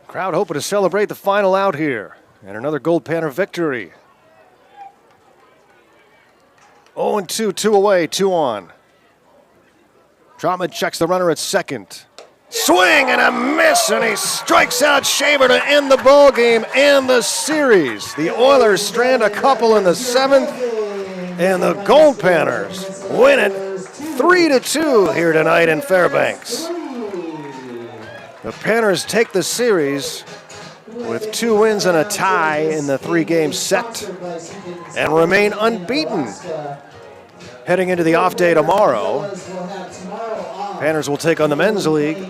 Crowd hoping to celebrate the final out here. And another Goldpanner victory. 0-2, 2 away, 2 on. Trotman checks the runner at second. Swing and a miss, and he strikes out Shaver to end the ball game and the series. The Oilers strand a couple in the 7th, and the Goldpanners win it 3-2 here tonight in Fairbanks. The Panners take the series with 2 wins and a tie in the 3-game set and remain unbeaten. Heading into the off day tomorrow, Panners will take on the Men's League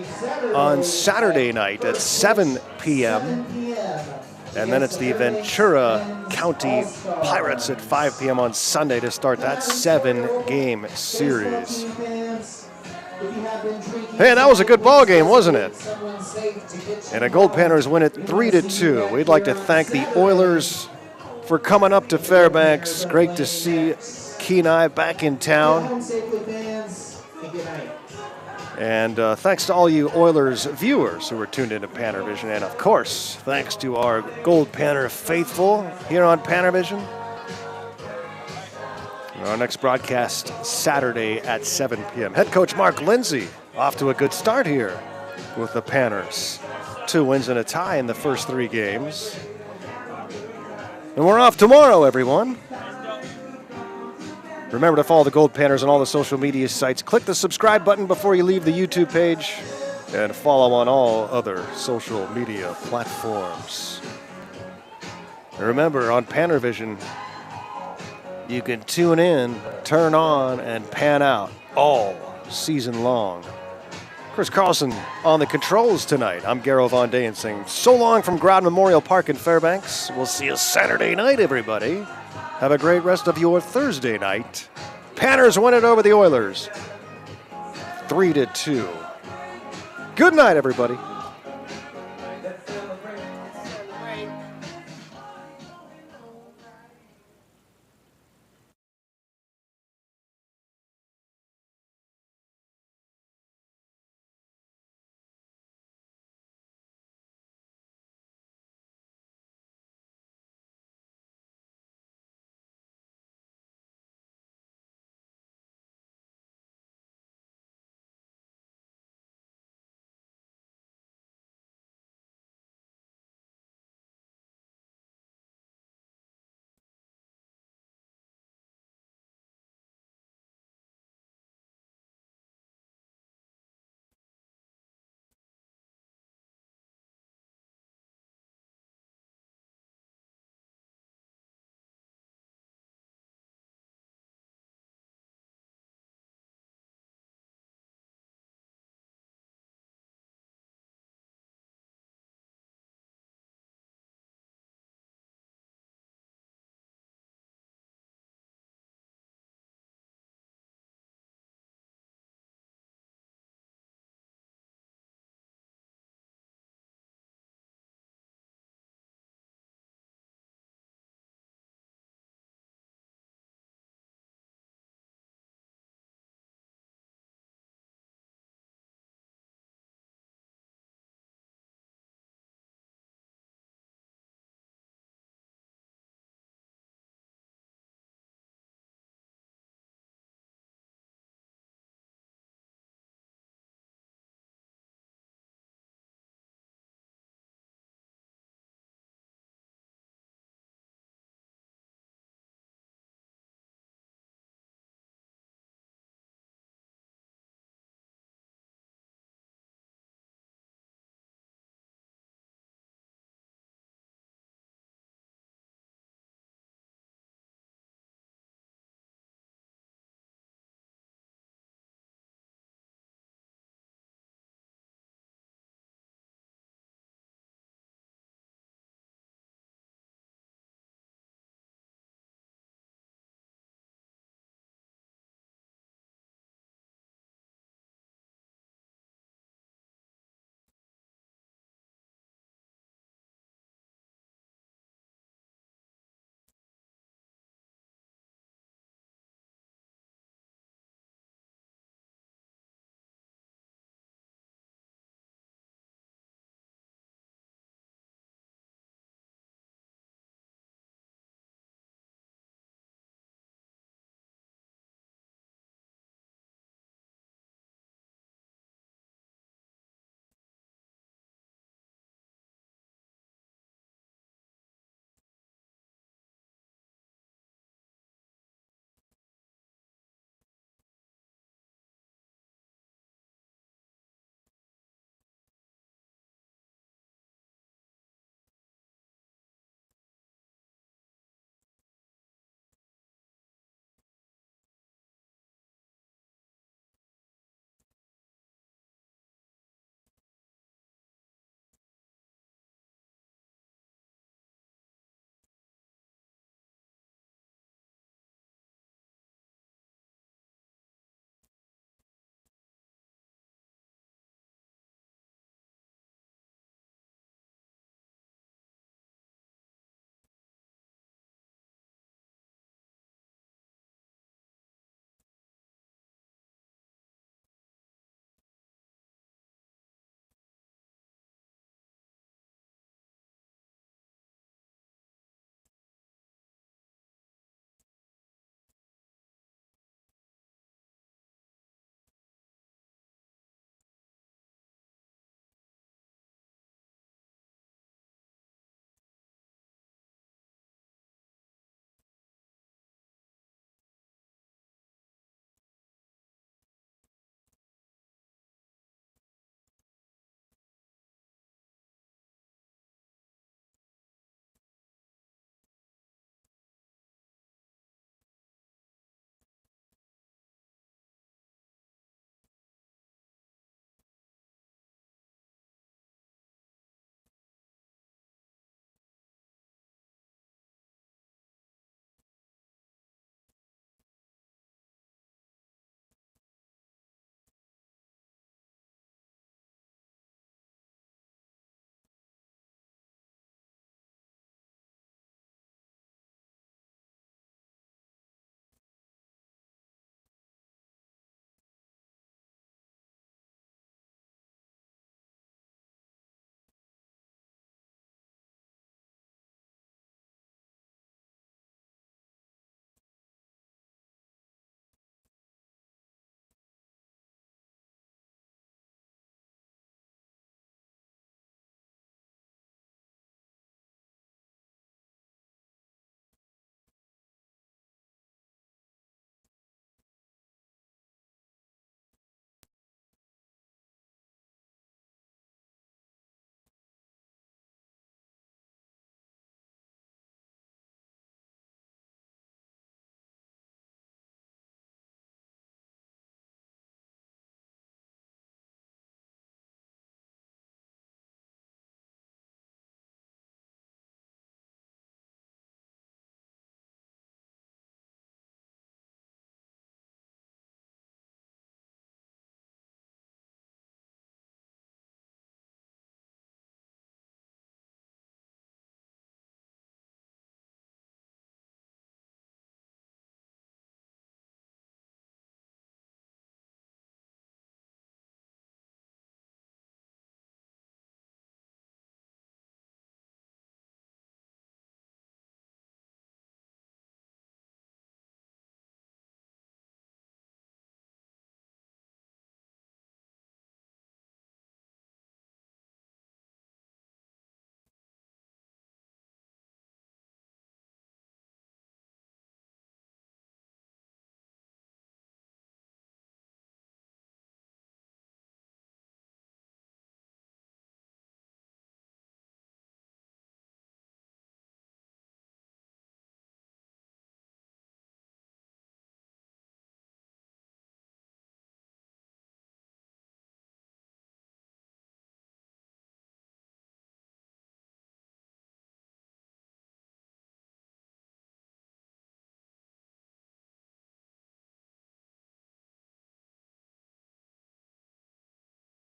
on Saturday night at 7 p.m. And then it's the Ventura County Pirates at 5 p.m. on Sunday to start that 7-game series. Hey, that was a good ball game, wasn't it? And the Goldpanners win it 3-2. We'd like to thank the Oilers for coming up to Fairbanks. Great to see Kenai back in town. And thanks to all you Oilers viewers who were tuned into Pannervision. And of course, thanks to our Goldpanner faithful here on Pannervision. Our next broadcast Saturday at 7 p.m. Head coach Mark Lindsay off to a good start here with the Panners. 2 wins and a tie in the first 3 games. And we're off tomorrow, everyone. Remember to follow the Goldpanners on all the social media sites. Click the subscribe button before you leave the YouTube page and follow on all other social media platforms. And remember, on Pannervision, you can tune in, turn on, and pan out all season long. Chris Carlson on the controls tonight. I'm Garo Von Dayen saying so long from Groud Memorial Park in Fairbanks. We'll see you Saturday night, everybody. Have a great rest of your Thursday night. Panners win it over the Oilers 3-2. Good night, everybody.